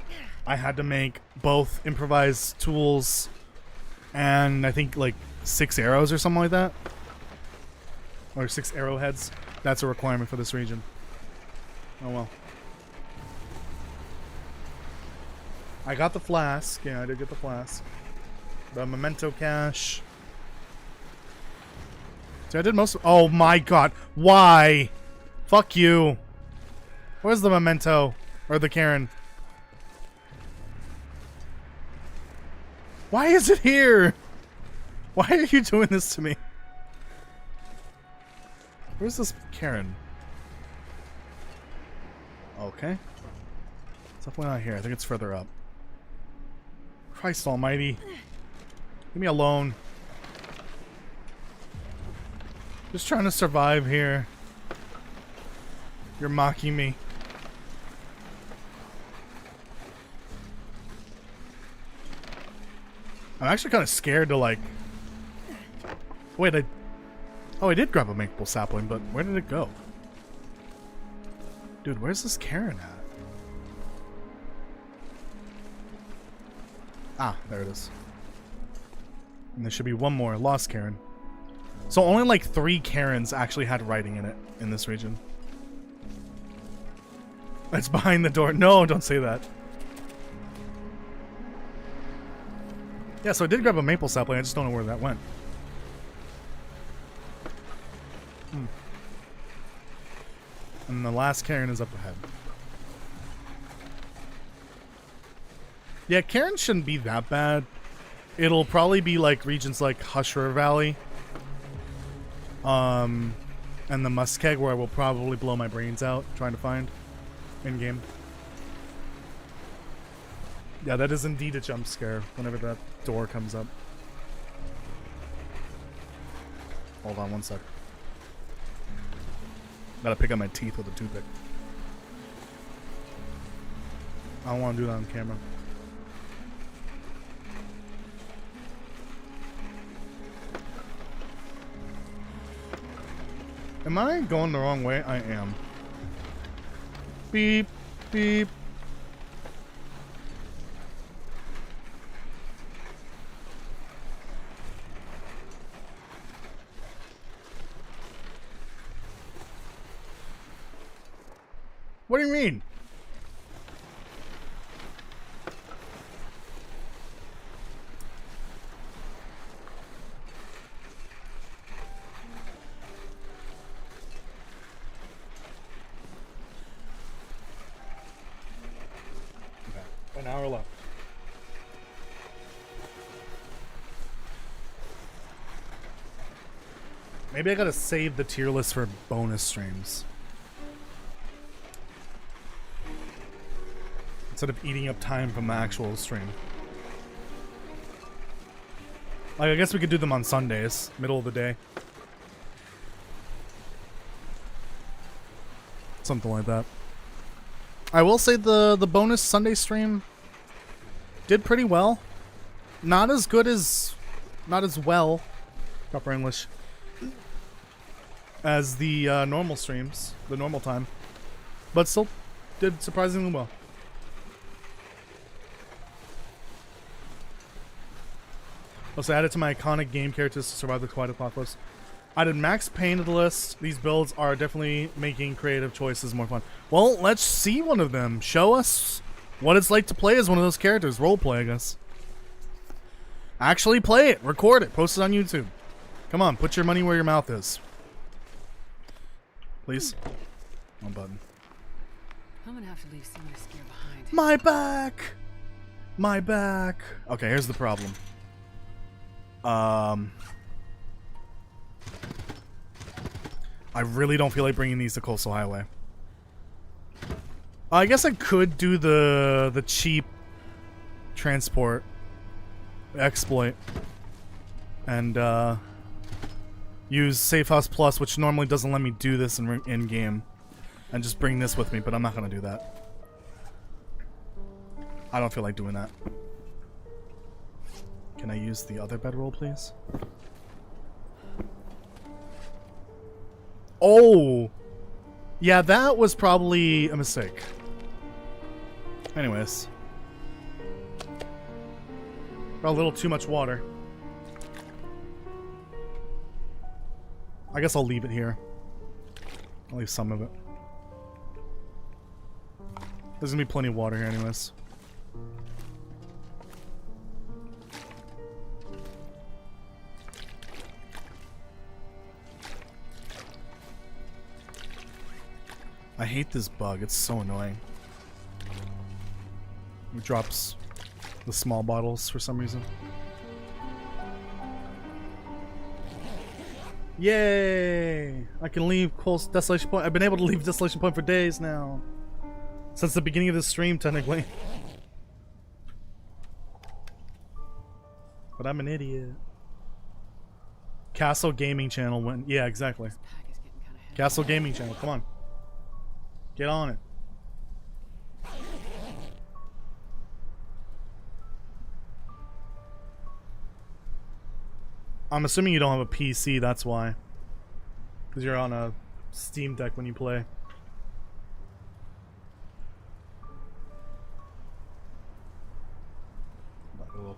I had to make both improvised tools and I think like 6 arrows or something like that. Or 6 arrowheads. That's a requirement for this region. Oh well. I got the flask. Yeah, I did get the flask. The memento cache. See, I did most of, oh my god. Why? Fuck you. Where's the memento? Or the Karen? Why is it here? Why are you doing this to me? Where's this Karen? Okay. It's definitely not here. I think it's further up. Christ almighty. Leave me alone. Just trying to survive here. You're mocking me. I'm actually kind of scared to like... Wait, oh, I did grab a maple sapling, but where did it go? Dude, where's this Karen at? Ah, there it is. And there should be one more. Lost Karen. So only like 3 Karens actually had writing in it in this region. It's behind the door. No, don't say that. Yeah, so I did grab a maple sapling. I just don't know where that went. And the last Karen is up ahead. Yeah, Karen shouldn't be that bad. It'll probably be like regions like Hushra Valley. And the Muskeg, where I will probably blow my brains out trying to find in-game. Yeah, that is indeed a jump scare whenever that door comes up. Hold on one sec. Gotta pick up my teeth with a toothpick. I don't want to do that on camera. Am I going the wrong way? I am. Beep, beep. What do you mean? Okay, an hour left. Maybe I gotta save the tier list for bonus streams. Instead of eating up time from the actual stream. Like, I guess we could do them on Sundays, middle of the day. Something like that. I will say the bonus Sunday stream did pretty well. Not as good as... Not as well, proper English, as the normal streams, the normal time. But still did surprisingly well. Also added to my iconic game characters to survive the quiet apocalypse. Added Max Payne to the list. These builds are definitely making creative choices more fun. Well, let's see one of them. Show us what it's like to play as one of those characters. Roleplay, I guess. Actually play it. Record it. Post it on YouTube. Come on, put your money where your mouth is. Please. One button. I'm gonna have to leave some of this gear behind. My back! My back. Okay, here's the problem. I really don't feel like bringing these to Coastal Highway. I guess I could do the cheap transport exploit and use Safe House Plus, which normally doesn't let me do this in game, and just bring this with me, but I'm not gonna do that. I don't feel like doing that. Can I use the other bedroll, please? Oh! Yeah, that was probably a mistake. Anyways. Got a little too much water. I guess I'll leave it here. I'll leave some of it. There's gonna be plenty of water here anyways. I hate this bug. It's so annoying. It drops the small bottles for some reason. Yay! I can leave Desolation Point. I've been able to leave Desolation Point for days now. Since the beginning of this stream, technically. But I'm an idiot. Castle Gaming Channel went. Yeah, exactly. Pack is getting kind of heavy. Castle Gaming Channel, come on. Get on it. I'm assuming you don't have a PC, that's why. Because you're on a Steam Deck when you play. That little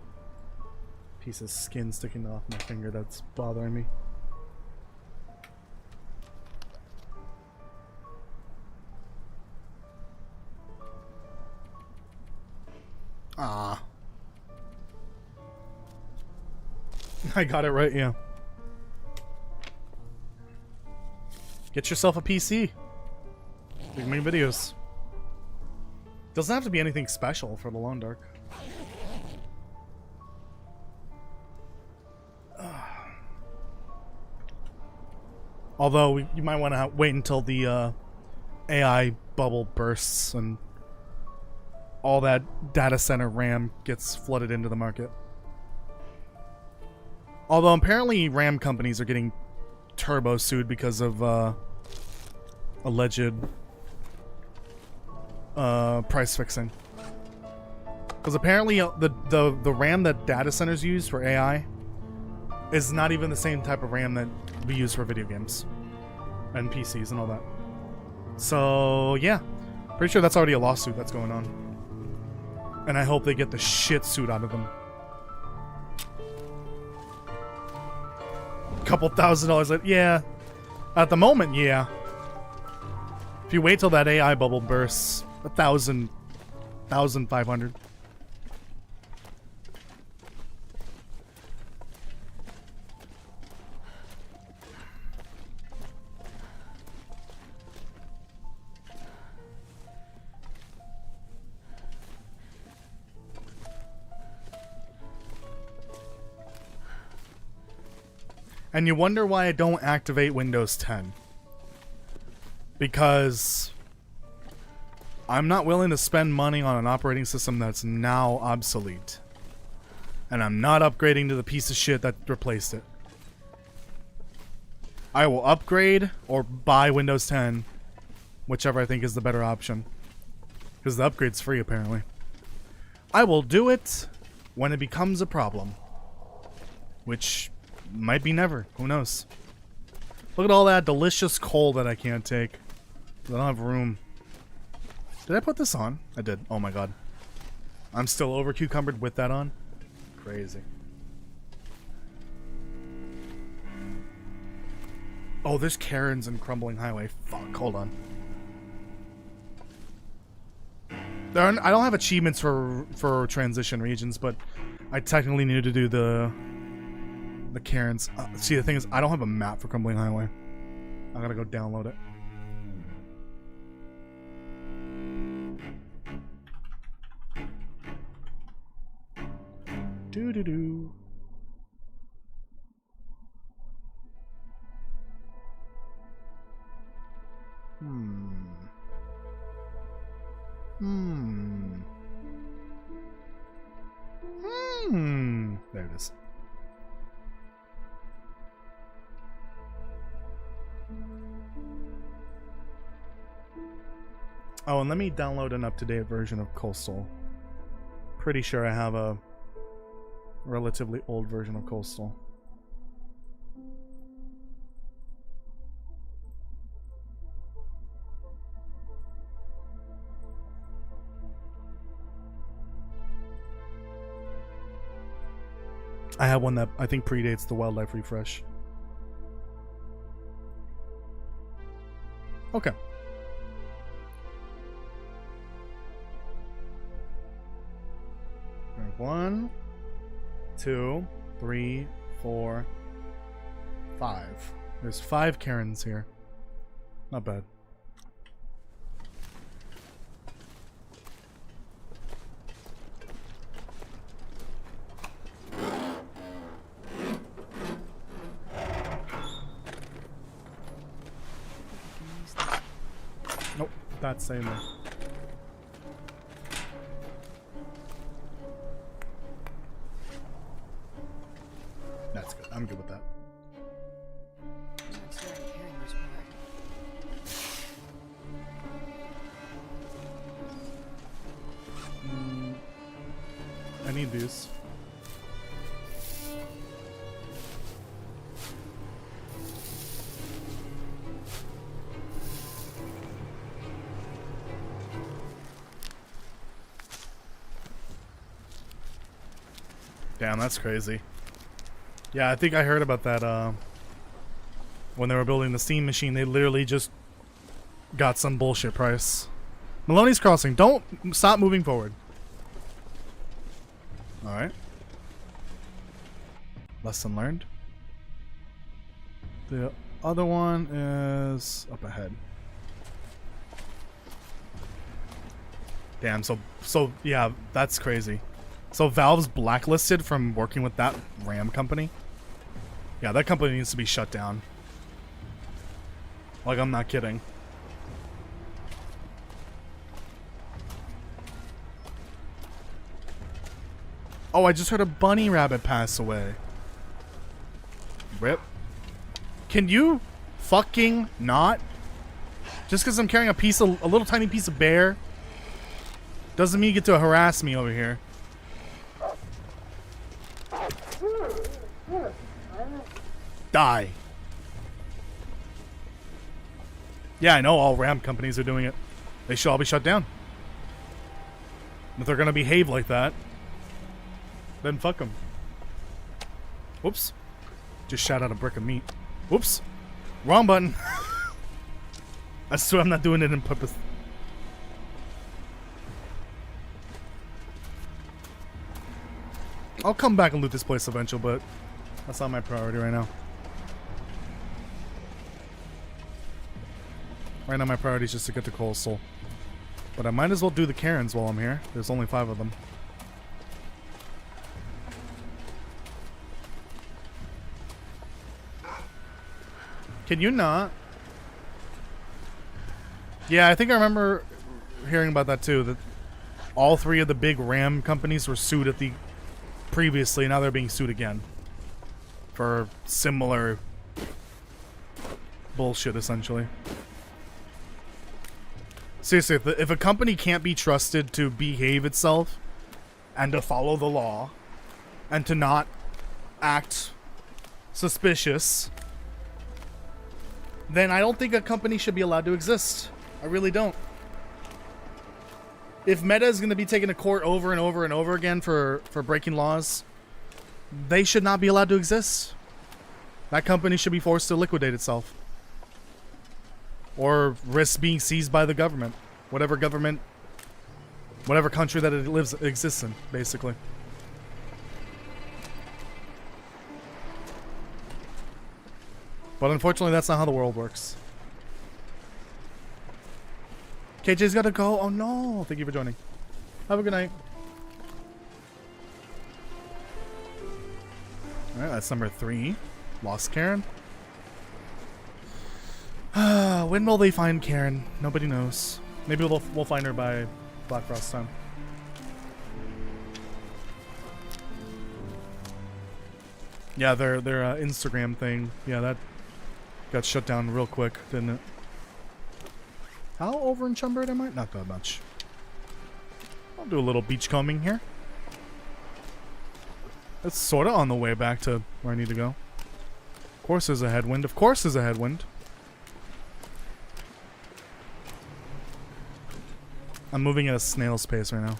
piece of skin sticking off my finger that's bothering me. Ah. I got it right, yeah. Get yourself a PC. You can make videos. Doesn't have to be anything special for the Lone Dark. Although, you might want to wait until the AI bubble bursts and all that data center RAM gets flooded into the market. Although apparently RAM companies are getting turbo sued because of alleged price fixing. Because apparently the RAM that data centers use for AI is not even the same type of RAM that we use for video games and PCs and all that. So yeah, pretty sure that's already a lawsuit that's going on. And I hope they get the shit suit out of them. Couple $1,000s, like, yeah. At the moment, yeah. If you wait till that AI bubble bursts, 1,000, 1,500. And you wonder why I don't activate Windows 10. Because I'm not willing to spend money on an operating system that's now obsolete. And I'm not upgrading to the piece of shit that replaced it. I will upgrade or buy Windows 10, whichever I think is the better option. Because the upgrade's free, apparently. I will do it when it becomes a problem. Which might be never. Who knows? Look at all that delicious coal that I can't take. I don't have room. Did I put this on? I did. Oh my god. I'm still over cucumbered with that on? Crazy. Oh, there's Karens in Crumbling Highway. Fuck, hold on. I don't have achievements for transition regions, but I technically need to do the Karens. See, the thing is, I don't have a map for Crumbling Highway. I gotta go download it. Doo-doo-doo. There it is. Oh, and let me download an up-to-date version of Coastal. Pretty sure I have a relatively old version of Coastal. I have one that I think predates the wildlife refresh. Okay. All right, 1, 2, 3, 4, 5. There's 5 Karens here. Not bad. that sailor. That's good. I'm good with that. I'm not sure I can carry much more. I need these. Damn, that's crazy. Yeah, I think I heard about that when they were building the steam machine. They literally just got some bullshit price. Maloney's Crossing. Don't stop moving forward. Alright. Lesson learned. The other one is up ahead. Damn, so yeah, that's crazy. So Valve's blacklisted from working with that RAM company? Yeah, that company needs to be shut down. Like, I'm not kidding. Oh, I just heard a bunny rabbit pass away. Rip. Can you fucking not? Just because I'm carrying a little tiny piece of bear doesn't mean you get to harass me over here. Die. Yeah, I know all RAM companies are doing it. They should all be shut down. If they're gonna behave like that, then fuck them. Whoops. Just shot out a brick of meat. Whoops. Wrong button. I swear I'm not doing it on purpose. I'll come back and loot this place eventually, but that's not my priority right now. Right now my priority is just to get to Coastal. But I might as well do the Karens while I'm here. There's only 5 of them. Can you not? Yeah, I think I remember hearing about that too. That all 3 of the big RAM companies were sued at the previously. Now they're being sued again for similar bullshit, essentially. Seriously, if a company can't be trusted to behave itself and to follow the law and to not act suspicious, then I don't think a company should be allowed to exist. I really don't. If Meta is going to be taken to court over and over and over again for breaking laws, they should not be allowed to exist. That company should be forced to liquidate itself. Or risk being seized by the government. Whatever country that it exists in, basically. But unfortunately, that's not how the world works. KJ's gotta go. Oh no. Thank you for joining. Have a good night. Alright, that's number 3. Lost Karen. When will they find Karen? Nobody knows. Maybe we'll find her by Blackfrost time. Yeah, their Instagram thing. Yeah, that got shut down real quick, didn't it? How over encumbered am I? Not that much. I'll do a little beach combing here. It's sort of on the way back to where I need to go. Of course there's a headwind. Of course there's a headwind. I'm moving at a snail's pace right now.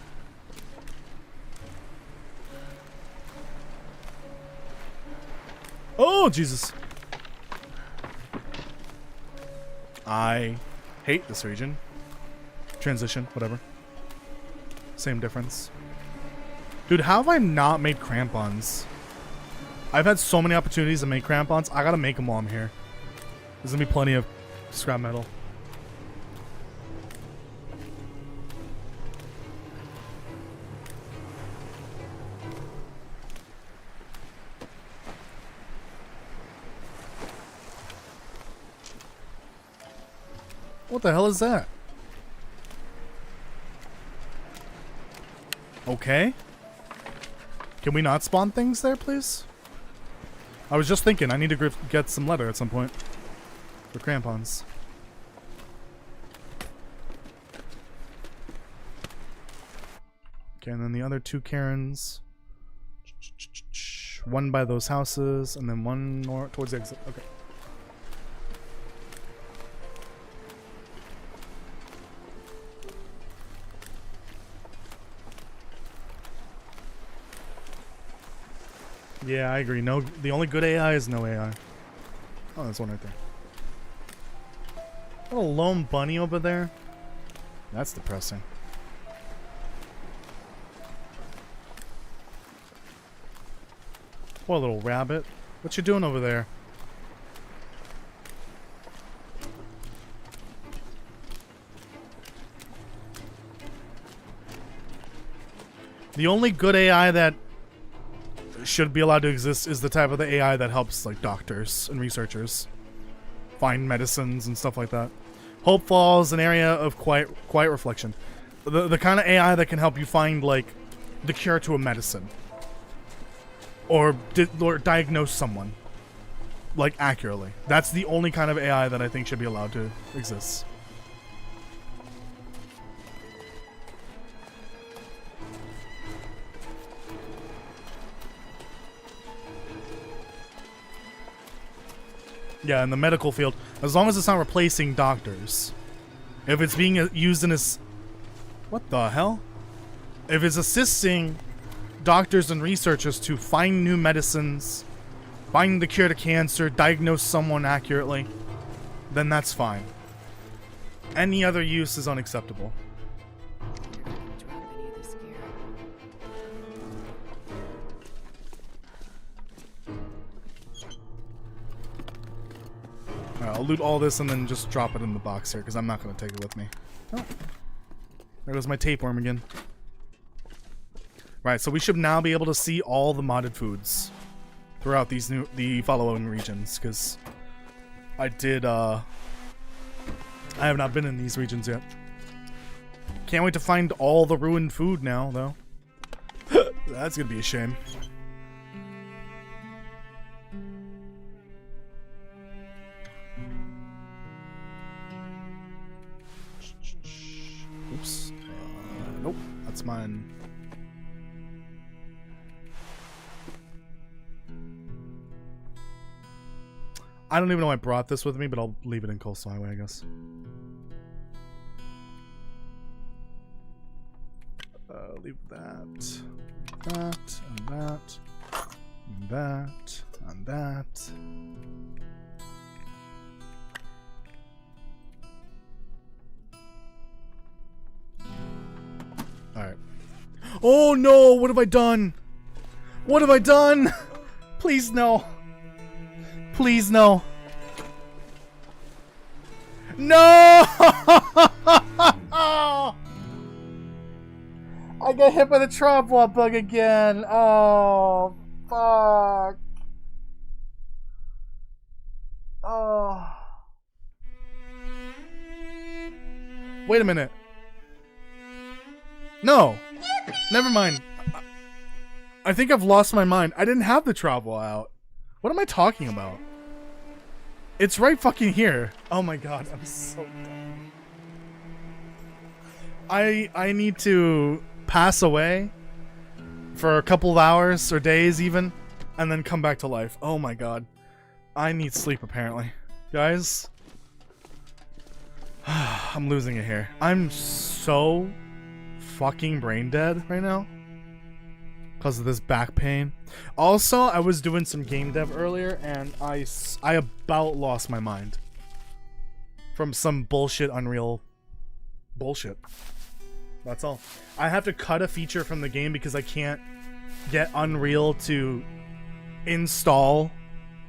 Oh, Jesus. I hate this region. Transition, whatever. Same difference. Dude, how have I not made crampons? I've had so many opportunities to make crampons. I gotta make them while I'm here. There's gonna be plenty of scrap metal. What the hell is that? Okay. Can we not spawn things there, please? I was just thinking, I need to get some leather at some point. For crampons. Okay, and then the other 2 Karens. One by those houses, and then one more towards the exit. Okay. Yeah, I agree. No, the only good AI is no AI. Oh, there's one right there. Got a lone bunny over there. That's depressing. Poor little rabbit. What you doing over there? The only good AI that should be allowed to exist is the type of the AI that helps like doctors and researchers find medicines and stuff like that. Hope Falls, an area of quiet reflection. The kind of AI that can help you find like the cure to a medicine. Or diagnose someone, like, accurately. That's the only kind of AI that I think should be allowed to exist. Yeah, in the medical field, as long as it's not replacing doctors. If it's being used in as... What the hell? If it's assisting doctors and researchers to find new medicines, find the cure to cancer, diagnose someone accurately, then that's fine. Any other use is unacceptable. Alright, I'll loot all this and then just drop it in the box here, because I'm not going to take it with me. Oh. There goes my tapeworm again. Right, so we should now be able to see all the modded foods throughout the following regions, because I have not been in these regions yet. Can't wait to find all the ruined food now, though. That's gonna be a shame. Oops. Nope, that's mine. I don't even know I brought this with me, but I'll leave it in Coastal Highway, I guess. Leave that, that, and that, and that, and that. Alright. Oh no! What have I done? What have I done? Please no. Please no. No! I got hit by the trap wall bug again. Oh, fuck. Oh. Wait a minute. No. Never mind. I think I've lost my mind. I didn't have the travel out. What am I talking about? It's right fucking here. Oh my god, I'm so dumb. I need to pass away for a couple of hours or days even, and then come back to life. Oh my god. I need sleep apparently. Guys, I'm losing it here. I'm so fucking brain dead right now because of this back pain. Also, I was doing some game dev earlier and I about lost my mind from some bullshit Unreal bullshit. That's all. I have to cut a feature from the game because I can't get Unreal to install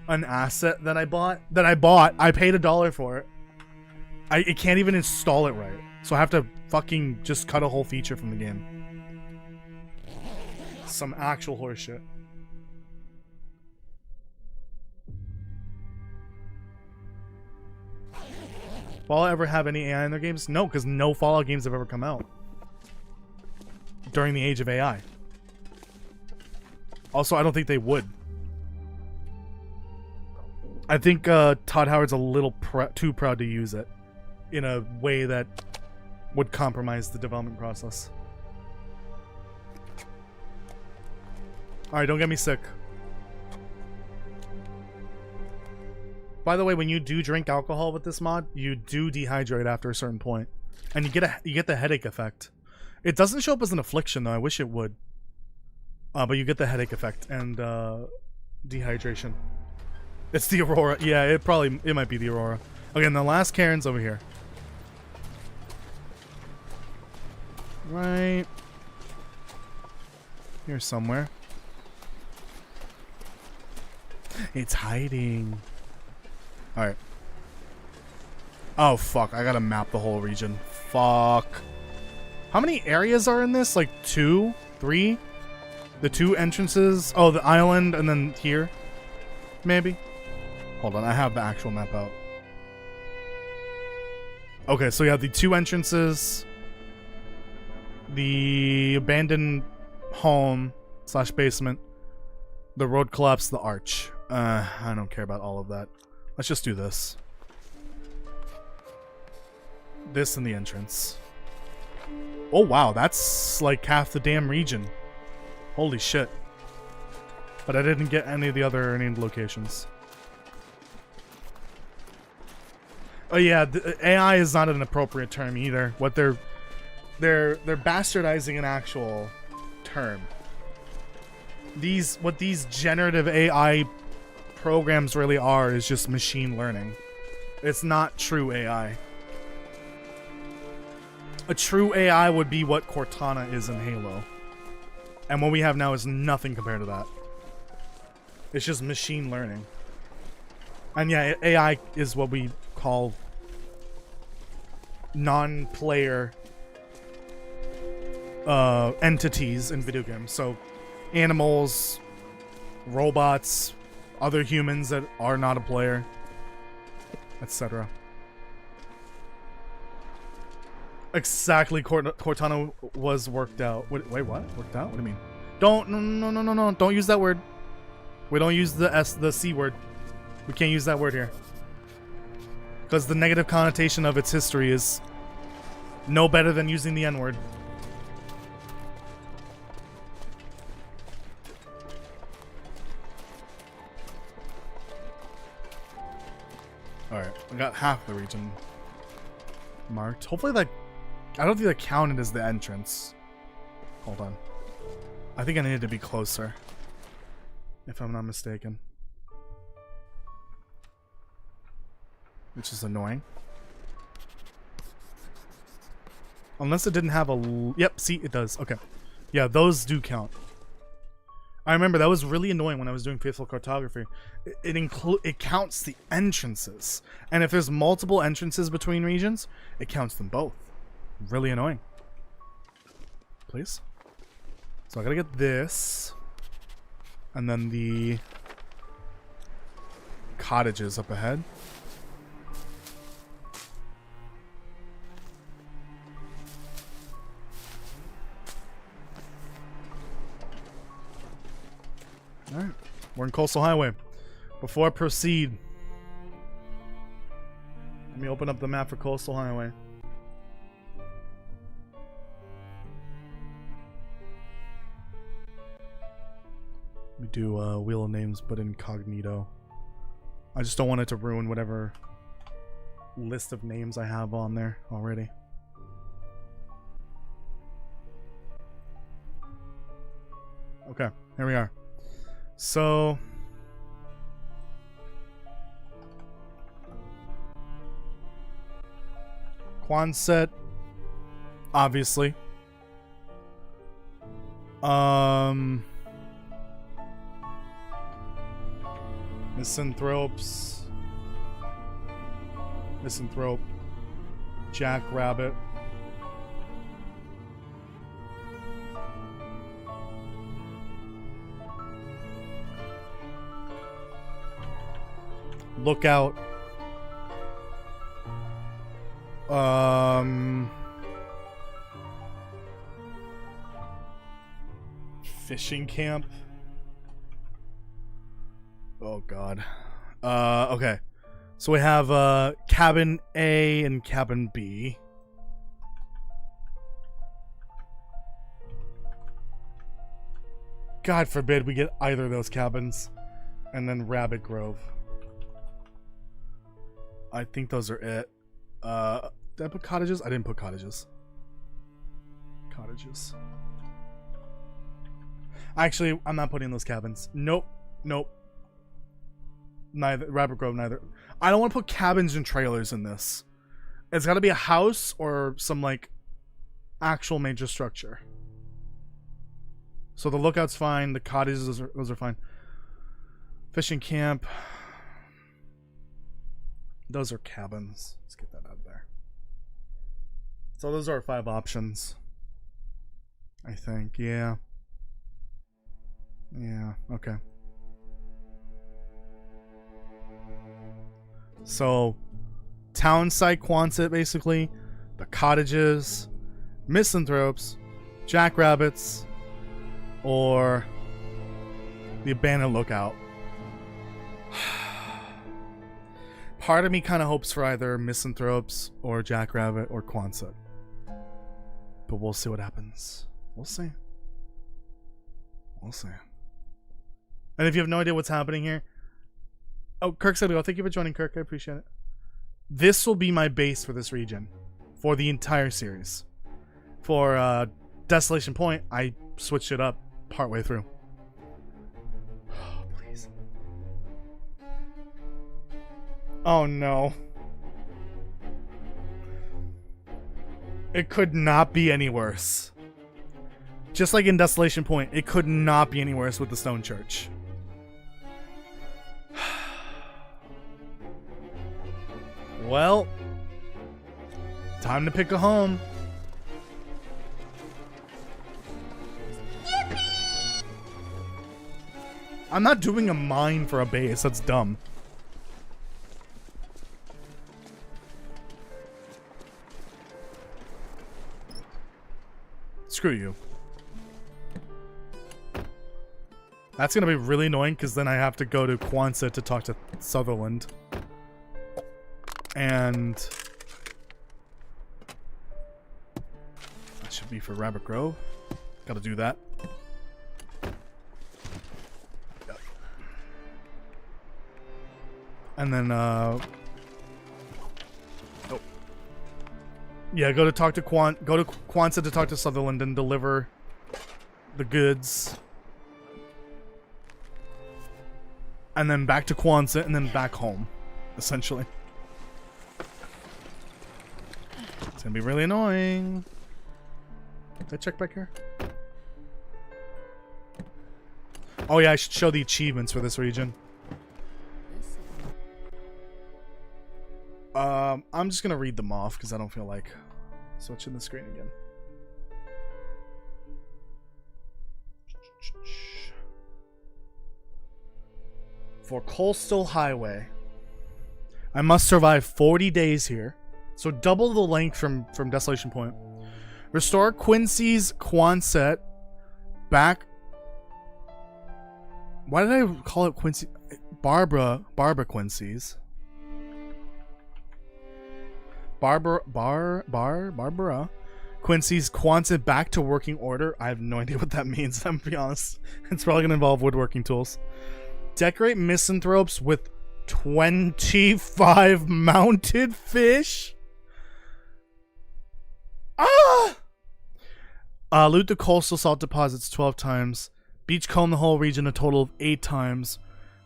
an asset that I bought. I paid $1 for it. It can't even install it right. So I have to fucking just cut a whole feature from the game. Some actual horseshit. Fallout ever have any AI in their games? No, because no Fallout games have ever come out. during the age of AI. Also, I don't think they would. I think Todd Howard's a little too proud to use it in a way that would compromise the development process. Alright, don't get me sick. By the way, when you do drink alcohol with this mod, you do dehydrate after a certain point. And you get the headache effect. It doesn't show up as an affliction though, I wish it would. But you get the headache effect and dehydration. It's the Aurora. Yeah, it might be the Aurora. Okay, and the last Karen's over here. Right here somewhere. It's hiding. Alright. Oh, fuck. I gotta map the whole region. Fuck. How many areas are in this? Like 2? 3? The 2 entrances? Oh, the island and then here? Maybe? Hold on, I have the actual map out. Okay, so you have the 2 entrances. The abandoned home / basement. The road collapse, the arch. I don't care about all of that. Let's just do this. This and the entrance. Oh wow, that's like half the damn region. Holy shit. But I didn't get any of the other named locations. Oh yeah, the AI is not an appropriate term either. What they're bastardizing an actual term. What these generative AI programs really are is just machine learning. It's not true AI. A true AI would be what Cortana is in Halo. And what we have now is nothing compared to that. It's just machine learning. And yeah, AI is what we call non-player entities in video games. So animals, robots, other humans that are not a player, etc. Exactly, Cortana was worked out. Wait, what? Worked out? What do you mean? No. Don't use that word. We don't use the C word. We can't use that word here. Because the negative connotation of its history is no better than using the N word. Alright, we got half the region marked. Hopefully that... I don't think that counted as the entrance. Hold on. I think I needed to be closer. If I'm not mistaken. Which is annoying. Unless it didn't have a... Yep, see, it does. Okay. Yeah, those do count. I remember that was really annoying when I was doing faithful cartography. It counts the entrances, and if there's multiple entrances between regions, it counts them both. Really annoying. Please. So I gotta get this, and then the cottages up ahead. Alright, we're in Coastal Highway. Before I proceed, let me open up the map for Coastal Highway. We do Wheel of Names, but incognito. I just don't want it to ruin whatever list of names I have on there already. Okay, here we are. So Quonset, obviously. Misanthropes. Misanthrope. Jackrabbit. Lookout. Fishing camp. Oh god. Okay. So we have cabin A and cabin B. God forbid we get either of those cabins. And then Rabbit Grove. I think those are it. Did I put cottages? I didn't put cottages. Cottages. Actually, I'm not putting those cabins. Nope. Nope. Neither. Rabbit Grove, neither. I don't want to put cabins and trailers in this. It's got to be a house or some, like, actual major structure. So the lookout's fine. The cottages, those are fine. Fishing camp. Those are cabins. Let's get that out there. So those are our 5 options. I think. Yeah. Yeah. Okay. So, town site Quonset, basically. The cottages. Misanthropes. Jackrabbits. Or the abandoned lookout. Part of me kind of hopes for either Misanthropes or Jackrabbit or Quonset. But we'll see what happens. We'll see. We'll see. And if you have no idea what's happening here... Oh, Kirk said, "Oh, thank you for joining, Kirk. I appreciate it." This will be my base for this region. For the entire series. For Desolation Point, I switched it up partway through. Oh, please. Oh, no. It could not be any worse. Just like in Desolation Point, it could not be any worse with the Stone Church. Well, time to pick a home. Yippee! I'm not doing a mine for a base. That's dumb. Screw you. That's gonna be really annoying because then I have to go to Quonset to talk to Sutherland. And that should be for Rabbit Grove. Gotta do that. Yep. And then oh. Yeah, go to Quonset to talk to Sutherland and deliver the goods. And then back to Quonset and then back home, essentially. It's gonna be really annoying. Did I check back here? Oh yeah, I should show the achievements for this region. I'm just gonna read them off because I don't feel like switching the screen again. For Coastal Highway, I must survive 40 days here. So double the length from Desolation Point. Restore Quincy's Quonset back. Why did I call it Quincy? Barbara Quincy's. Barbara Quincy's Quonset back to working order. I have no idea what that means, I'm gonna be honest. It's probably gonna involve woodworking tools. Decorate Misanthropes with 25 mounted fish. Loot the coastal salt deposits 12 times. Beachcomb the whole region a total of 8 times.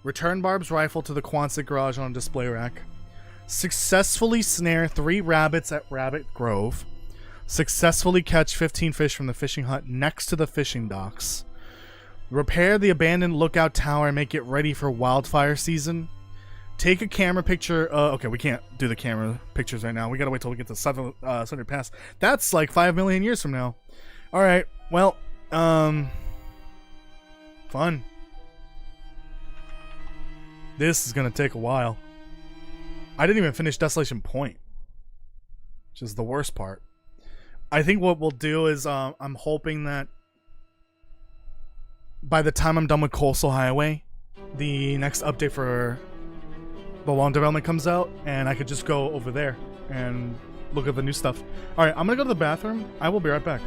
Return Barb's rifle to the Quonset garage on a display rack. Successfully snare 3 rabbits at Rabbit Grove. Successfully catch 15 fish from the fishing hut next to the fishing docks. Repair the abandoned lookout tower and make it ready for wildfire season. Take a camera picture. Okay, we can't do the camera pictures right now. We gotta wait till we get to Southern Pass. That's like 5 million years from now. All right. Well, fun. This is gonna take a while. I didn't even finish Desolation Point, which is the worst part. I think what we'll do is I'm hoping that by the time I'm done with Coastal Highway, the next update for the long development comes out, and I could just go over there and look at the new stuff. Alright, I'm gonna go to the bathroom. I will be right back.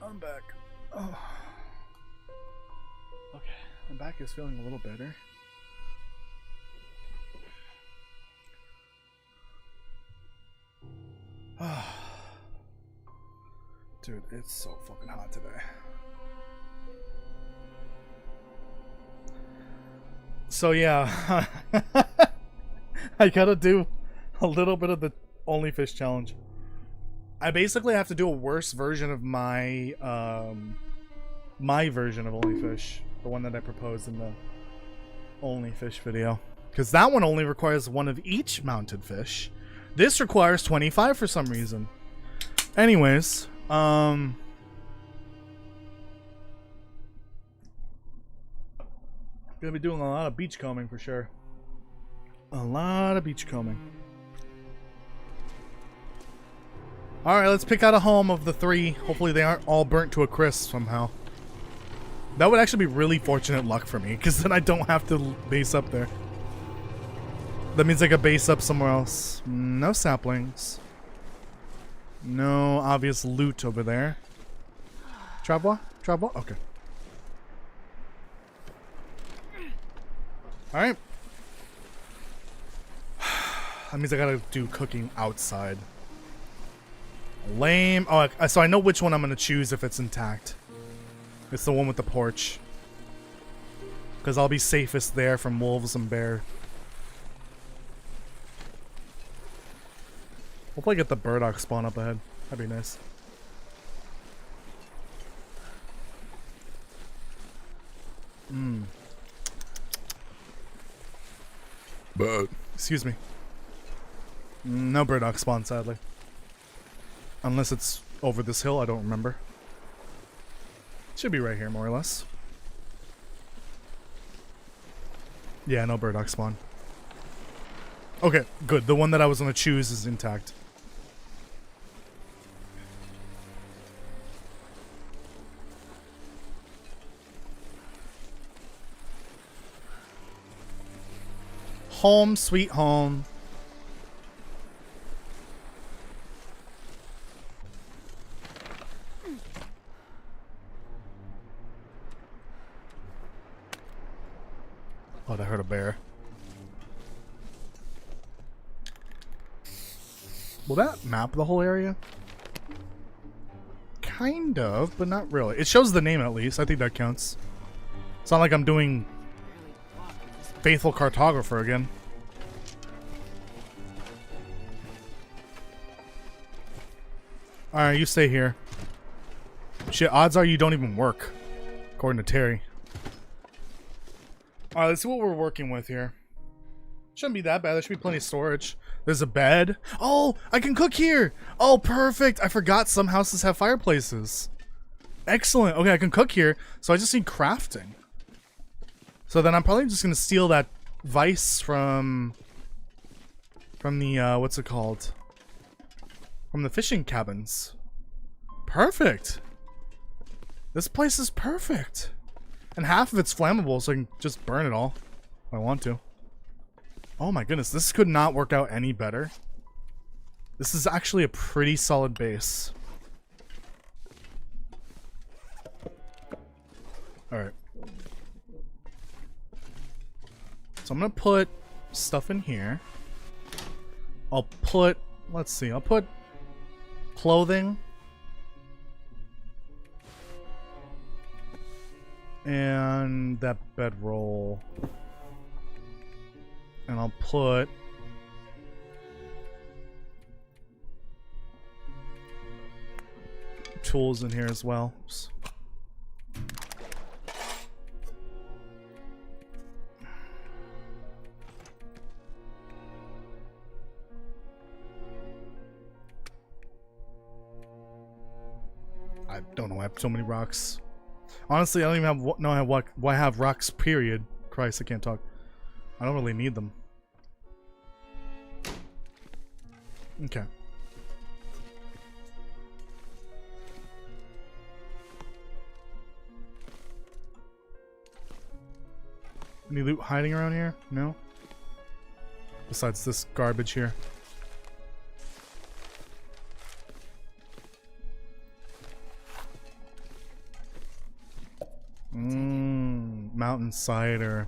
I'm back. Oh. Okay, my back is feeling a little better. Dude, it's so fucking hot today. So yeah, I gotta do a little bit of the Only Fish challenge. I basically have to do a worse version of my my version of Only Fish, the one that I proposed in the Only Fish video, because that one only requires one of each mounted fish. This requires 25 for some reason. Anyways, gonna be doing a lot of beach combing for sure. A lot of beach combing. Alright, let's pick out a home of the 3. Hopefully they aren't all burnt to a crisp somehow. That would actually be really fortunate luck for me, because then I don't have to base up there. That means I could base up somewhere else. No saplings. No obvious loot over there. Travois? Travois? Okay. Alright. That means I gotta do cooking outside. Lame. Oh, so I know which one I'm gonna choose if it's intact. It's the one with the porch. Because I'll be safest there from wolves and bear. Hopefully I get the burdock spawn up ahead. That'd be nice. But excuse me. No burdock spawn, sadly. Unless it's over this hill, I don't remember. Should be right here, more or less. Yeah, no burdock spawn. Okay, good. The one that I was gonna choose is intact. Home, sweet home. Oh, I heard a bear. Will that map the whole area? Kind of, but not really. It shows the name at least. I think that counts. It's not like I'm doing Faithful Cartographer again. Alright, you stay here. Shit, odds are you don't even work, according to Terry. Alright, let's see what we're working with here. Shouldn't be that bad. There should be plenty of storage. There's a bed. Oh, I can cook here. Oh, perfect. I forgot some houses have fireplaces. Excellent. Okay, I can cook here. So I just need crafting. So then I'm probably just going to steal that vice from the, what's it called? From the fishing cabins. Perfect. This place is perfect. And half of it's flammable, so I can just burn it all if I want to. Oh my goodness, this could not work out any better. This is actually a pretty solid base. Alright. So I'm gonna put stuff in here. I'll put, let's see, I'll put clothing. And that bedroll. And I'll put tools in here as well. Oops. I don't know. I have so many rocks. Honestly, I don't even have why I have rocks. Period. Christ, I can't talk. I don't really need them. Okay. Any loot hiding around here? No? Besides this garbage here. Mountain cider.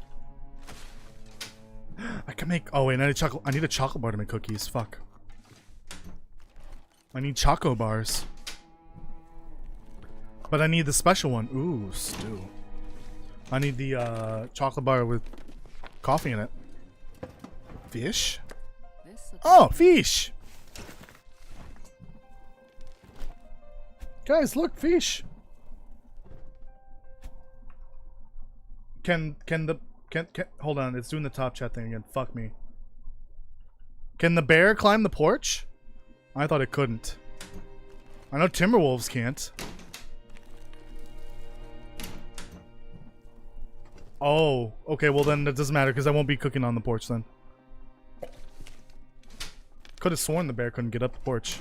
I can make. Oh wait, I need a chocolate bar to make cookies. Fuck. I need choco bars. But I need the special one. Ooh, stew. I need the chocolate bar with coffee in it. Fish? Oh, fish! Guys, look, fish. Can hold on, it's doing the top chat thing again. Fuck me. Can the bear climb the porch? I thought it couldn't. I know Timberwolves can't. Oh, okay, well then that doesn't matter because I won't be cooking on the porch then. Could have sworn the bear couldn't get up the porch.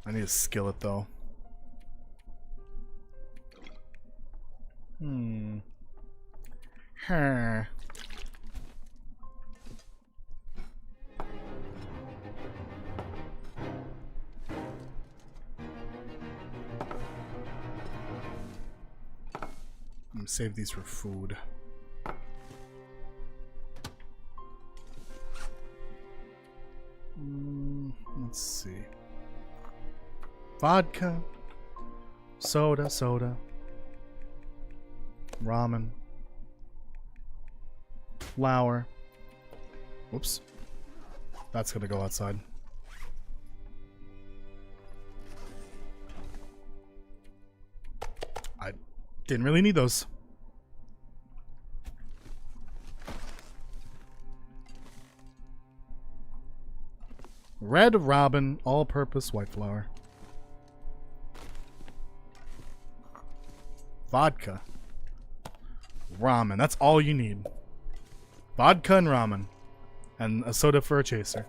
I need a skillet though. Huh. I'm gonna save these for food. Let's see. Vodka, soda, ramen, flour. Whoops. That's gonna go outside. I didn't really need those. Red robin, all-purpose white flour. Vodka. Ramen. That's all you need. Vodka and ramen. And a soda for a chaser.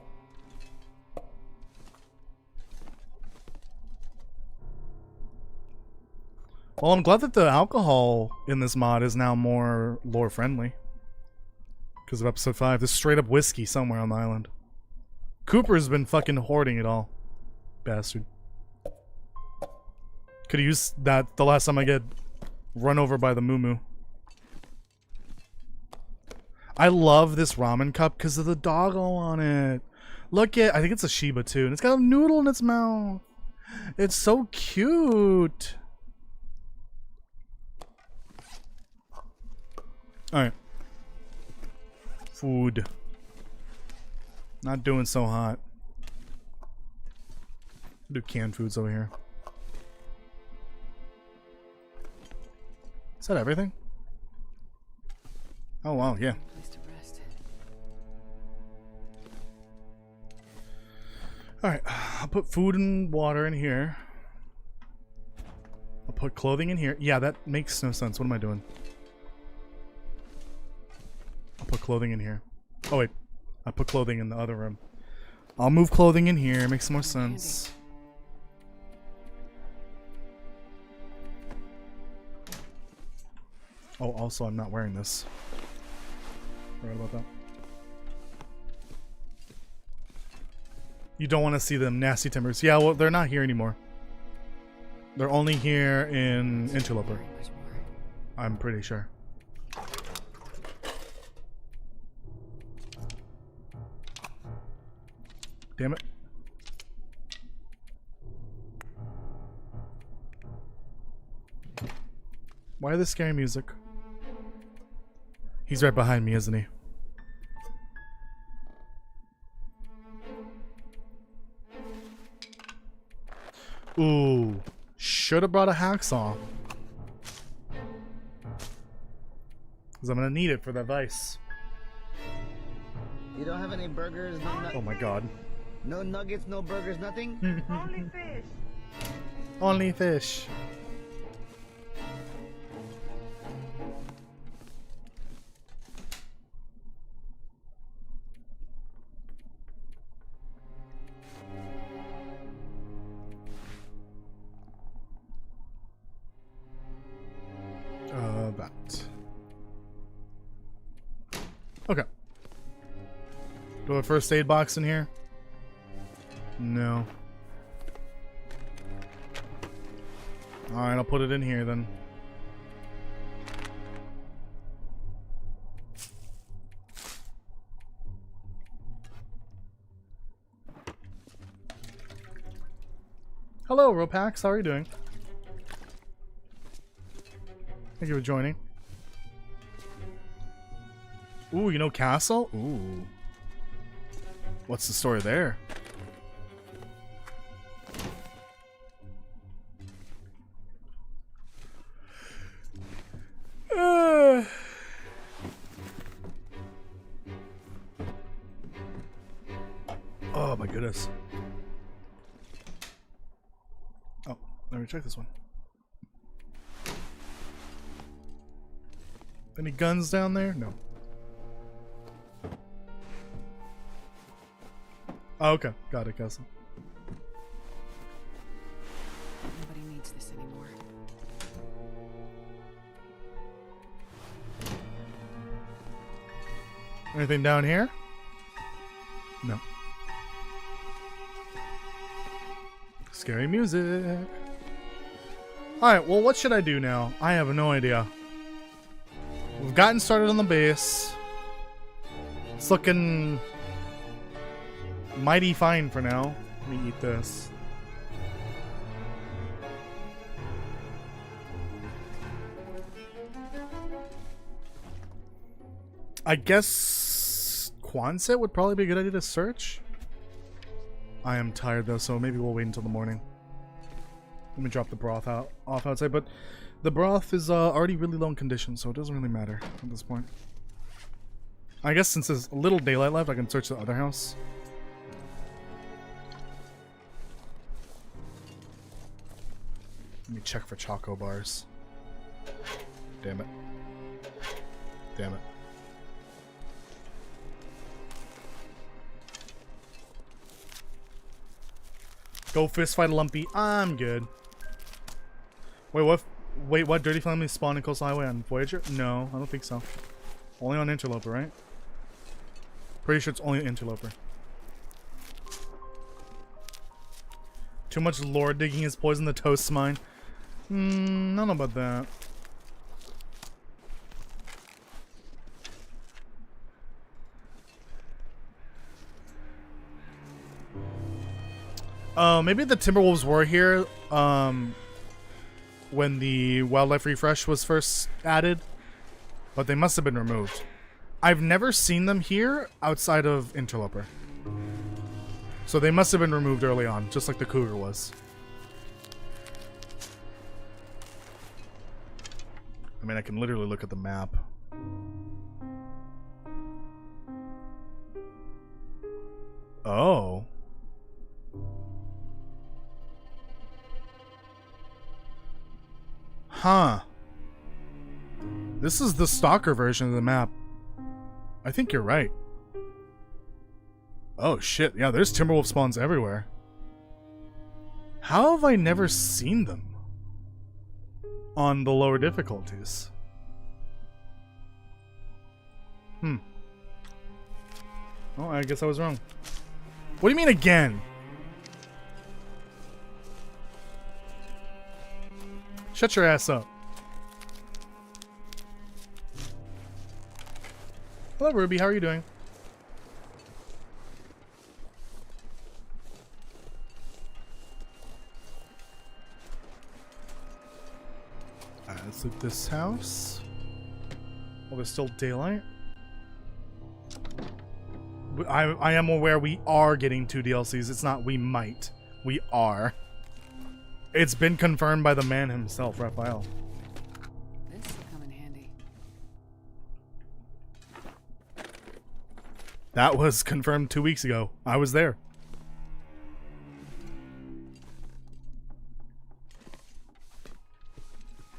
Well, I'm glad that the alcohol in this mod is now more lore friendly. Because of episode 5. There's straight up whiskey somewhere on the island. Cooper's been fucking hoarding it all. Bastard. Could've used that the last time I get run over by the moo. I love this ramen cup because of the doggo on it. Look at, I think it's a Shiba too, and it's got a noodle in its mouth. It's so cute. Alright. Food. Not doing so hot. Do canned foods over here. Is that everything? Oh wow, yeah. Place to rest. Alright, I'll put food and water in here. I'll put clothing in here. Yeah, that makes no sense. What am I doing? I'll put clothing in here. Oh wait, I put clothing in the other room. I'll move clothing in here. Makes more sense. Oh, also I'm not wearing this. Forgot about that. You don't want to see them nasty timbers. Yeah, well, they're not here anymore. They're only here in Interloper. Very much more. I'm pretty sure. Damn it. Why the scary music? He's right behind me, isn't he? Ooh. Should have brought a hacksaw. Because I'm going to need it for that vice. You don't have any burgers, Oh my god. no nuggets, no burgers, nothing? Only fish. Only fish. That. Okay. Do I have a first aid box in here? No. Alright, I'll put it in here then. Hello, Ropax. How are you doing? Thank you for joining. Ooh, you know Castle? Ooh. What's the story there? Oh my goodness. Oh, let me check this one. Any guns down there? No. Oh, okay. Got it, Castle. Nobody needs this anymore. Anything down here? No. Scary music. Alright, well, what should I do now? I have no idea. We've gotten started on the base. It's looking mighty fine for now. Let me eat this. I guess Quonset would probably be a good idea to search. I am tired though, so maybe we'll wait until the morning. Let me drop the broth off outside, but the broth is already really low in condition, so it doesn't really matter at this point. I guess since there's a little daylight left, I can search the other house. Let me check for Choco bars. Damn it. Damn it. Go fist fight a Lumpy. I'm good. Wait, what? Wait, what? Dirty Family spawned in Coastal Highway on Voyager? No, I don't think so. Only on Interloper, right? Pretty sure it's only Interloper. Too much lore digging has poisoned the toast mine. I don't know about that. Maybe the Timberwolves were here when the wildlife refresh was first added, but they must have been removed. I've never seen them here outside of Interloper. So they must have been removed early on, just like the cougar was. I mean, I can literally look at the map. Oh. Huh. This is the stalker version of the map. I think you're right. Oh shit, yeah, there's Timberwolf spawns everywhere. How have I never seen them on the lower difficulties? Oh, I guess I was wrong. What do you mean again? Shut your ass up. Hello, Ruby. How are you doing? Alright, let's loot this house. Oh, there's still daylight. I am aware we are getting 2 DLCs. It's not we might. We are. It's been confirmed by the man himself, Raphael. This will come in handy. That was confirmed 2 weeks ago. I was there.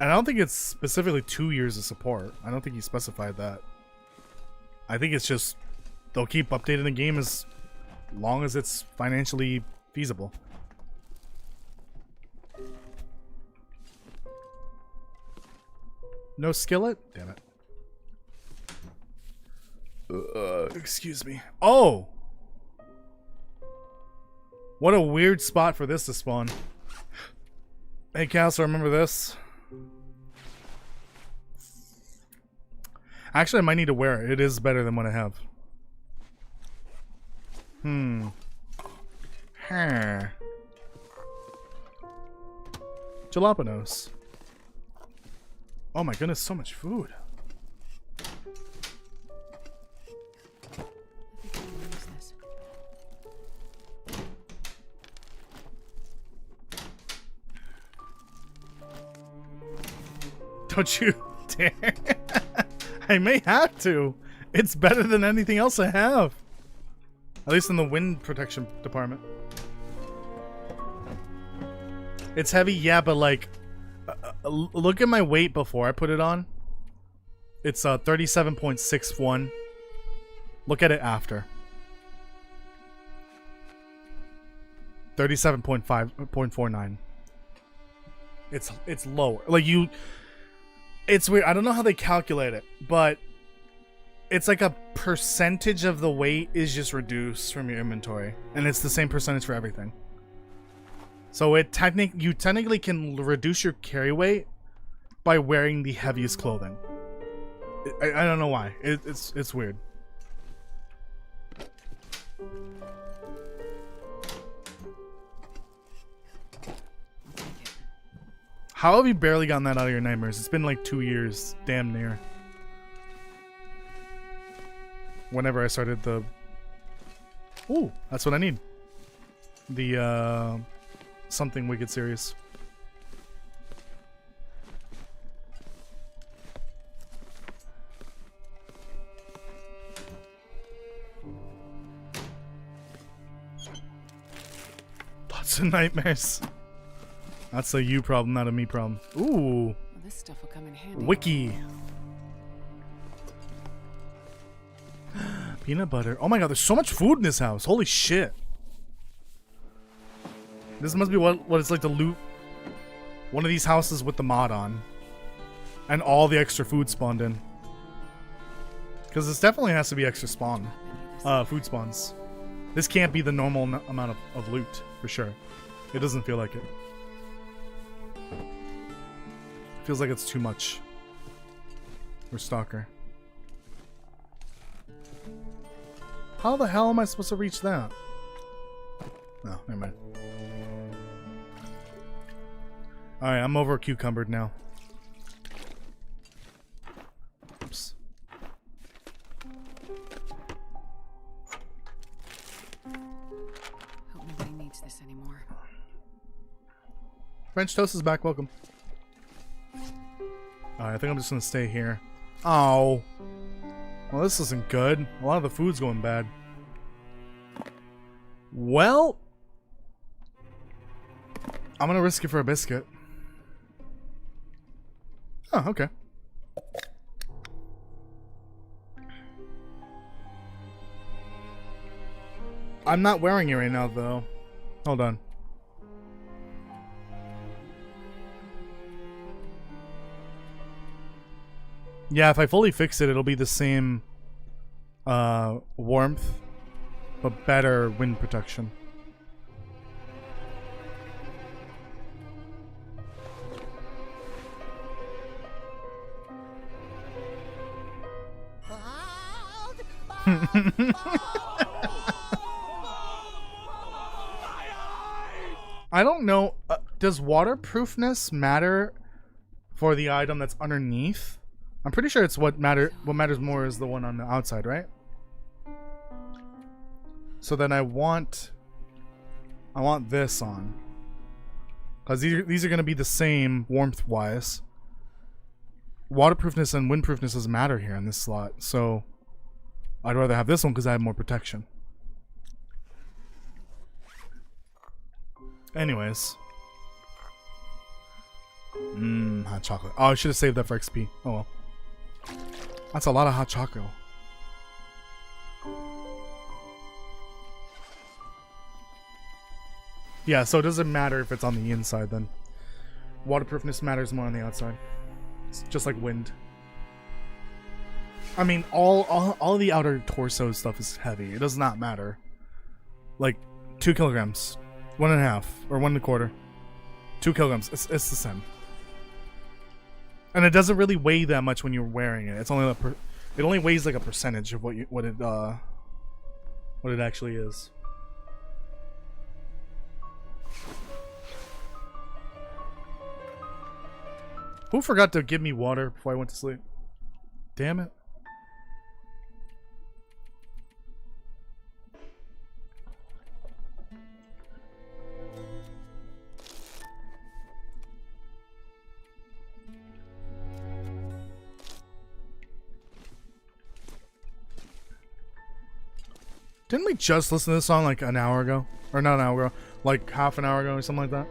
And I don't think it's specifically 2 years of support. I don't think he specified that. I think it's just they'll keep updating the game as long as it's financially feasible. No skillet? Damn it. Excuse me. Oh! What a weird spot for this to spawn. Hey, Castle, remember this? Actually, I might need to wear it. It is better than what I have. Jalapenos. Oh my goodness, so much food. I think I will use this. Don't you dare. I may have to. It's better than anything else I have. At least in the wind protection department. It's heavy, yeah, but like, look at my weight before I put it on. It's 37.61. Look at it after. 37.5.49. It's lower. Like it's weird. I don't know how they calculate it, but it's like a percentage of the weight is just reduced from your inventory, and it's the same percentage for everything. So you technically can reduce your carry weight by wearing the heaviest clothing. I don't know why. It's weird. How have you barely gotten that out of your nightmares? It's been like 2 years, damn near. Whenever I started the... Ooh, that's what I need. The, Something Wicked series. Lots of nightmares. That's a you problem, not a me problem. Ooh. Well, this stuff will come in handy. Wiki. Peanut butter. Oh my god, there's so much food in this house. Holy shit. This must be what it's like to loot one of these houses with the mod on. And all the extra food spawned in. Because this definitely has to be extra spawn. Food spawns. This can't be the normal amount of loot, for sure. It doesn't feel like it. Feels like it's too much. For Stalker. How the hell am I supposed to reach that? No, never mind. Alright, I'm over cucumbered now. Oops. Hope nobody needs this anymore. French toast is back, welcome. Alright, I think I'm just gonna stay here. Oh. Well, this isn't good. A lot of the food's going bad. Well, I'm gonna risk it for a biscuit. Oh, okay. I'm not wearing it right now, though. Hold on. Yeah, if I fully fix it, it'll be the same warmth, but better wind protection. I don't know. Does waterproofness matter for the item that's underneath? I'm pretty sure it's what matters more is the one on the outside, right? So then I want this on, because these are going to be the same warmth wise. Waterproofness and windproofness doesn't matter here in this slot, so I'd rather have this one because I have more protection. Anyways. Hot chocolate. Oh, I should have saved that for XP. Oh well. That's a lot of hot chocolate. Yeah, so it doesn't matter if it's on the inside then. Waterproofness matters more on the outside. It's just like wind. I mean, all the outer torso stuff is heavy. It does not matter. Like 2 kilograms, 1.5 or 1.25, 2 kilograms. It's the same. And it doesn't really weigh that much when you're wearing it. It's only it only weighs like a percentage of what it actually is. Who forgot to give me water before I went to sleep? Damn it. Didn't we just listen to this song like an hour ago? Or not an hour ago, like half an hour ago or something like that?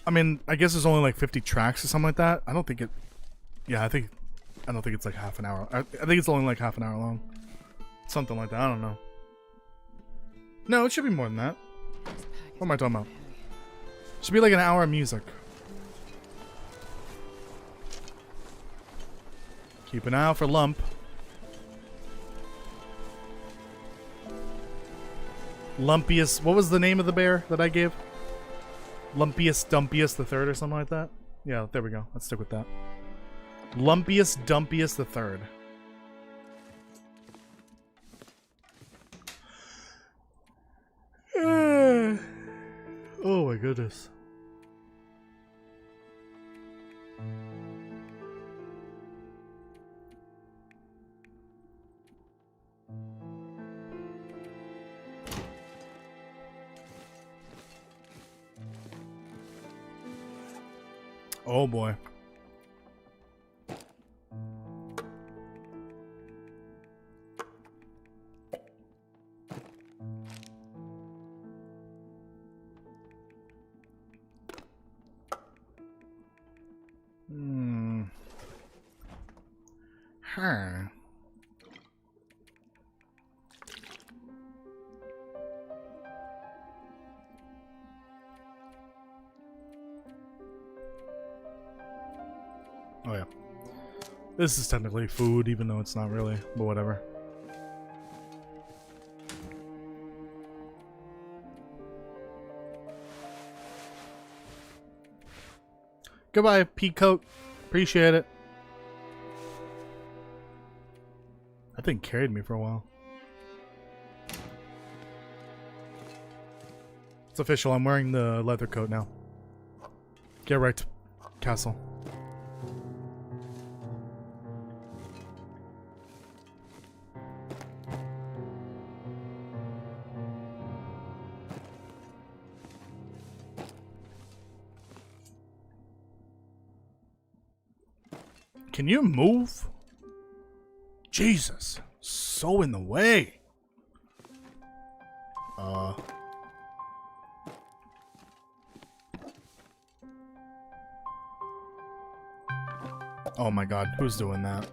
I mean, I guess there's only like 50 tracks or something like that. I don't think it... Yeah, I don't think it's like half an hour. I think it's only like half an hour long. Something like that, I don't know. No, it should be more than that. What am I talking about? It should be like an hour of music. Keep an eye out for Lump. Lumpiest... What was the name of the bear that I gave? Lumpiest Dumpiest the Third or something like that? Yeah, there we go. Let's stick with that. Lumpiest Dumpiest the Third. Oh my goodness. Oh boy. Huh. Oh yeah. This is technically food, even though it's not really, but whatever. Goodbye, Peacoat. Appreciate it. That thing carried me for a while. It's official. I'm wearing the leather coat now. Get right to castle. Can you move? Jesus. So in the way. Oh my god, who's doing that?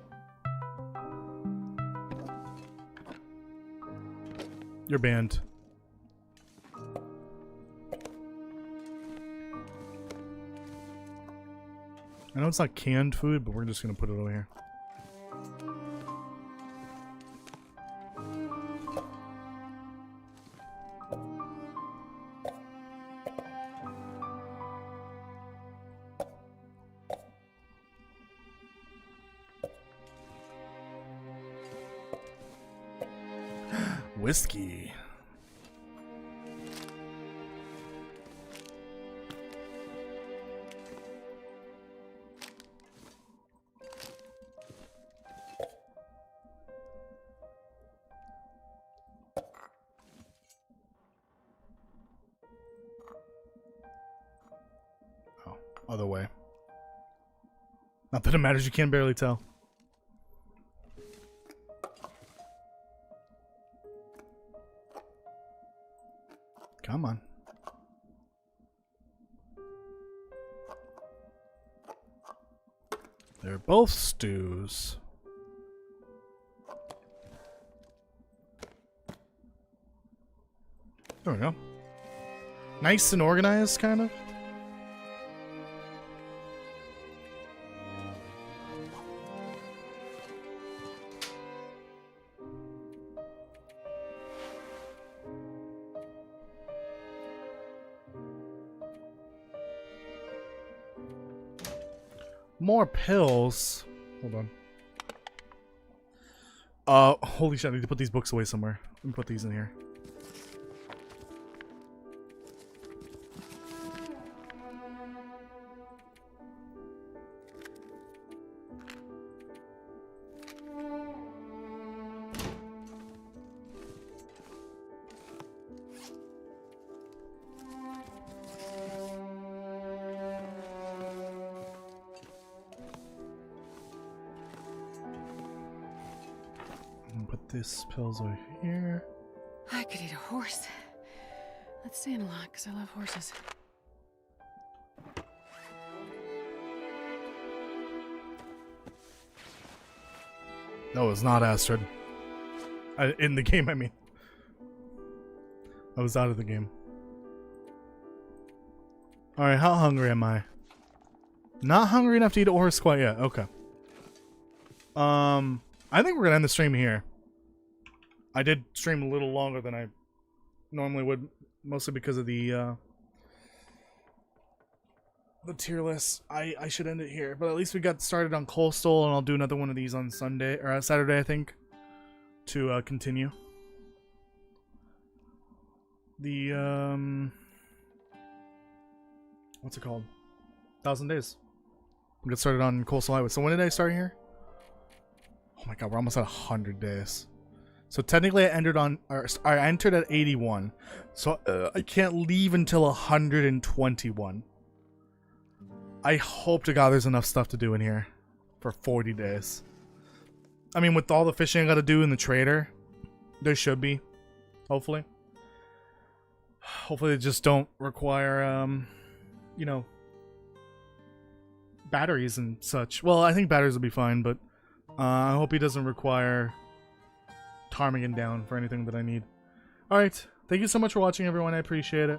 You're banned. I know it's not canned food, but we're just gonna put it over here. Whiskey. Oh, other way. Not that it matters, you can barely tell. Come on. They're both stews. There we go. Nice and organized, kind of. More pills. Hold on. Holy shit, I need to put these books away somewhere. Let me put these in here. Put this pills over here. I could eat a horse. That's saying a lot, because I love horses. No, it's not Astrid. In the game, I mean. I was out of the game. Alright, how hungry am I? Not hungry enough to eat a horse quite yet. Okay. I think we're gonna end the stream here. I did stream a little longer than I normally would, mostly because of the tier list. I should end it here, but at least we got started on Coastal, and I'll do another one of these on Sunday or Saturday, I think, to continue. The what's it called? 1,000 Days. We got started on Coastal Highway. So when did I start here? Oh my god, we're almost at 100 days. So technically I entered on, or I entered at 81. So I can't leave until 121. I hope to god there's enough stuff to do in here for 40 days. I mean, with all the fishing I gotta do in the trader, there should be. Hopefully. Hopefully they just don't require, you know, batteries and such. Well, I think batteries will be fine, but I hope he doesn't require Ptarmigan down for anything that I need. Alright, thank you so much for watching, everyone. I appreciate it.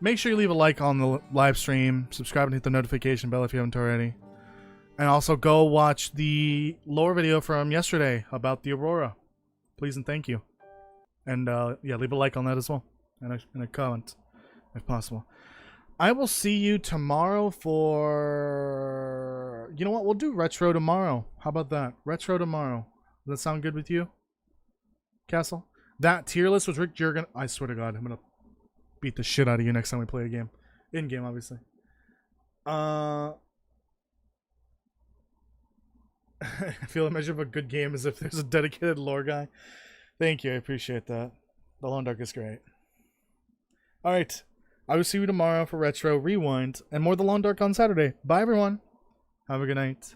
Make sure you leave a like on the live stream, subscribe and hit the notification bell if you haven't already. And also go watch the lore video from yesterday about the Aurora. Please and thank you. And yeah, leave a like on that as well. And a comment, if possible. I will see you tomorrow for... You know what? We'll do retro tomorrow. How about that? Retro tomorrow. Does that sound good with you, Castle? That tier list was Rick Jurgen. I swear to God, I'm going to beat the shit out of you next time we play a game. In-game, obviously. I feel a measure of a good game as if there's a dedicated lore guy. Thank you. I appreciate that. The Lone Dark is great. Alright. I will see you tomorrow for Retro Rewind and more The Lone Dark on Saturday. Bye, everyone. Have a good night.